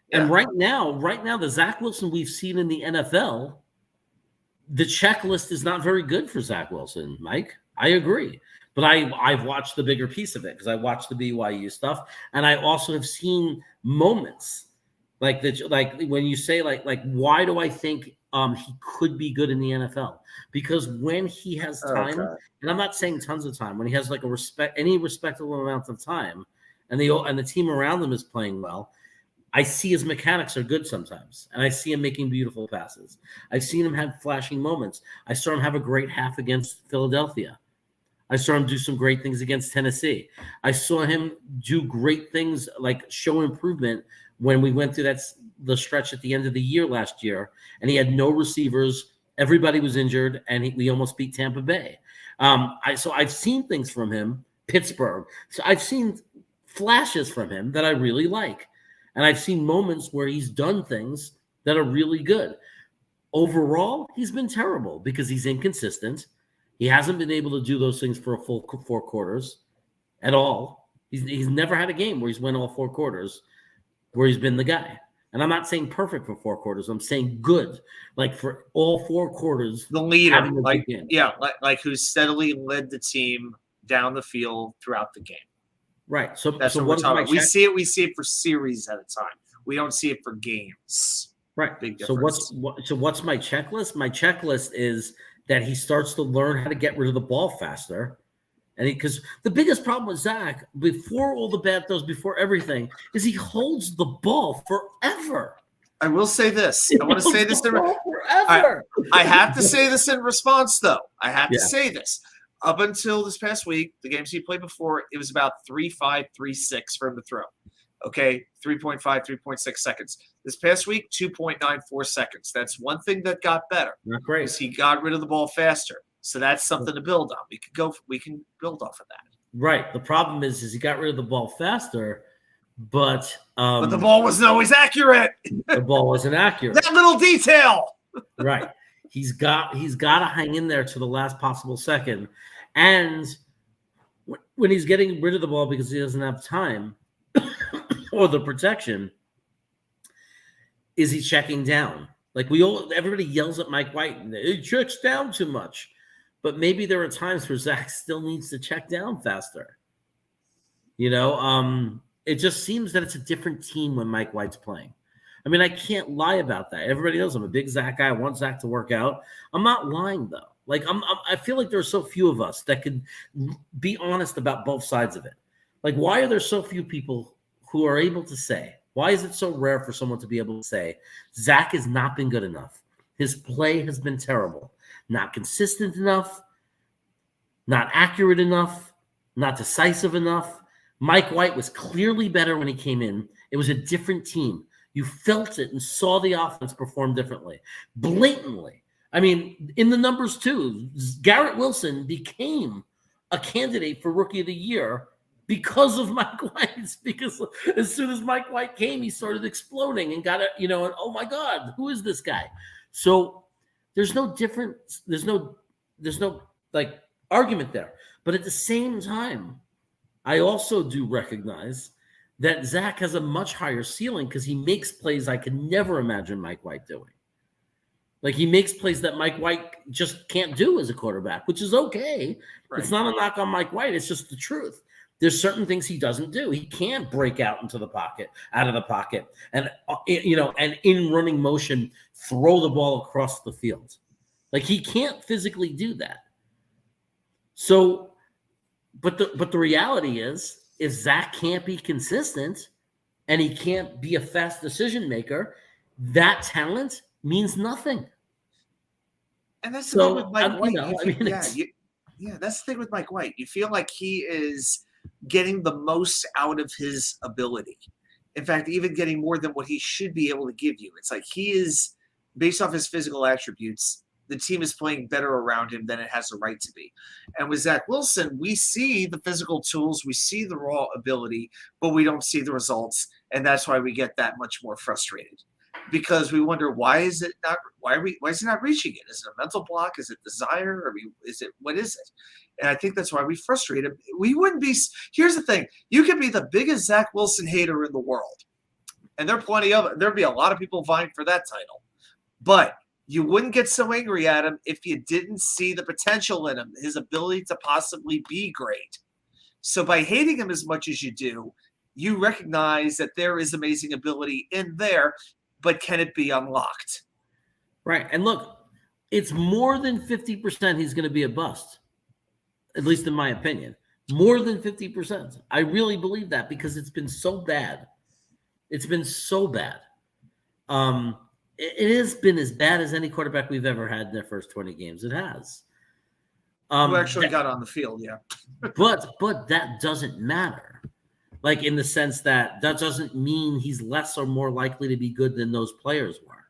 S7: Yeah.
S1: And right now, the Zach Wilson we've seen in the NFL, the checklist is not very good for Zach Wilson, Mike. I agree. But I've watched the bigger piece of it because I watched the BYU stuff. And I also have seen moments like when you say like why do I think he could be good in the NFL? Because when he has time, and I'm not saying tons of time, when he has like any respectable amount of time, and the team around him is playing well, I see his mechanics are good sometimes, and I see him making beautiful passes. I've seen him have flashing moments. I saw him have a great half against Philadelphia. I saw him do some great things against Tennessee. I saw him do great things, like show improvement when we went through the stretch at the end of the year last year, and he had no receivers. Everybody was injured, and we almost beat Tampa Bay. So I've seen things from him, Pittsburgh. So I've seen flashes from him that I really like. And I've seen moments where he's done things that are really good. Overall, he's been terrible because he's inconsistent. He hasn't been able to do those things for a full 4 quarters at all. He's never had a game where he's won all 4 quarters, where he's been the guy. And I'm not saying perfect for 4 quarters. I'm saying good, like for all 4 quarters.
S7: The leader, like who steadily led the team down the field throughout the game.
S1: Right. So
S7: that's what we're talking about. We see it for series at a time. We don't see it for games.
S1: Right.
S7: Big
S1: difference. So what's my checklist? My checklist is that he starts to learn how to get rid of the ball faster. And because the biggest problem with Zach, before all the bad throws, before everything, is he holds the ball forever.
S7: I will say this. I want to say this
S1: forever.
S7: I have to say this in response, though. I have to say this. Up until this past week, the games he played before, it was about 3.5, 3.6 for him to throw. Okay, 3.5, 3.6 seconds. This past week, 2.94 seconds. That's one thing that got better.
S1: Not great.
S7: Because he got rid of the ball faster. So that's something to build on. We can build off of that.
S1: Right. The problem is he got rid of the ball faster, but
S7: the ball wasn't always accurate.
S1: The ball wasn't accurate.
S7: That little detail.
S1: Right. He's got to hang in there to the last possible second. And when he's getting rid of the ball because he doesn't have time or the protection, is he checking down? Like everybody yells at Mike White, and he checks down too much. But maybe there are times where Zach still needs to check down faster. It just seems that it's a different team when Mike White's playing. I mean, I can't lie about that. Everybody knows I'm a big Zach guy. I want Zach to work out. I'm not lying, though. Like, I feel like there are so few of us that could be honest about both sides of it. Like, why are there so few people who are able to say, why is it so rare for someone to be able to say, Zach has not been good enough? His play has been terrible. Not consistent enough, not accurate enough, not decisive enough. Mike White was clearly better when he came in. It was a different team. You felt it and saw the offense perform differently, blatantly. I mean, in the numbers too, Garrett Wilson became a candidate for Rookie of the Year because of Mike White. Because as soon as Mike White came, he started exploding and got it, and oh my God, who is this guy? So there's no difference. There's no like argument there. But at the same time, I also do recognize that Zach has a much higher ceiling because he makes plays I could never imagine Mike White doing. Like he makes plays that Mike White just can't do as a quarterback, which is okay. Right. It's not a knock on Mike White. It's just the truth. There's certain things he doesn't do. He can't break out into the pocket, out of the pocket, and and in running motion, throw the ball across the field. Like he can't physically do that. So, but the reality is, if Zach can't be consistent and he can't be a fast decision maker, that talent means nothing.
S7: And that's the thing with Mike White. That's the thing with Mike White. You feel like he is getting the most out of his ability. In fact, even getting more than what he should be able to give you. It's like he is, based off his physical attributes, the team is playing better around him than it has a right to be. And with Zach Wilson, we see the physical tools, we see the raw ability, but we don't see the results. And that's why we get that much more frustrated. Because we wonder why is it not reaching it? Is it a mental block? Is it desire? What is it? And I think that's why we frustrate him. We wouldn't be. Here's the thing: you could be the biggest Zach Wilson hater in the world, and there'd be a lot of people vying for that title, but you wouldn't get so angry at him if you didn't see the potential in him, his ability to possibly be great. So by hating him as much as you do, you recognize that there is amazing ability in there. But can it be unlocked?
S1: Right. And look, it's more than 50% he's going to be a bust, at least in my opinion. More than 50%. I really believe that because it's been so bad. It's been so bad. It has been as bad as any quarterback we've ever had in their first 20 games. It has.
S7: Who actually got on the field, yeah.
S1: but that doesn't matter. Like in the sense that doesn't mean he's less or more likely to be good than those players were.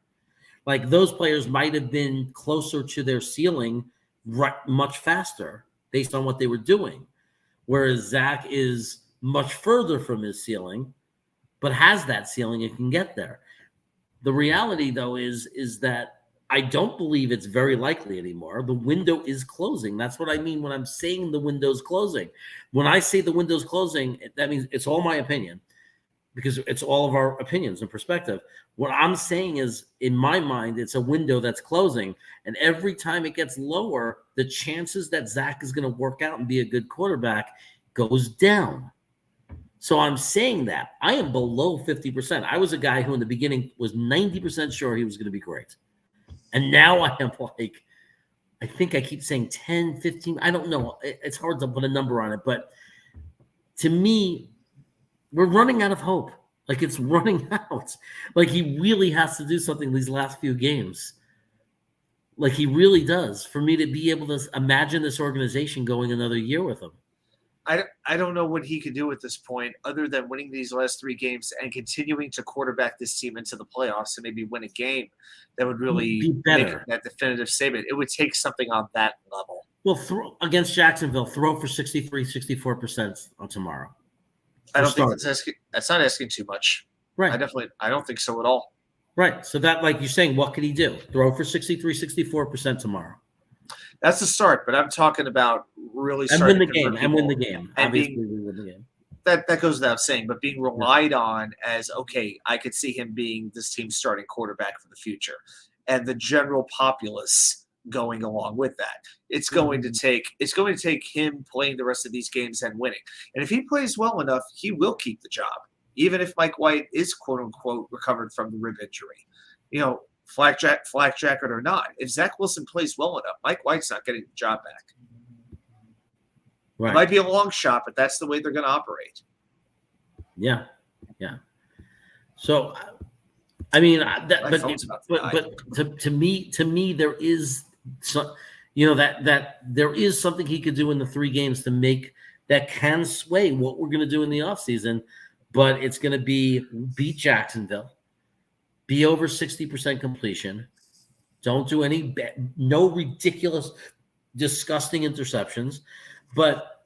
S1: Like those players might have been closer to their ceiling much faster based on what they were doing. Whereas Zach is much further from his ceiling, but has that ceiling and can get there. The reality though is that I don't believe it's very likely anymore. The window is closing. That's what I mean when I'm saying the window's closing. When I say the window's closing, that means it's all my opinion because it's all of our opinions and perspective. What I'm saying is, in my mind, it's a window that's closing. And every time it gets lower, the chances that Zach is going to work out and be a good quarterback goes down. So I'm saying that. I am below 50%. I was a guy who in the beginning was 90% sure he was going to be great. And now I am like, I think I keep saying 10, 15. I don't know. It's hard to put a number on it. But to me, we're running out of hope. Like it's running out. Like he really has to do something these last few games. Like he really does for me to be able to imagine this organization going another year with him.
S7: I don't know what he could do at this point other than winning these last 3 games and continuing to quarterback this team into the playoffs and maybe win a game that would really make that definitive statement. It would take something on that level.
S1: Well, throw against Jacksonville, throw for 63, 64% on tomorrow.
S7: I don't think that's not asking too much.
S1: Right.
S7: I don't think so at all.
S1: Right. So that, like you're saying, what could he do? Throw for 63, 64% tomorrow.
S7: That's the start, but I'm talking about really
S1: starting
S7: to
S1: win the game.
S7: Obviously, we win the game. That goes without saying, but being relied on as, okay, I could see him being this team's starting quarterback for the future. And the general populace going along with that. It's going to take him playing the rest of these games and winning. And if he plays well enough, he will keep the job, even if Mike White is quote unquote recovered from the rib injury. Flak jacket or not, if Zach Wilson plays well enough, Mike White's not getting the job back. Right. It might be a long shot, but that's the way they're going to operate.
S1: Yeah. So, I mean, to me, there is, that there is something he could do in the 3 games to make that can sway what we're going to do in the offseason, but it's going to be beat Jacksonville, be over 60% completion. Don't do no ridiculous, disgusting interceptions. But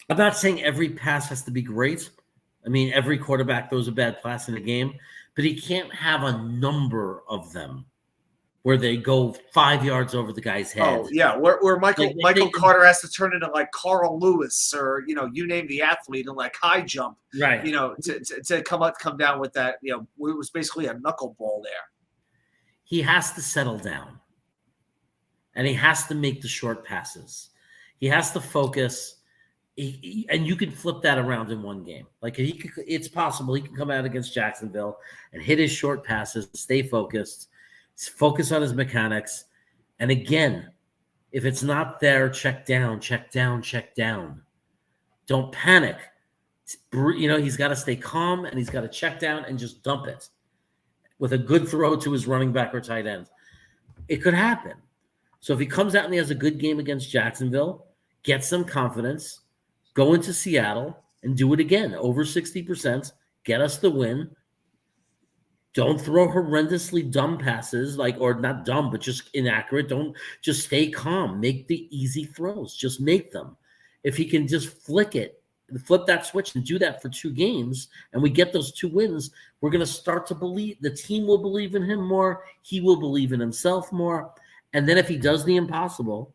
S1: I'm not saying every pass has to be great. I mean, every quarterback throws a bad pass in a game, but he can't have a number of them where they go 5 yards over the guy's head.
S7: Oh, yeah, where Michael Carter has to turn into like Carl Lewis or, you name the athlete and like high jump,
S1: right?
S7: To come down with that, it was basically a knuckleball there.
S1: He has to settle down, and he has to make the short passes. He has to focus, and you can flip that around in one game. Like it's possible he can come out against Jacksonville and hit his short passes, stay focused. Focus on his mechanics. And again, if it's not there, check down, check down, check down. Don't panic. He's got to stay calm and he's got to check down and just dump it with a good throw to his running back or tight end. It could happen. So if he comes out and he has a good game against Jacksonville, get some confidence, go into Seattle and do it again. Over 60%, get us the win. Don't throw horrendously dumb passes, or not dumb, but just inaccurate. Don't just stay calm. Make the easy throws. Just make them. If he can just flip that switch and do that for 2 games, and we get those 2 wins, we're going to start to believe. The team will believe in him more. He will believe in himself more. And then if he does the impossible,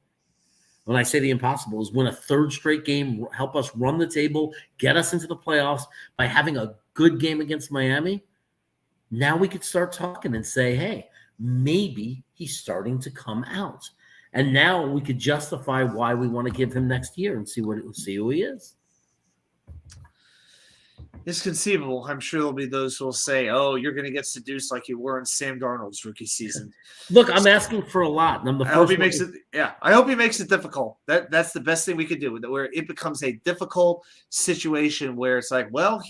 S1: when I say the impossible, is win a 3rd straight game, help us run the table, get us into the playoffs by having a good game against Miami, now we could start talking and say, hey, maybe he's starting to come out. And now we could justify why we want to give him next year and see who he is.
S7: It's conceivable. I'm sure there'll be those who will say, oh, you're going to get seduced like you were in Sam Darnold's rookie season.
S1: Look, I'm asking for a lot. And I hope he makes
S7: it difficult. That's the best thing we could do, where it becomes a difficult situation where it's like, well,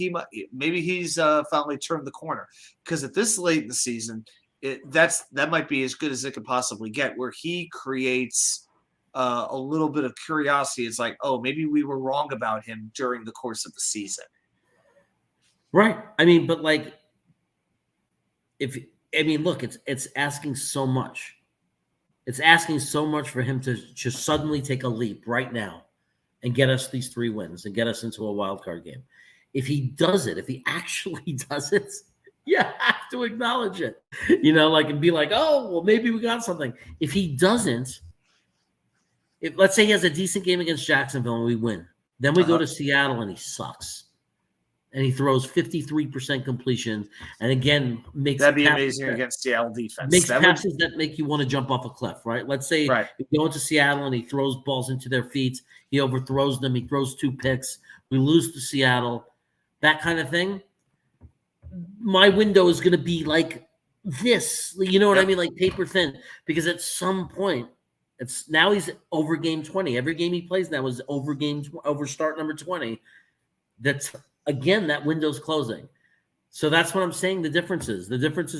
S7: maybe he's finally turned the corner. Because at this late in the season, that might be as good as it could possibly get, where he creates a little bit of curiosity. It's like, oh, maybe we were wrong about him during the course of the season.
S1: Right. I mean, but look, it's asking so much. It's asking so much for him to just suddenly take a leap right now and get us these 3 wins and get us into a wild card game. If he actually does it, you have to acknowledge it, and be like, oh, well, maybe we got something. If he doesn't, let's say he has a decent game against Jacksonville and we win, then we go to Seattle and he sucks. And he throws 53% completion, and again
S7: that'd be amazing against Seattle defense.
S1: Makes passes that make you want to jump off a cliff, right? Let's say you go into Seattle and he throws balls into their feet, he overthrows them, he throws 2 picks, we lose to Seattle, that kind of thing. My window is going to be like this, you know what I mean, like paper thin, because at some point, now he's over game 20. Every game he plays now is over start number 20. That's again, that window's closing. So that's what I'm saying. The difference is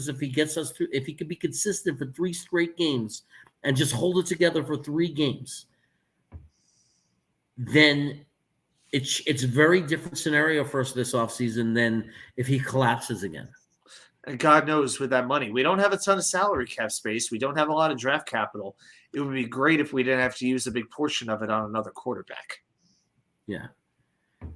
S1: if he gets us through, if he could be consistent for 3 straight games and just hold it together for 3 games, then it's a very different scenario for us this offseason than if he collapses again.
S7: And God knows with that money, we don't have a ton of salary cap space. We don't have a lot of draft capital. It would be great if we didn't have to use a big portion of it on another quarterback.
S1: Yeah.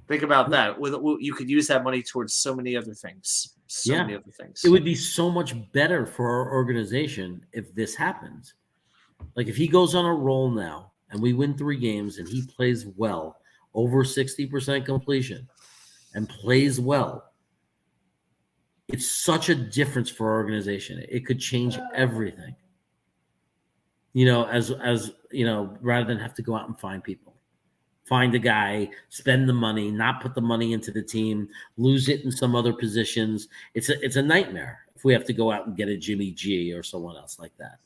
S7: Think about that. You could use that money towards so many other things. Many other things.
S1: It would be so much better for our organization if this happens. Like if he goes on a roll now and we win 3 games and he plays well, over 60% completion, and plays well, it's such a difference for our organization. It could change everything. As rather than have to go out and find people. Find a guy, spend the money, not put the money into the team, lose it in some other positions. It's a nightmare if we have to go out and get a Jimmy G or someone else like that.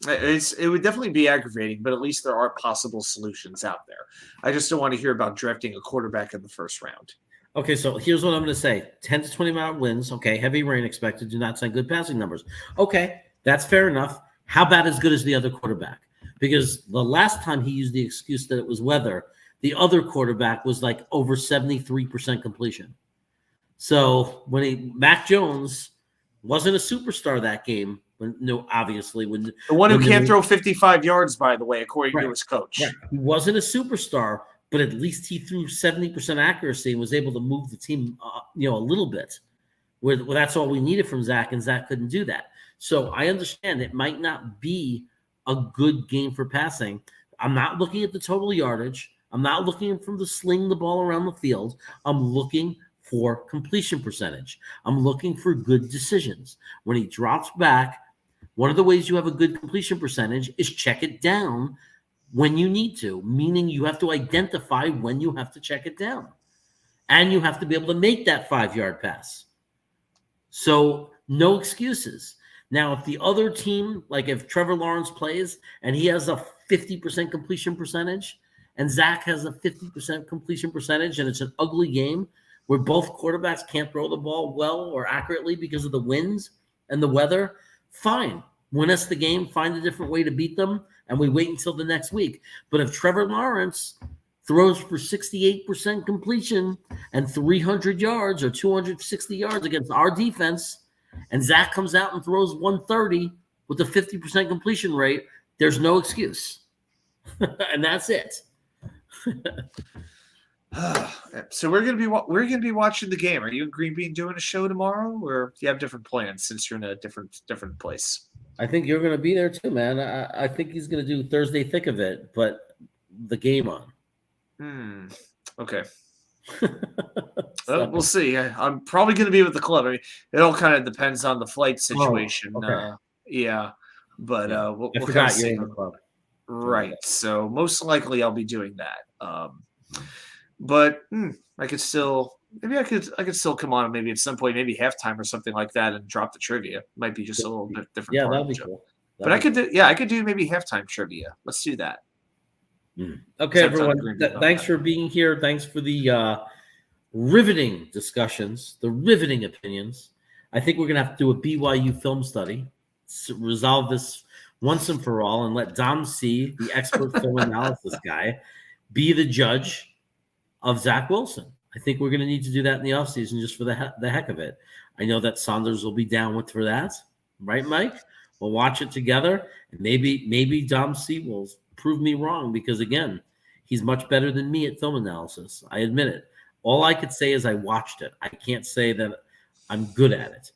S7: It would definitely be aggravating, but at least there are possible solutions out there. I just don't want to hear about drafting a quarterback in the first round.
S1: Okay, so here's what I'm going to say. 10 to 20 mile wins. Okay, heavy rain expected. Do not sign good passing numbers. Okay, that's fair enough. How about as good as the other quarterback? because the last time he used the excuse that it was weather, the other quarterback was like over 73% completion. So Mac Jones wasn't a superstar that game. Obviously, when
S7: the one who can't throw 55 yards, by the way, according to his coach.
S1: Right. He wasn't a superstar, but at least he threw 70% accuracy and was able to move the team, a little bit. Where that's all we needed from Zach, and Zach couldn't do that. So I understand it might not be a good game for passing. I'm not looking at the total yardage. I'm not looking for the sling the ball around the field. I'm looking for completion percentage. I'm looking for good decisions. When he drops back, one of the ways you have a good completion percentage is check it down when you need to, meaning you have to identify when you have to check it down. And you have to be able to make that 5-yard pass. So no excuses. Now, if the other team, like if Trevor Lawrence plays and he has a 50% completion percentage and Zach has a 50% completion percentage and it's an ugly game where both quarterbacks can't throw the ball well or accurately because of the winds and the weather, fine. Win us the game, find a different way to beat them, and we wait until the next week. But if Trevor Lawrence throws for 68% completion and 300 yards or 260 yards against our defense, and Zach comes out and throws 130 with a 50% completion rate, there's no excuse. And that's it.
S7: So we're gonna be watching the game. Are you and Green Bean doing a show tomorrow, or do you have different plans since you're in a different place?
S1: I think you're going to be there too, man. I think he's going to do Thursday thick of it, but the game on.
S7: Okay. We'll see. I'm probably going to be with the club. I mean, it all kind of depends on the flight situation.
S1: Okay.
S7: But we'll
S1: I forgot you're in the club.
S7: Right. So most likely I'll be doing that. But I could still come on maybe at some point, maybe halftime or something like that, and drop the trivia. Might be just a little bit different.
S1: Yeah, that'd be cool.
S7: But I could do maybe halftime trivia. Let's do that.
S1: Okay, everyone. Thanks for being here. Thanks for the riveting discussions, the riveting opinions. I think we're gonna have to do a BYU film study, resolve this once and for all, and let Dom C, the expert film analysis guy, be the judge of Zach Wilson. I think we're going to need to do that in the offseason just for the heck of it. I know that Saunders will be down for that. Right, Mike? We'll watch it together. And maybe Dom C will prove me wrong because, again, he's much better than me at film analysis. I admit it. All I could say is I watched it. I can't say that I'm good at it.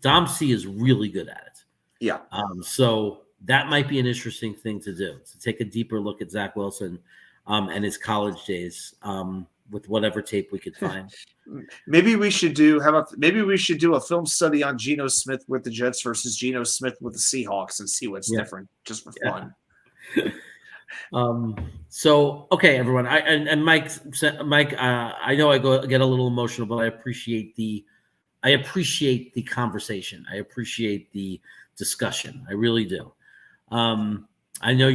S1: Dom C is really good at it.
S7: Yeah.
S1: So that might be an interesting thing to do, to take a deeper look at Zach Wilson and his college days with whatever tape we could find.
S7: Maybe we should do a film study on Geno Smith with the Jets versus Geno Smith with the Seahawks and see what's different, just for fun.
S1: So okay, everyone. Mike, I know I get a little emotional, but I appreciate the conversation. I appreciate the discussion. I really do. I know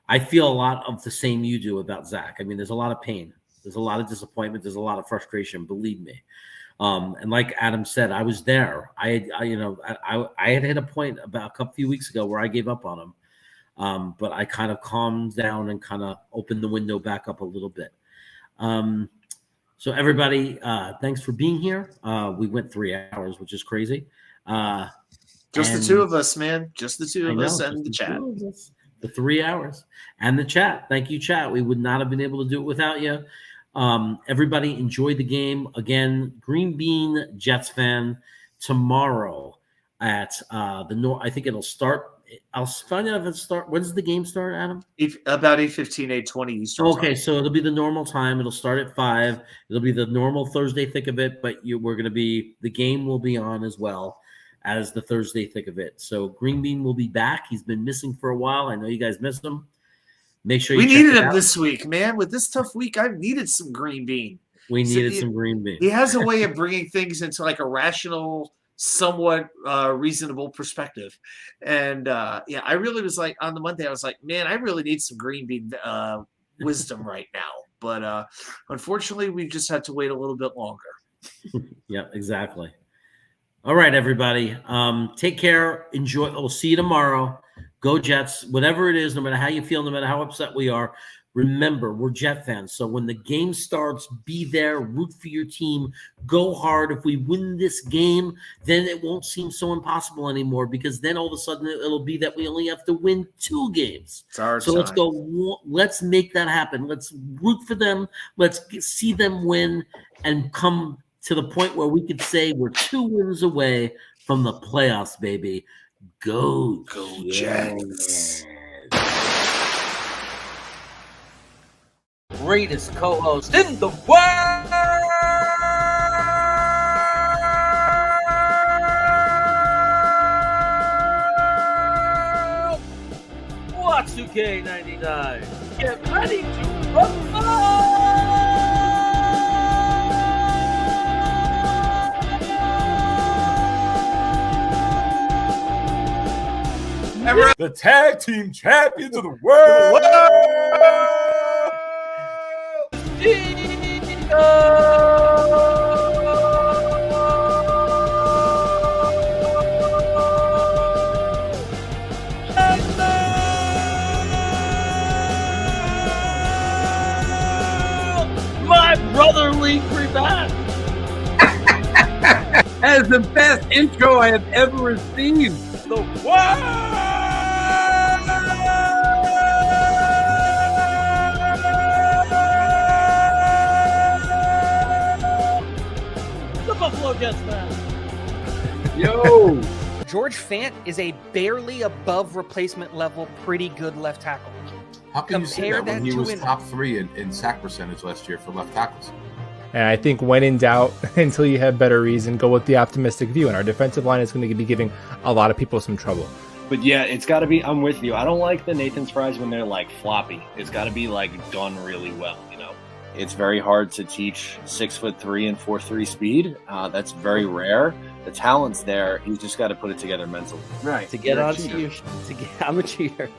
S1: I feel a lot of the same you do about Zach. I mean, there's a lot of pain. There's a lot of disappointment. There's a lot of frustration. Believe me. And like Adam said, I was there. I had hit a point about a few weeks ago where I gave up on him. But I kind of calmed down and kind of opened the window back up a little bit. So everybody, thanks for being here. We went 3 hours, which is crazy.
S7: Just the two of us, man. Just the two of us and the chat.
S1: The 3 hours and the chat. Thank you, chat. We would not have been able to do it without you. Everybody enjoy the game. Again, Green Bean Jets fan tomorrow at I think it'll start. I'll find out if it start. When does the game start, Adam?
S7: About 8:15, 8:20 Eastern.
S1: Okay, so it'll be the normal time. It'll start at 5. It'll be the normal Thursday thick of it, but the game will be on as well as the Thursday thick of it. So Green Bean will be back. He's been missing for a while. I know you guys missed him. Make sure
S7: we needed him this week, man. With this tough week, I needed some Green Bean.
S1: We needed some Green Bean.
S7: He has a way of bringing things into like a rational, somewhat reasonable perspective. And I really was like, on the Monday, I was like, man, I really need some Green Bean wisdom right now. But unfortunately, we just had to wait a little bit longer.
S1: Yeah, exactly. All right, everybody. Take care. Enjoy. We'll see you tomorrow. Go Jets. Whatever it is, no matter how you feel, no matter how upset we are, remember we're Jet fans. So when the game starts, be there, root for your team, go hard. If we win this game, then it won't seem so impossible anymore, because then all of a sudden it'll be that we only have to win 2 games.
S7: It's our
S1: So
S7: time.
S1: let's go. Let's make that happen. Let's root for them. Let's see them win and come to the point where we could say we're 2 wins away from the playoffs, baby. Go Jags.
S3: Greatest co-host in the world. Watch 2K99. Get ready to rumble.
S2: The tag team champions of the world.
S3: My brotherly revenge. As the best intro I have ever received. The world. Buffalo Jets fan.
S4: Yo. George Fant is a barely above replacement level, pretty good left tackle.
S8: How can you say
S4: Compare
S8: that when
S4: that
S8: he
S4: to
S8: was
S4: an-
S8: top 3 in sack percentage last year for left tackles?
S5: And I think when in doubt, until you have better reason, go with the optimistic view. And our defensive line is going to be giving a lot of people some trouble.
S6: But yeah, it's got to be. I'm with you. I don't like the Nathan's fries when they're like floppy. It's got to be like done really well. You know, it's very hard to teach 6'3" and 4'3" speed. That's very rare. The talent's there. He's just got to put it together mentally.
S3: Right.
S4: To get
S3: You're a
S4: on
S3: cheater.
S4: to you, I'm a cheater.